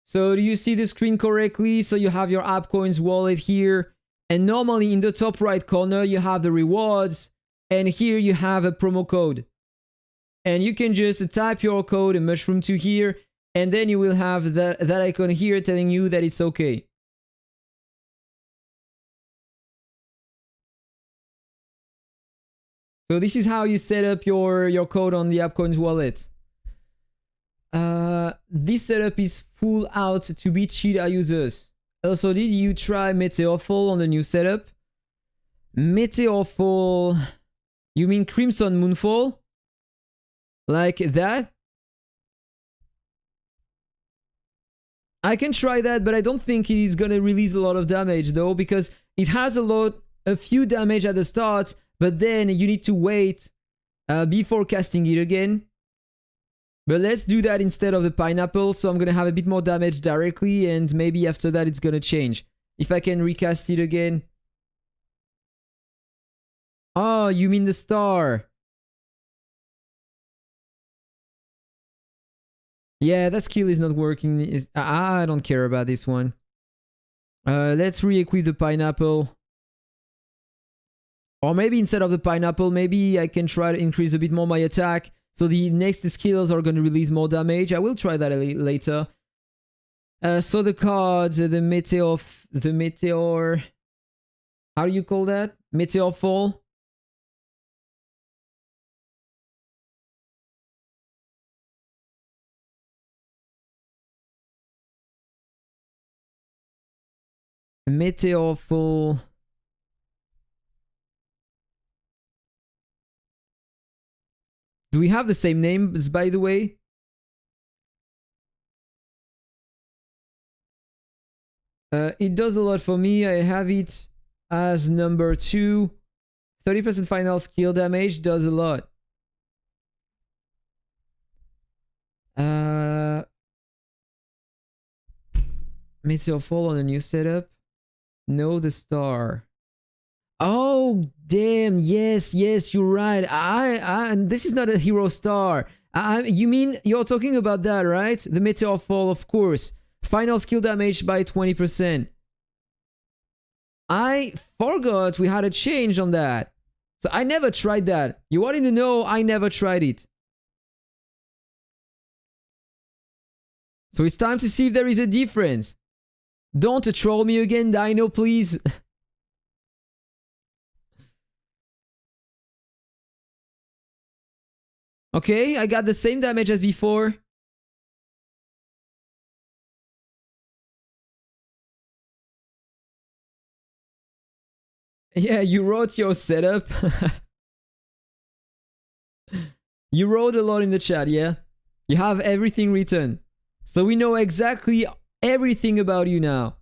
So do you see the screen correctly? So you have your AppCoins wallet here. And normally in the top right corner, you have the rewards. And here you have a promo code. And you can just type your code, mushroom2 here. And then you will have that icon here telling you that it's okay. So this is how you set up your code on the AppCoins wallet. This setup is full out to beat cheetah users. Also, did you try Meteorfall on the new setup? Meteorfall... You mean Crimson Moonfall? Like that? I can try that, but I don't think it is gonna release a lot of damage though, because it has a few damage at the start, but then you need to wait before casting it again. But let's do that instead of the pineapple, so I'm gonna have a bit more damage directly, and maybe after that it's gonna change. If I can recast it again. Oh, you mean the star. Yeah, that skill is not working. I don't care about this one. Let's re-equip the pineapple. Or maybe instead of the pineapple, maybe I can try to increase a bit more my attack. So the next skills are going to release more damage. I will try that later. So the cards, the meteor... How do you call that? Meteor fall? Meteor fall... Do we have the same names, by the way? It does a lot for me. I have it as number 2. 30% final skill damage does a lot. Meteor fall on a new setup. No, the star. Oh, damn. Yes, you're right. This is not a hero star. You mean you're talking about that, right? The meteor fall, of course. Final skill damage by 20%. I forgot we had a change on that. So I never tried that. You wanted to know, I never tried it. So it's time to see if there is a difference. Don't troll me again, Dino, please. Okay, I got the same damage as before. Yeah, you wrote your setup. You wrote a lot in the chat, yeah? You have everything written. So we know exactly everything about you now.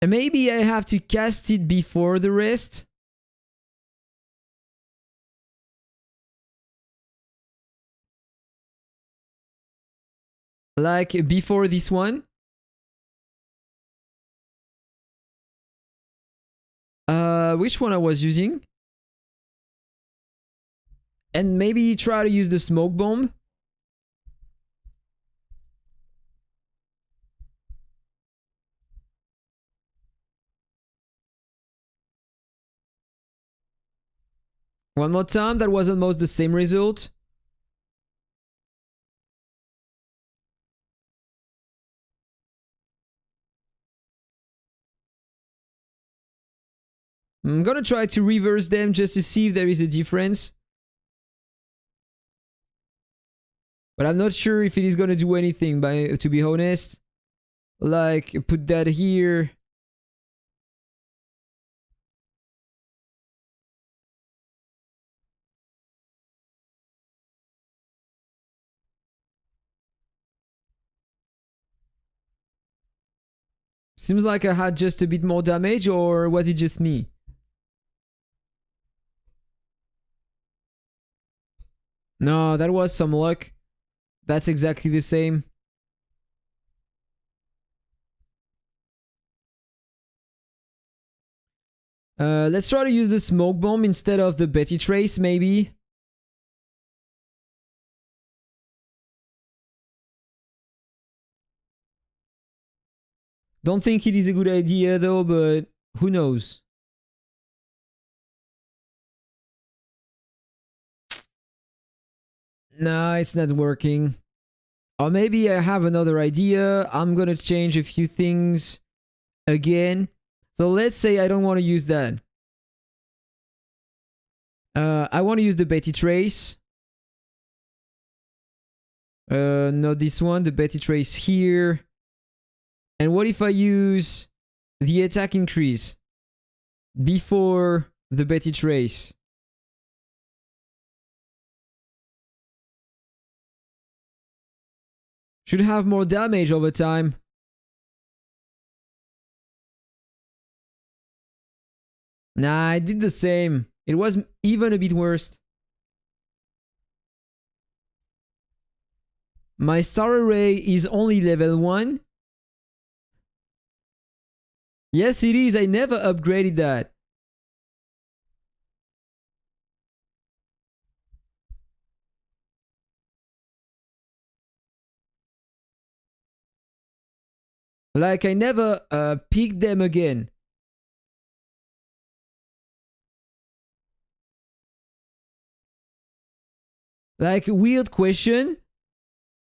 And maybe I have to cast it before the rest. Like before this one. Which one I was using? And maybe try to use the smoke bomb. One more time, that was almost the same result. I'm gonna try to reverse them just to see if there is a difference. But I'm not sure if it is gonna do anything, to be honest. Like, put that here. Seems like I had just a bit more damage, or was it just me? No, that was some luck. That's exactly the same. Let's try to use the smoke bomb instead of the Betty Trace, maybe. Don't think it is a good idea though, but who knows? No, it's not working. Or maybe I have another idea. I'm gonna change a few things again. So let's say I don't want to use that. I want to use the Betty Trace. Not this one, the Betty Trace here. And what if I use the attack increase before the Betty Trace? Should have more damage over time. Nah, I did the same. It was even a bit worse. My star array is only level 1. Yes, it is. I never upgraded that. Like, I never picked them again. Like, weird question.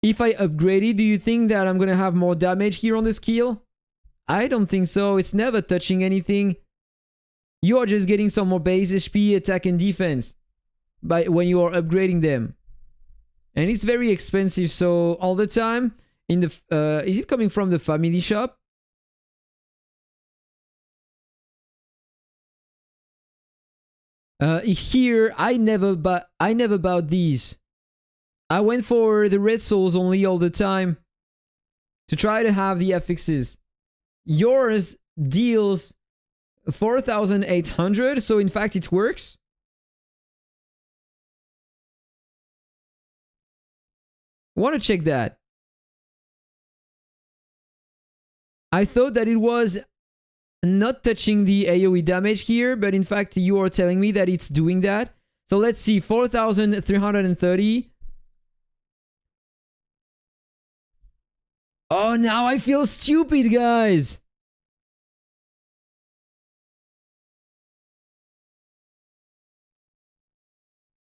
If I upgrade it, do you think that I'm gonna have more damage here on the skill? I don't think so. It's never touching anything. You are just getting some more base HP, attack and defense when you are upgrading them. And it's very expensive, so all the time in the is it coming from the family shop? Here I never bought these. I went for the red souls only all the time to try to have the affixes. Yours deals 4,800, so in fact it works. Want to check that. I thought that it was not touching the AoE damage here, but in fact you are telling me that it's doing that. So let's see, 4,330. Oh, now I feel stupid, guys.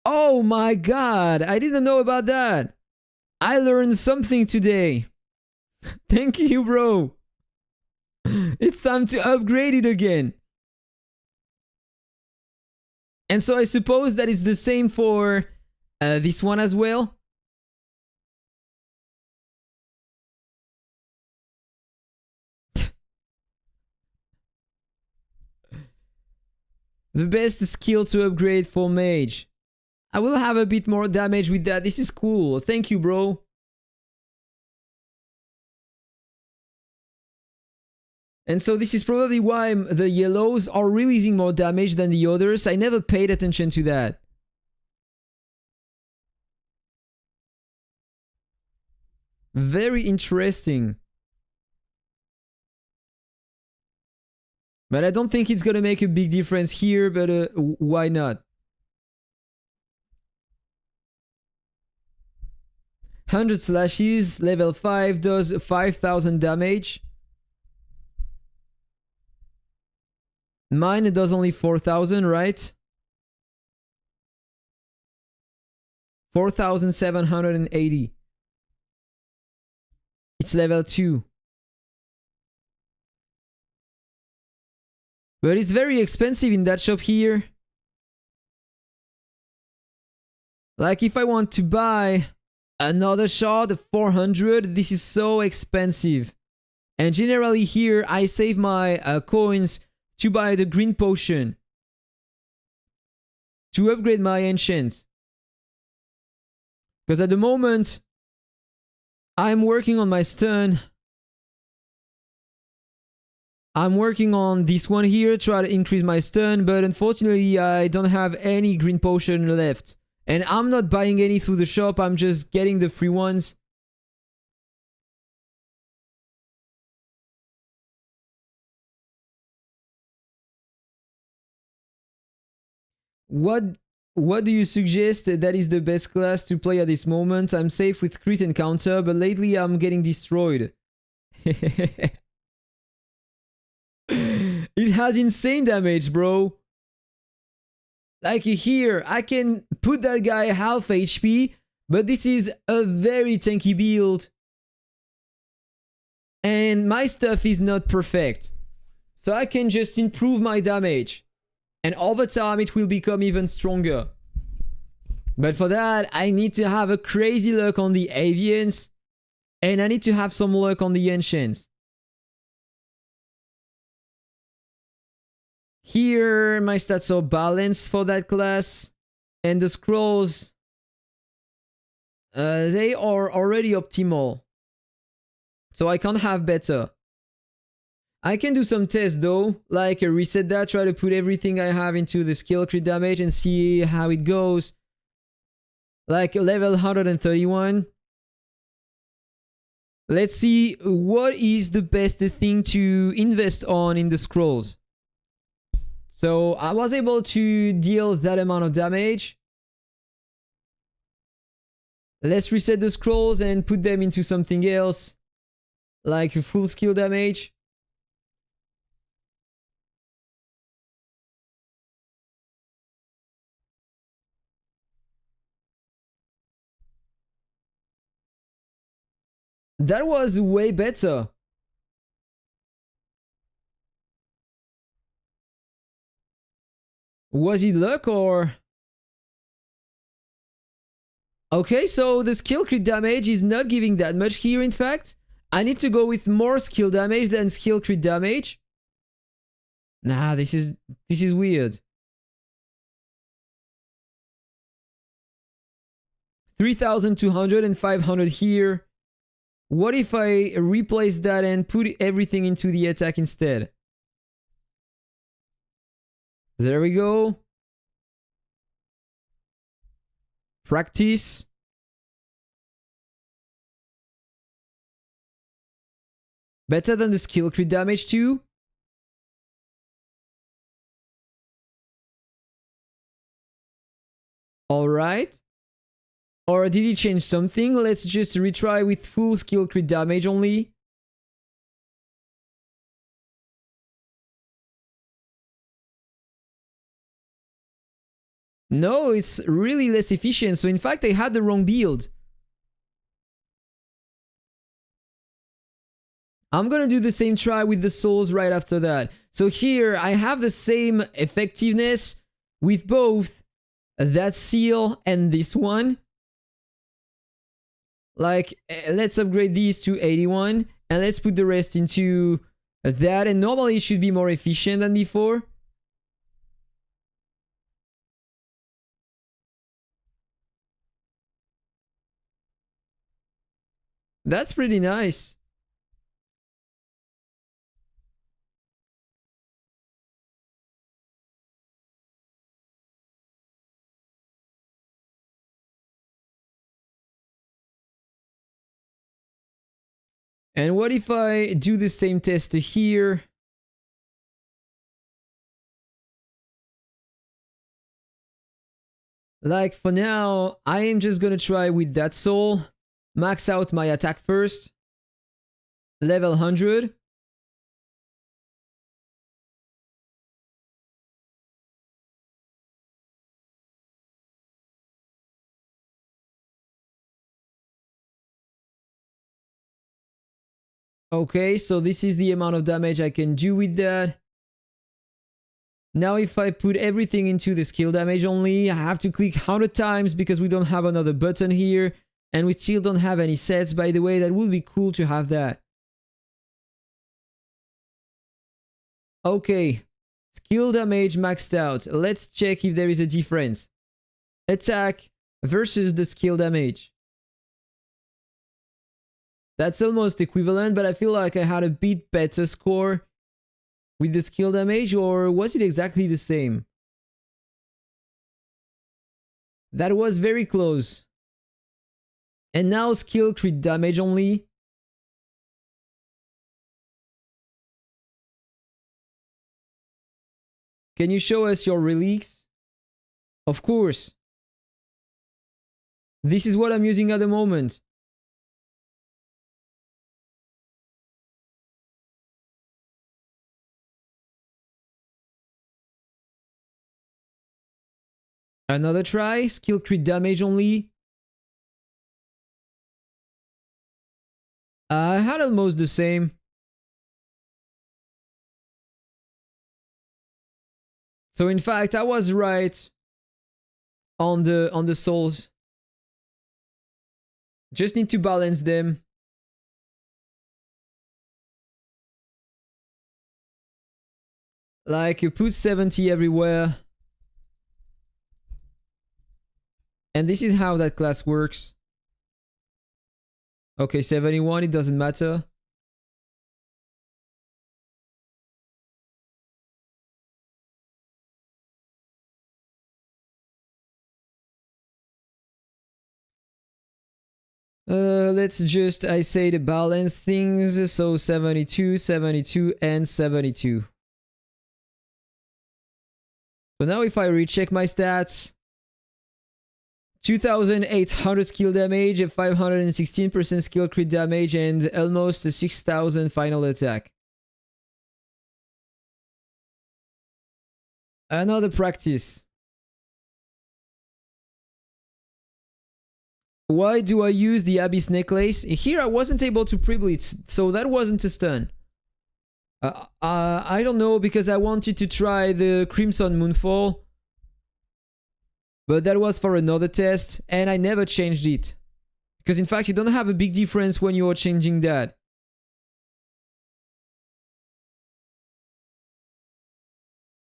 Oh my god, I didn't know about that. I learned something today. Thank you, bro. It's time to upgrade it again. And so I suppose that it's the same for this one as well. The best skill to upgrade for mage. I will have a bit more damage with that. This is cool. Thank you, bro. And so this is probably why the yellows are releasing more damage than the others. I never paid attention to that. Very interesting. But I don't think it's gonna make a big difference here, but why not? 100 slashes, level 5 does 5,000 damage. Mine does only 4,000, right? 4,780. It's level 2. But it's very expensive in that shop here. Like if I want to buy another shard, 400, this is so expensive. And generally here, I save my coins to buy the green potion. To upgrade my enchant. Because at the moment, I'm working on my stun. I'm working on this one here, try to increase my stun, but unfortunately I don't have any green potion left. And I'm not buying any through the shop, I'm just getting the free ones. What do you suggest that is the best class to play at this moment? I'm safe with crit and counter, but lately I'm getting destroyed. It has insane damage, bro. Like here, I can put that guy half HP, but this is a very tanky build. And my stuff is not perfect. So I can just improve my damage. And over time it will become even stronger. But for that, I need to have a crazy luck on the avians. And I need to have some luck on the enchants. Here, my stats are balanced for that class. And the scrolls, they are already optimal. So I can't have better. I can do some tests though, like reset that, try to put everything I have into the skill crit damage and see how it goes. Like level 131. Let's see what is the best thing to invest on in the scrolls. So I was able to deal that amount of damage. Let's reset the scrolls and put them into something else. Like full skill damage. That was way better. Was it luck or... Okay, so the skill crit damage is not giving that much here, in fact. I need to go with more skill damage than skill crit damage. Nah, this is weird. 3,200 and 500 here. What if I replace that and put everything into the attack instead? There we go. Practice. Better than the skill crit damage too. Alright. Or did he change something? Let's just retry with full skill crit damage only. No, it's really less efficient. So in fact, I had the wrong build. I'm gonna do the same try with the souls right after that. So here, I have the same effectiveness with both that seal and this one. Like, let's upgrade these to 81. And let's put the rest into that. And normally it should be more efficient than before. That's pretty nice. And what if I do the same test here? Like for now, I am just gonna try with that soul. Max out my attack first. Level 100. Okay, so this is the amount of damage I can do with that. Now if I put everything into the skill damage only, I have to click 100 times because we don't have another button here. And we still don't have any sets, by the way. That would be cool to have that. Okay, skill damage maxed out. Let's check if there is a difference. Attack versus the skill damage. That's almost equivalent, but I feel like I had a bit better score with the skill damage, or was it exactly the same? That was very close. And now skill crit damage only. Can you show us your relics? Of course. This is what I'm using at the moment. Another try. Skill crit damage only. I had almost the same. So in fact, I was right on the souls. Just need to balance them. Like you put 70 everywhere. And this is how that class works. Okay, 71, it doesn't matter. Let's just, I say the balance things. So 72, 72, and 72. So now if I recheck my stats, 2,800 skill damage, 516% skill crit damage, and almost 6,000 final attack. Another practice. Why do I use the Abyss Necklace? Here I wasn't able to pre-blitz, so that wasn't a stun. I don't know, because I wanted to try the Crimson Moonfall. But that was for another test, and I never changed it. Because in fact, you don't have a big difference when you are changing that.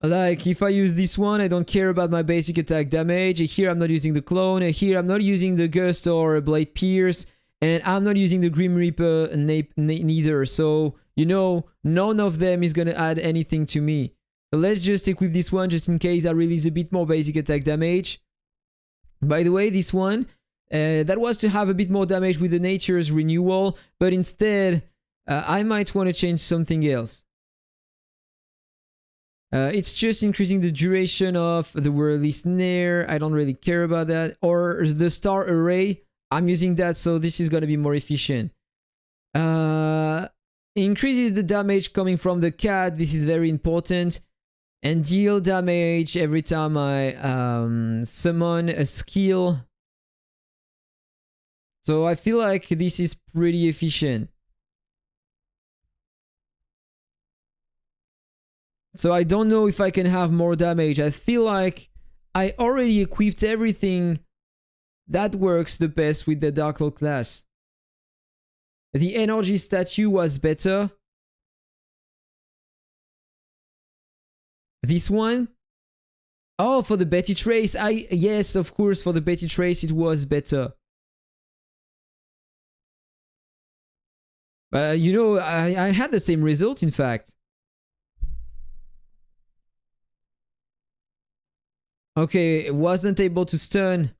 Like, if I use this one, I don't care about my basic attack damage. Here, I'm not using the Clone. Here, I'm not using the Gust or Blade Pierce. And I'm not using the Grim Reaper neither. So, you know, none of them is gonna add anything to me. So let's just equip this one just in case I release a bit more basic attack damage. By the way, this one, that was to have a bit more damage with the Nature's Renewal. But instead, I might want to change something else. It's just increasing the duration of the Whirly Snare. I don't really care about that. Or the Star Array. I'm using that, so this is going to be more efficient. Increases the damage coming from the cat. This is very important. And deal damage every time I summon a skill. So I feel like this is pretty efficient. So I don't know if I can have more damage. I feel like I already equipped everything that works the best with the Dark Lord class. The energy statue was better. This one? Oh, for the Betty Trace. Yes, of course, for the Betty Trace it was better. You know, I had the same result, in fact. Okay, wasn't able to stun.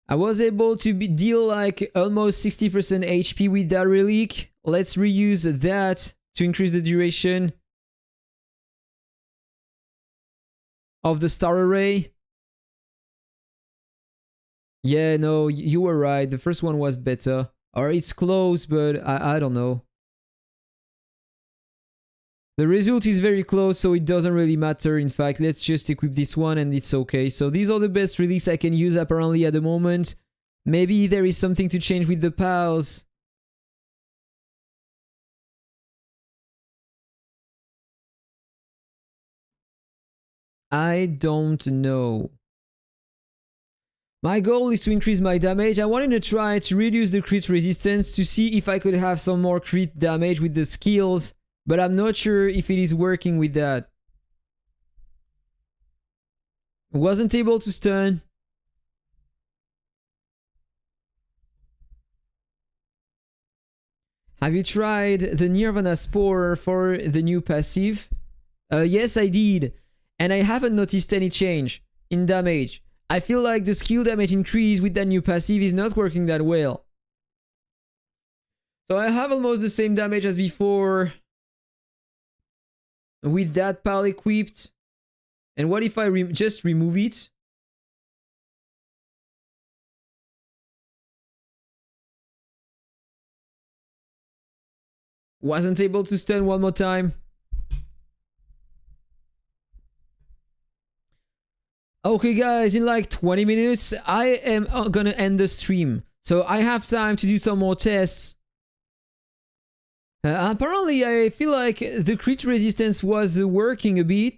I was able to deal like almost 60% HP with that relic. Let's reuse that to increase the duration of the Star Array. Yeah, no, you were right. The first one was better. Or it's close, but I don't know. The result is very close, so it doesn't really matter. In fact, let's just equip this one and it's okay. So these are the best release I can use apparently at the moment. Maybe there is something to change with the pals. I don't know. My goal is to increase my damage. I wanted to try to reduce the crit resistance to see if I could have some more crit damage with the skills, but I'm not sure if it is working with that. Wasn't able to stun. Have you tried the Nirvana Spore for the new passive? Yes, I did. And I haven't noticed any change in damage. I feel like the skill damage increase with that new passive is not working that well. So I have almost the same damage as before with that pal equipped. And what if I just remove it? Wasn't able to stun one more time. Okay guys, in like 20 minutes, I am gonna end the stream. So I have time to do some more tests. Apparently, I feel like the crit resistance was working a bit.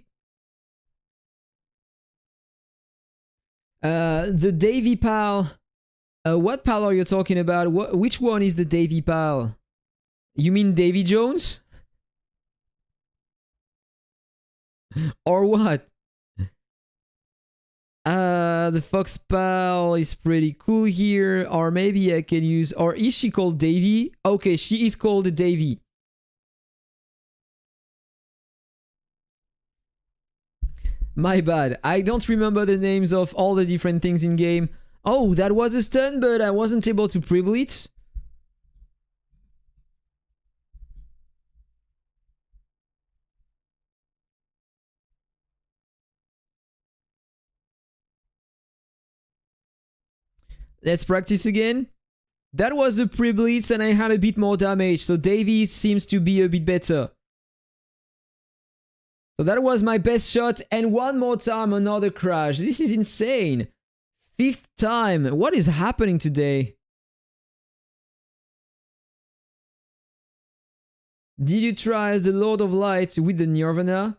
The Davy pal. What pal are you talking about? Which one is the Davy pal? You mean Davy Jones? Or what? The Fox pal is pretty cool here. Or maybe I can use... Or is she called Davy? Okay, she is called Davy. My bad. I don't remember the names of all the different things in game. Oh, that was a stun, but I wasn't able to pre-blitz. Let's practice again. That was the pre-blitz and I had a bit more damage, so Davy seems to be a bit better. So that was my best shot, and one more time another crash. This is insane. 5th time. What is happening today? Did you try the Lord of Light with the Nirvana?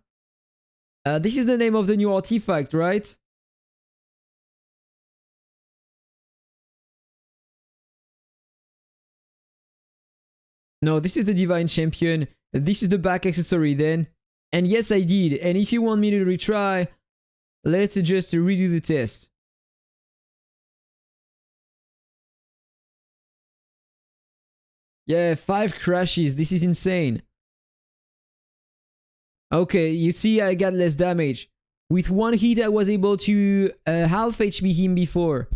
This is the name of the new artifact, right? No, this is the Divine Champion. This is the back accessory then. And yes, I did. And if you want me to retry, let's just redo the test. Yeah, 5 crashes. This is insane. Okay, you see I got less damage. With one hit, I was able to half HP him before.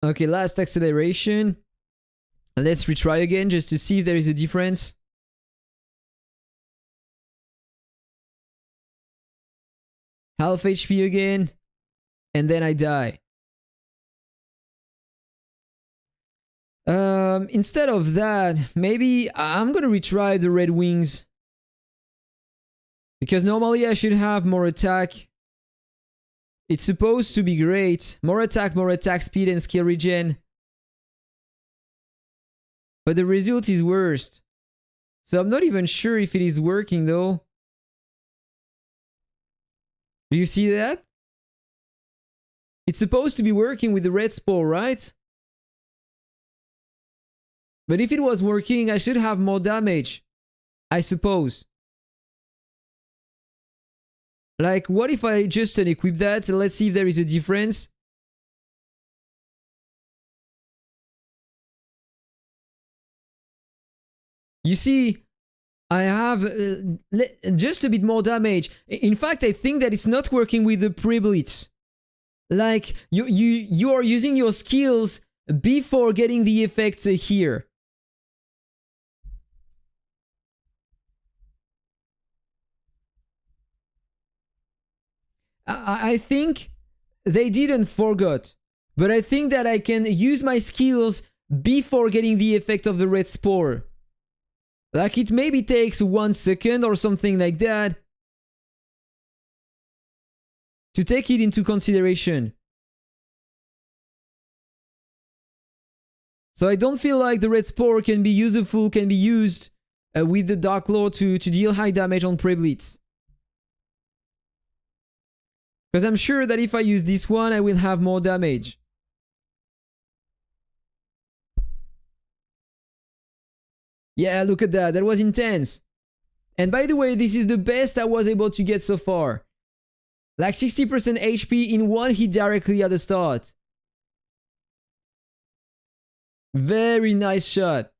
Okay, last acceleration. Let's retry again just to see if there is a difference. Half HP again. And then I die. Instead of that, maybe I'm gonna retry the Red Wings. Because normally I should have more attack. It's supposed to be great. More attack speed, and skill regen. But the result is worst. So I'm not even sure if it is working though. Do you see that? It's supposed to be working with the red spore, right? But if it was working, I should have more damage. I suppose. Like, what if I just unequip that? Let's see if there is a difference. You see, I have just a bit more damage. In fact, I think that it's not working with the pre-blitz. Like, you are using your skills before getting the effects here. I think they didn't forget, but I think that I can use my skills before getting the effect of the red spore. Like it maybe takes 1 second or something like that to take it into consideration. So I don't feel like the red spore can be useful, can be used with the Dark Lord to deal high damage on pre-blitz. Because I'm sure that if I use this one, I will have more damage. Yeah, look at that. That was intense. And by the way, this is the best I was able to get so far. Like 60% HP in one hit directly at the start. Very nice shot.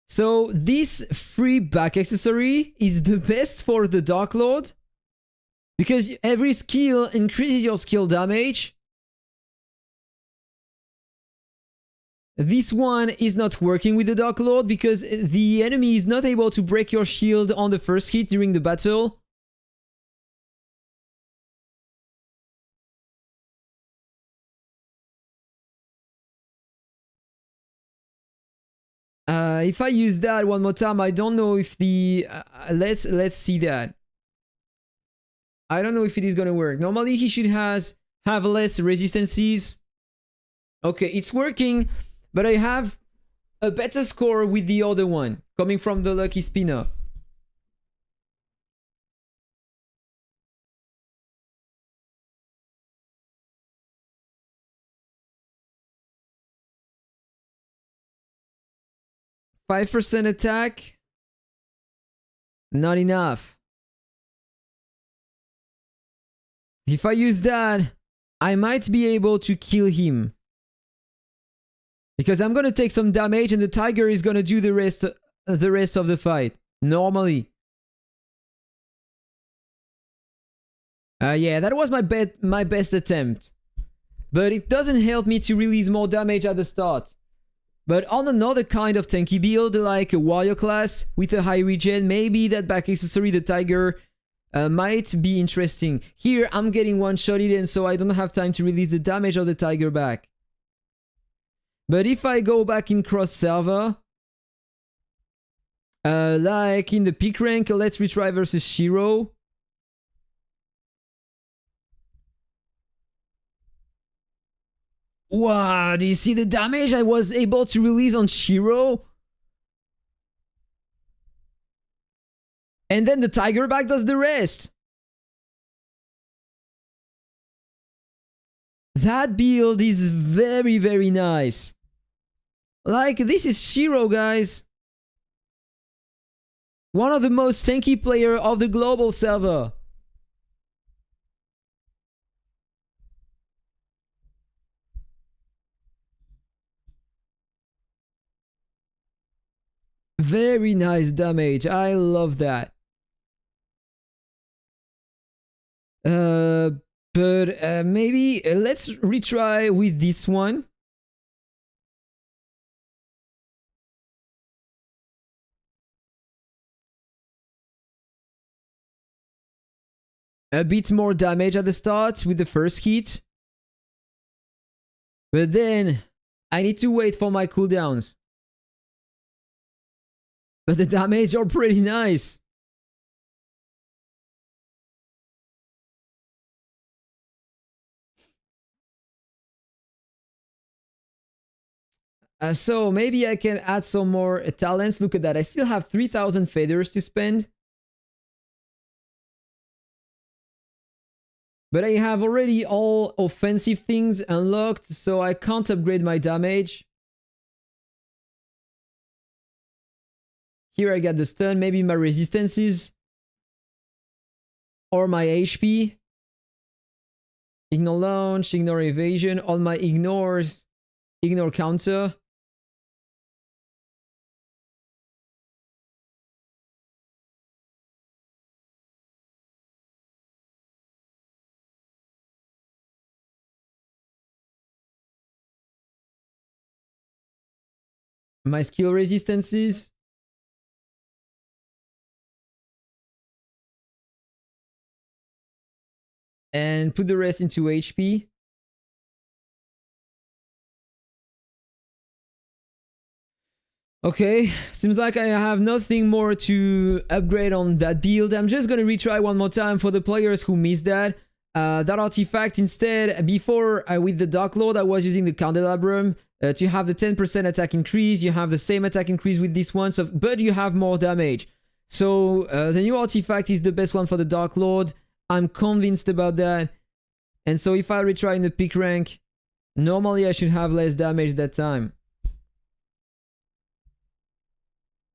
So this free back accessory is the best for the Dark Lord because every skill increases your skill damage. This one is not working with the Dark Lord because the enemy is not able to break your shield on the first hit during the battle. If I use that one more time, I don't know if the... let's see that. I don't know if it is gonna work. Normally he should have less resistances. Okay, it's working, but I have a better score with the other one, coming from the Lucky Spinner. %5 attack. Not enough. If I use that, I might be able to kill him. Because I'm gonna take some damage and the tiger is gonna do the rest of the fight. Normally. Yeah, that was my best attempt. But it doesn't help me to release more damage at the start. But on another kind of tanky build, like a warrior class with a high regen, maybe that back accessory, the tiger, might be interesting. Here, I'm getting one-shotted and so I don't have time to release the damage of the tiger back. But if I go back in cross server, like in the peak rank, let's retry versus Shiro. Wow, do you see the damage I was able to release on Shiro? And then the tiger back does the rest. That build is very, very nice. Like, this is Shiro, guys. One of the most tanky player of the global server. Very nice damage. I love that. But maybe let's retry with this one. A bit more damage at the start with the first hit. But then I need to wait for my cooldowns. But the damage are pretty nice. So maybe I can add some more talents. Look at that. I still have 3,000 feathers to spend. But I have already all offensive things unlocked, so I can't upgrade my damage. Here I got the stun, maybe my resistances. Or my HP. Ignore launch, ignore evasion. All my ignores, ignore counter. my skill resistances. And put the rest into HP. Okay, seems like I have nothing more to upgrade on that build. I'm just gonna retry one more time for the players who missed that. That artifact instead, before with the Dark Lord, I was using the Candelabrum to have the 10% attack increase. You have the same attack increase with this one, so, but you have more damage. So the new artifact is the best one for the Dark Lord. I'm convinced about that. And so if I retry in the peak rank, normally I should have less damage that time.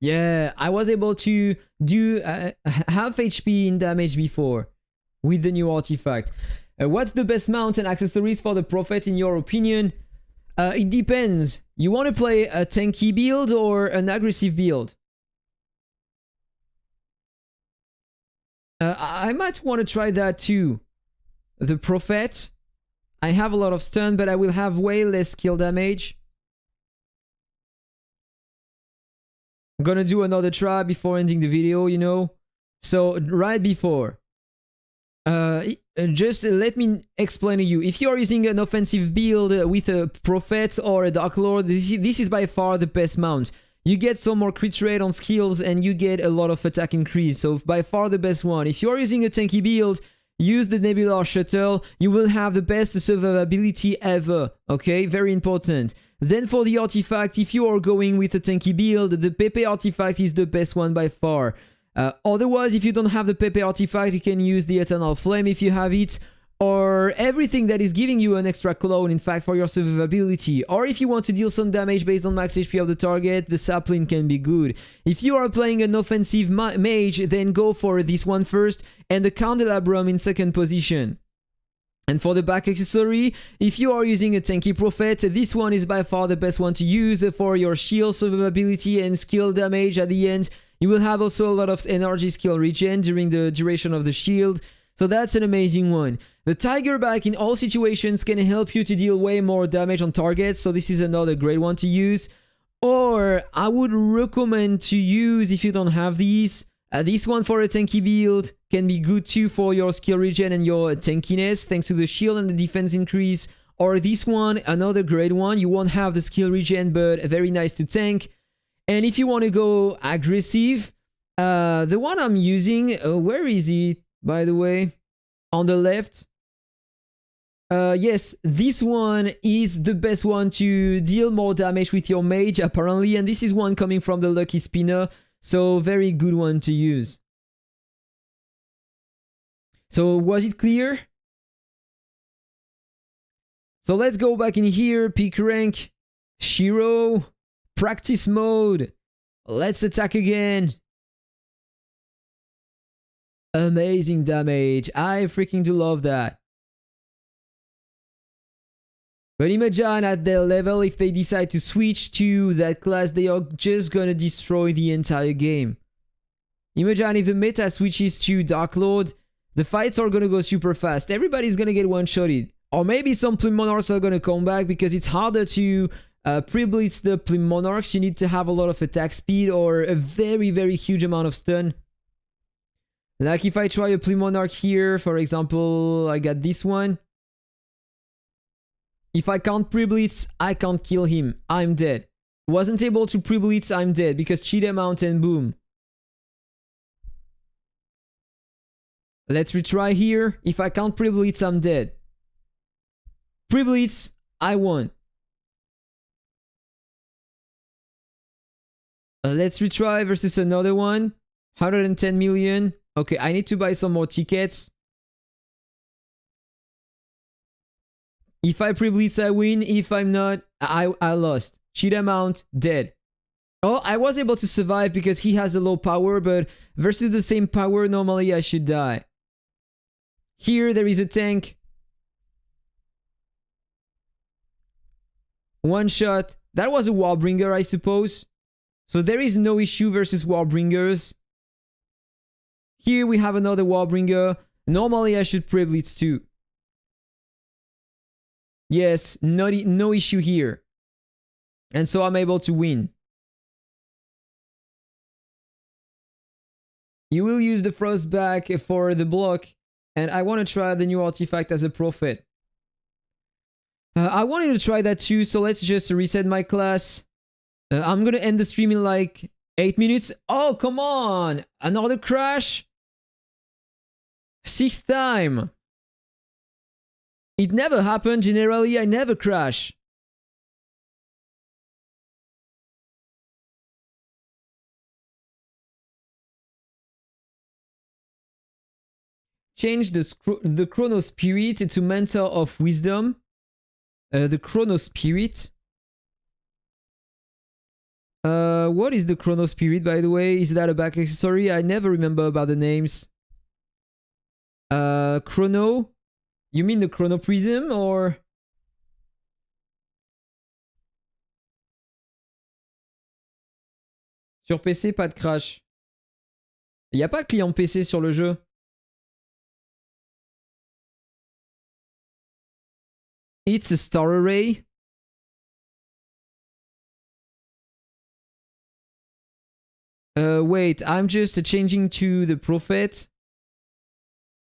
Yeah, I was able to do half HP in damage before with the new artifact. What's the best mount and accessories for the Prophet in your opinion? It depends. You want to play a tanky build or an aggressive build? I might want to try that too. The Prophet. I have a lot of stun, but I will have way less skill damage. I'm gonna do another try before ending the video, you know. So right before, just let me explain to you. If you are using an offensive build with a Prophet or a Dark Lord, this is by far the best mount. You get some more crit rate on skills and you get a lot of attack increase. So by far the best one. If you are using a tanky build, use the Nebular Shuttle. You will have the best survivability ever. Okay, very important. Then for the artifact, if you are going with a tanky build, the Pepe artifact is the best one by far. Otherwise, if you don't have the Pepe artifact, you can use the Eternal Flame if you have it, or everything that is giving you an extra clone, in fact, for your survivability. Or if you want to deal some damage based on max HP of the target, the Sapling can be good. If you are playing an offensive mage, then go for this one first, and the Candelabrum in second position. And for the back accessory, if you are using a tanky Prophet, this one is by far the best one to use for your shield survivability and skill damage at the end. You will have also a lot of energy skill regen during the duration of the shield. So that's an amazing one. The Tiger Back in all situations can help you to deal way more damage on targets. So this is another great one to use. Or I would recommend to use, if you don't have these, this one for a tanky build can be good too for your skill regen and your tankiness thanks to the shield and the defense increase. Or this one, another great one. You won't have the skill regen, but very nice to tank. And if you want to go aggressive, the one I'm using, where is it, by the way? On the left. Yes, this one is the best one to deal more damage with your mage, apparently. And this is one coming from the Lucky Spinner. So, very good one to use. So, was it clear? So, let's go back in here. Peak rank. Shiro. Practice mode. Let's attack again. Amazing damage. I freaking do love that. But imagine at their level, if they decide to switch to that class, they are just gonna destroy the entire game. Imagine if the meta switches to Dark Lord, the fights are gonna go super fast. Everybody's gonna get one-shotted. Or maybe some Plume Monarchs are gonna come back because it's harder to pre-blitz the Plume Monarchs. You need to have a lot of attack speed or a very, very huge amount of stun. Like if I try a Plume Monarch here, for example, I got this one. If I can't pre-blitz, I can't kill him. I'm dead. Wasn't able to pre-blitz, I'm dead because cheat him out and boom. Let's retry here. If I can't pre-blitz, I'm dead. Pre-blitz, I won. Let's retry versus another one. 110 million. Okay, I need to buy some more tickets. If I pre-blitz, I win. If I'm not, I lost. Cheat amount, dead. Oh, I was able to survive because he has a low power, but versus the same power, normally I should die. Here, there is a tank. One shot. That was a Warbringer, I suppose. So there is no issue versus Warbringers. Here we have another Warbringer. Normally I should pre-blitz too. Yes, no issue here. And so I'm able to win. You will use the frost back for the block, and I want to try the new artifact as a prophet. I wanted to try that too, so let's just reset my class. I'm gonna end the stream in like 8 minutes. Oh, come on! Another crash? 6th time! It never happened, generally I never crash. Change the Chrono Spirit to Mentor of Wisdom. The Chrono Spirit. What is the Chrono Spirit, by the way? Is that a back accessory? I never remember about the names. Chrono? You mean the Chrono Prism, or... Sur PC, pas de crash. Il n'y a pas de client PC sur le jeu. It's a star array. Wait, I'm just changing to the prophet.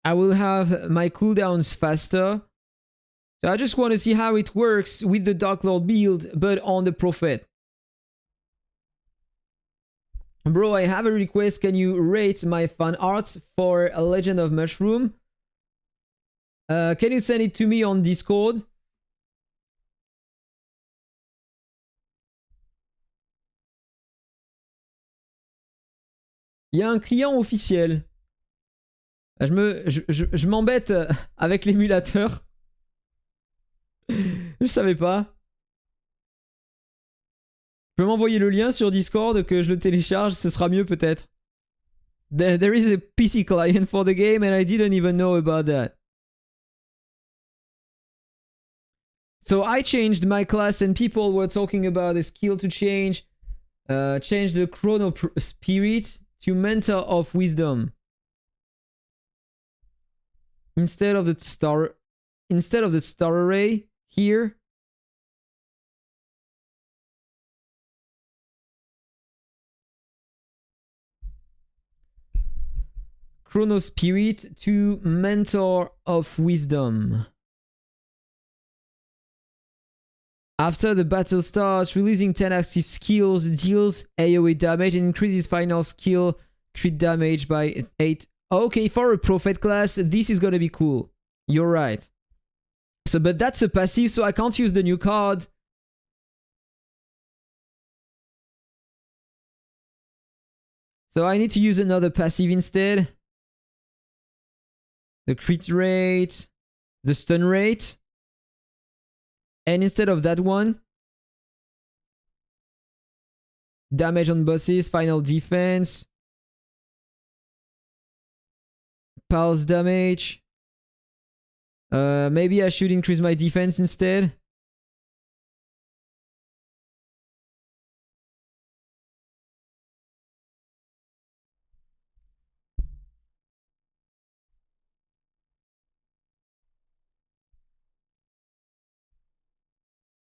I will have my cooldowns faster. So I just want to see how it works with the Dark Lord build, but on the prophet. Bro, I have a request. Can you rate my fan art for A Legend of Mushroom? Can you send it to me on Discord? Il y a un client officiel. Je m'embête avec l'émulateur. Je savais pas. Tu peux m'envoyer le lien sur Discord que je le télécharge, ce sera mieux peut-être. There is a PC client for the game and I didn't even know about that. So I changed my class and people were talking about a skill to change. Change the Chrono Spirit to Mentor of Wisdom. Instead of the star array here. Chrono Spirit to Mentor of Wisdom. After the battle starts, releasing 10 active skills deals AoE damage and increases final skill crit damage by 8. Okay, for a prophet class, this is gonna be cool. You're right. So, but that's a passive, so I can't use the new card. So I need to use another passive instead. The crit rate, the stun rate. And instead of that one, damage on bosses, final defense, pulse damage. Maybe I should increase my defense instead.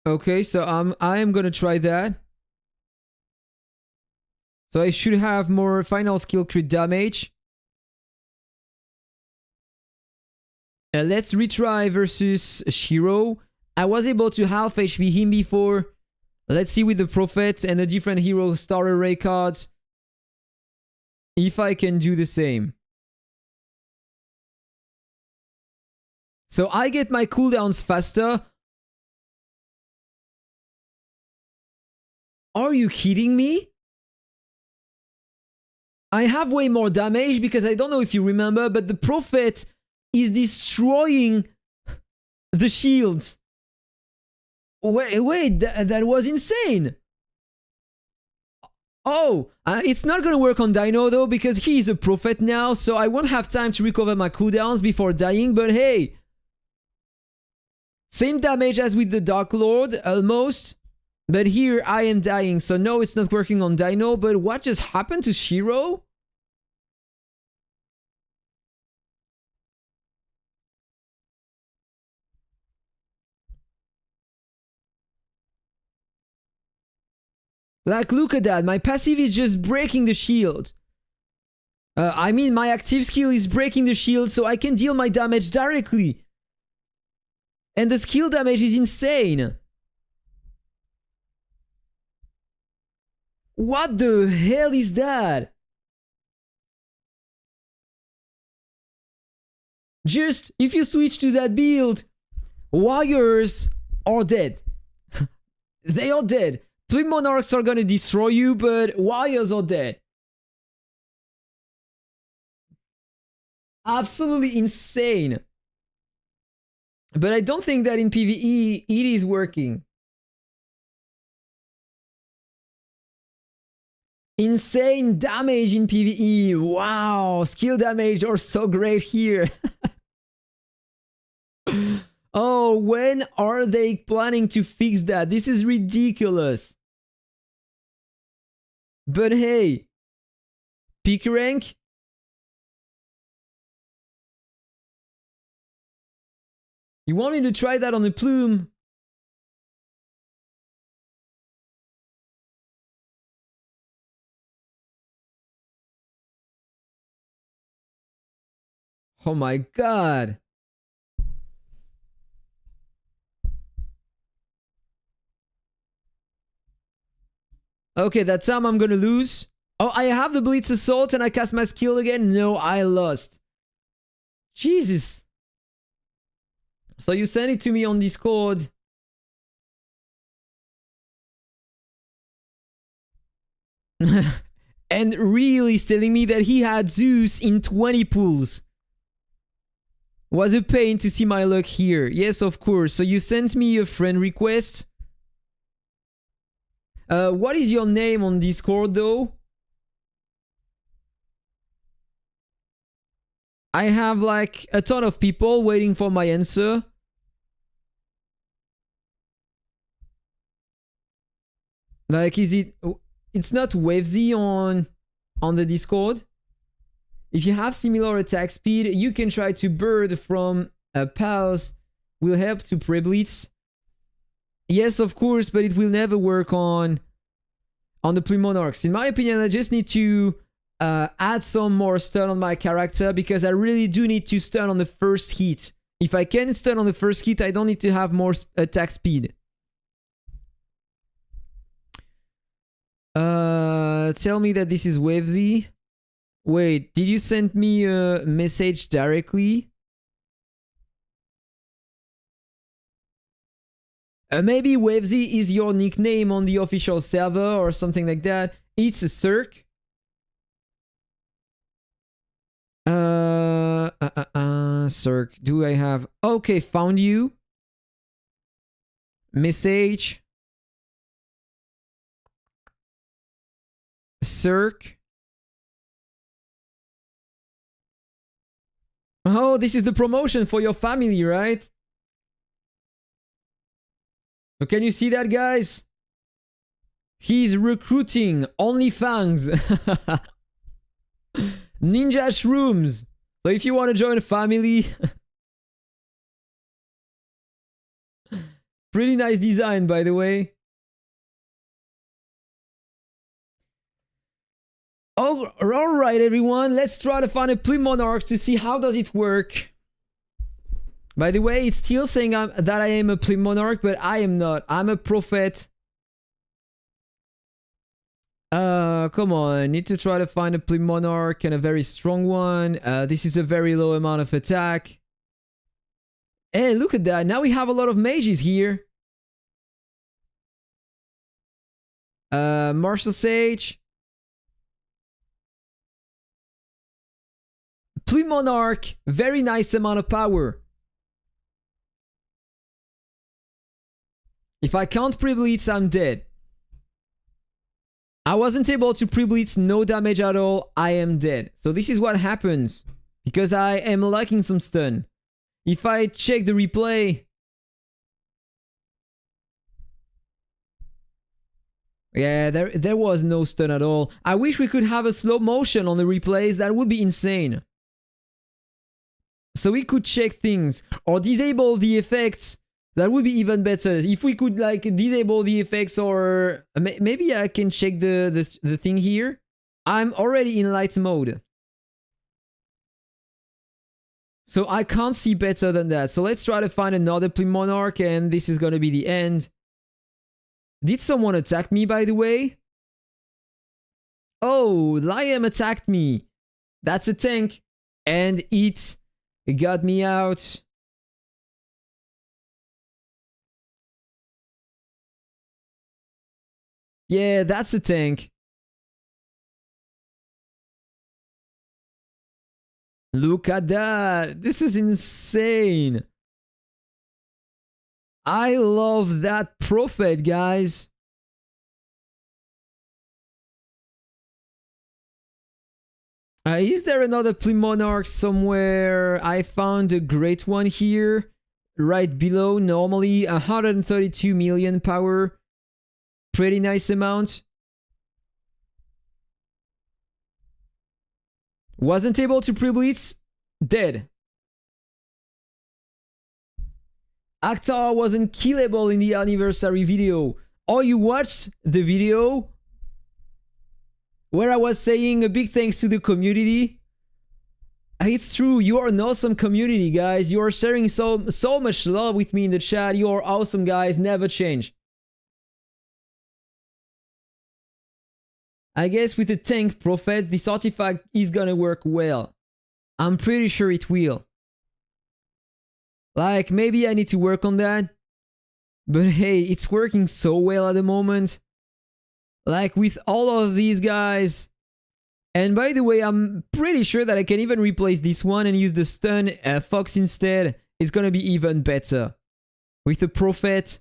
Okay, so I am gonna try that. So I should have more final skill crit damage. Let's retry versus Shiro. I was able to half HP him before. Let's see with the Prophet and the different hero star array cards if I can do the same. So I get my cooldowns faster. Are you kidding me? I have way more damage because I don't know if you remember, but the Prophet is destroying the shields. Wait, that was insane. Oh, it's not gonna work on Dino though because he's a Prophet now, so I won't have time to recover my cooldowns before dying, but hey. Same damage as with the Dark Lord, almost. But here I am dying, so no, it's not working on Dino, but what just happened to Shiro? Like, look at that, my passive is just breaking the shield. I mean, my active skill is breaking the shield, so I can deal my damage directly. And the skill damage is insane. What the hell is that? Just, if you switch to that build, warriors are dead. They are dead. Flame monarchs are gonna destroy you, but warriors are dead. Absolutely insane. But I don't think that in PvE it is working. Insane damage in PvE. Wow, skill damage are so great here. Oh, when are they planning to fix that? This is ridiculous. But hey, peak rank. You want me to try that on the plume? Oh my god. Okay, that time I'm gonna lose. Oh, I have the Blitz Assault and I cast my skill again? No, I lost. Jesus. So you send it to me on Discord. And really is telling me that he had Zeus in 20 pools. Was a pain to see my luck here. Yes, of course. So you sent me a friend request. What is your name on Discord though? I have like a ton of people waiting for my answer. Like, is it... It's not Wavesy on the Discord. If you have similar attack speed, you can try to bird from pals. Will help to pre-blitz. Yes, of course, but it will never work on the Plume Monarchs. In my opinion, I just need to add some more stun on my character because I really do need to stun on the first hit. If I can stun on the first hit, I don't need to have more attack speed. Tell me that this is Wavesy. Wait, did you send me a message directly? Maybe Wavesy is your nickname on the official server or something like that. It's a Cirque. Cirque. Do I have... Okay, found you. Message. Cirque. Oh, this is the promotion for your family, right? So can you see that, guys? He's recruiting OnlyFans. Ninja Shrooms. So if you want to join a family... Pretty nice design, by the way. Oh, alright everyone, let's try to find a Plume Monarch to see how does it work. By the way, it's still saying that I am a Plume Monarch, but I am not. I'm a Prophet. Come on, need to try to find a Plume Monarch and a very strong one. This is a very low amount of attack. Hey, look at that, now we have a lot of mages here. Martial Sage. Plume Monarch, very nice amount of power. If I can't pre-blitz, I'm dead. I wasn't able to pre-blitz, no damage at all, I am dead. So this is what happens, because I am lacking some stun. If I check the replay... Yeah, there was no stun at all. I wish we could have a slow motion on the replays, that would be insane. So we could check things or disable the effects. That would be even better. If we could like disable the effects or maybe I can check the thing here. I'm already in light mode. So I can't see better than that. So let's try to find another Plym Monarch, and this is gonna be the end. Did someone attack me, by the way? Oh, Liam attacked me. That's a tank. And it got me out. Yeah, that's a tank. Look at that. This is insane. I love that prophet, guys. Is there another Plym Monarch somewhere? I found a great one here. Right below. Normally 132 million power. Pretty nice amount. Wasn't able to pre-blitz. Dead. Actar was unkillable in the anniversary video. Oh, you watched the video? Where I was saying a big thanks to the community. It's true, you are an awesome community, guys. You are sharing so much love with me in the chat. You are awesome, guys. Never change. I guess with the tank prophet, this artifact is gonna work well. I'm pretty sure it will. Like, maybe I need to work on that. But hey, it's working so well at the moment. Like, with all of these guys. And by the way, I'm pretty sure that I can even replace this one and use the stun fox instead. It's gonna be even better. With the prophet,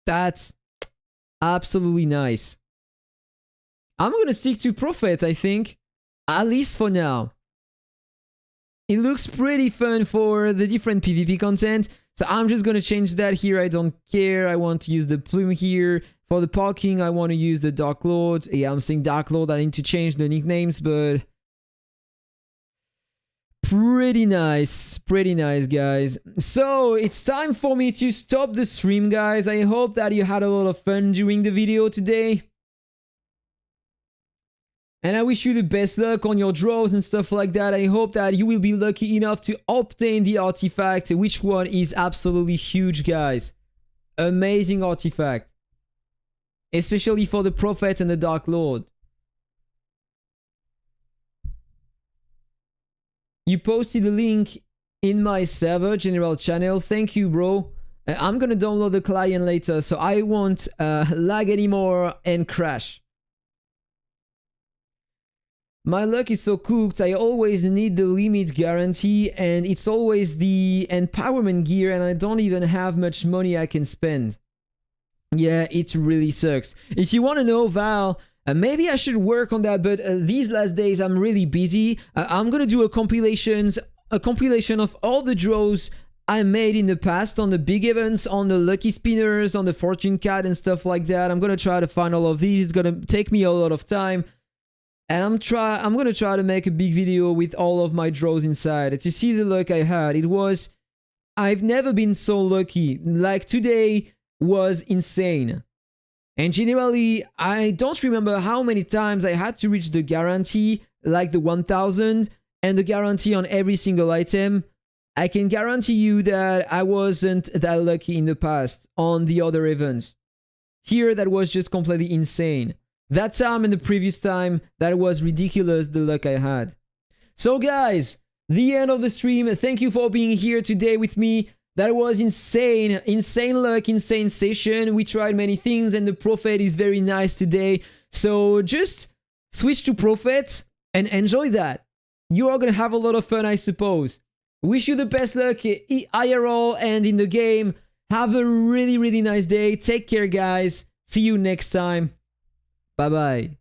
that's absolutely nice. I'm gonna stick to prophet, I think. At least for now. It looks pretty fun for the different PvP content. So I'm just gonna change that here. I don't care. I want to use the plume here. For the parking, I want to use the Dark Lord. Yeah, I'm saying Dark Lord. I need to change the nicknames, but... Pretty nice, guys. So, it's time for me to stop the stream, guys. I hope that you had a lot of fun during the video today. And I wish you the best luck on your draws and stuff like that. I hope that you will be lucky enough to obtain the artifact, which one is absolutely huge, guys. Amazing artifact. Especially for the Prophet and the Dark Lord. You posted a link in my server general channel. Thank you, bro. I'm gonna download the client later, so I won't lag anymore and crash. My luck is so cooked. I always need the limit guarantee, and it's always the empowerment gear, and I don't even have much money I can spend. Yeah, it really sucks. If you want to know, Val, maybe I should work on that, but these last days I'm really busy. I'm gonna do a compilation of all the draws I made in the past on the big events, on the lucky spinners, on the fortune card and stuff like that. I'm gonna try to find all of these. It's gonna take me a lot of time. And I'm gonna try to make a big video with all of my draws inside to see the luck I had. I've never been so lucky. Like today was insane. And generally, I don't remember how many times I had to reach the guarantee, like the 1000, and the guarantee on every single item. I can guarantee you that I wasn't that lucky in the past on the other events. Here, that was just completely insane. That time and the previous time, that was ridiculous, the luck I had. So guys, the end of the stream. Thank you for being here today with me. That was insane. Insane luck, insane session. We tried many things and the Prophet is very nice today. So just switch to Prophet and enjoy that. You are gonna have a lot of fun, I suppose. Wish you the best luck IRL and in the game. Have a really nice day. Take care, guys. See you next time. Bye-bye.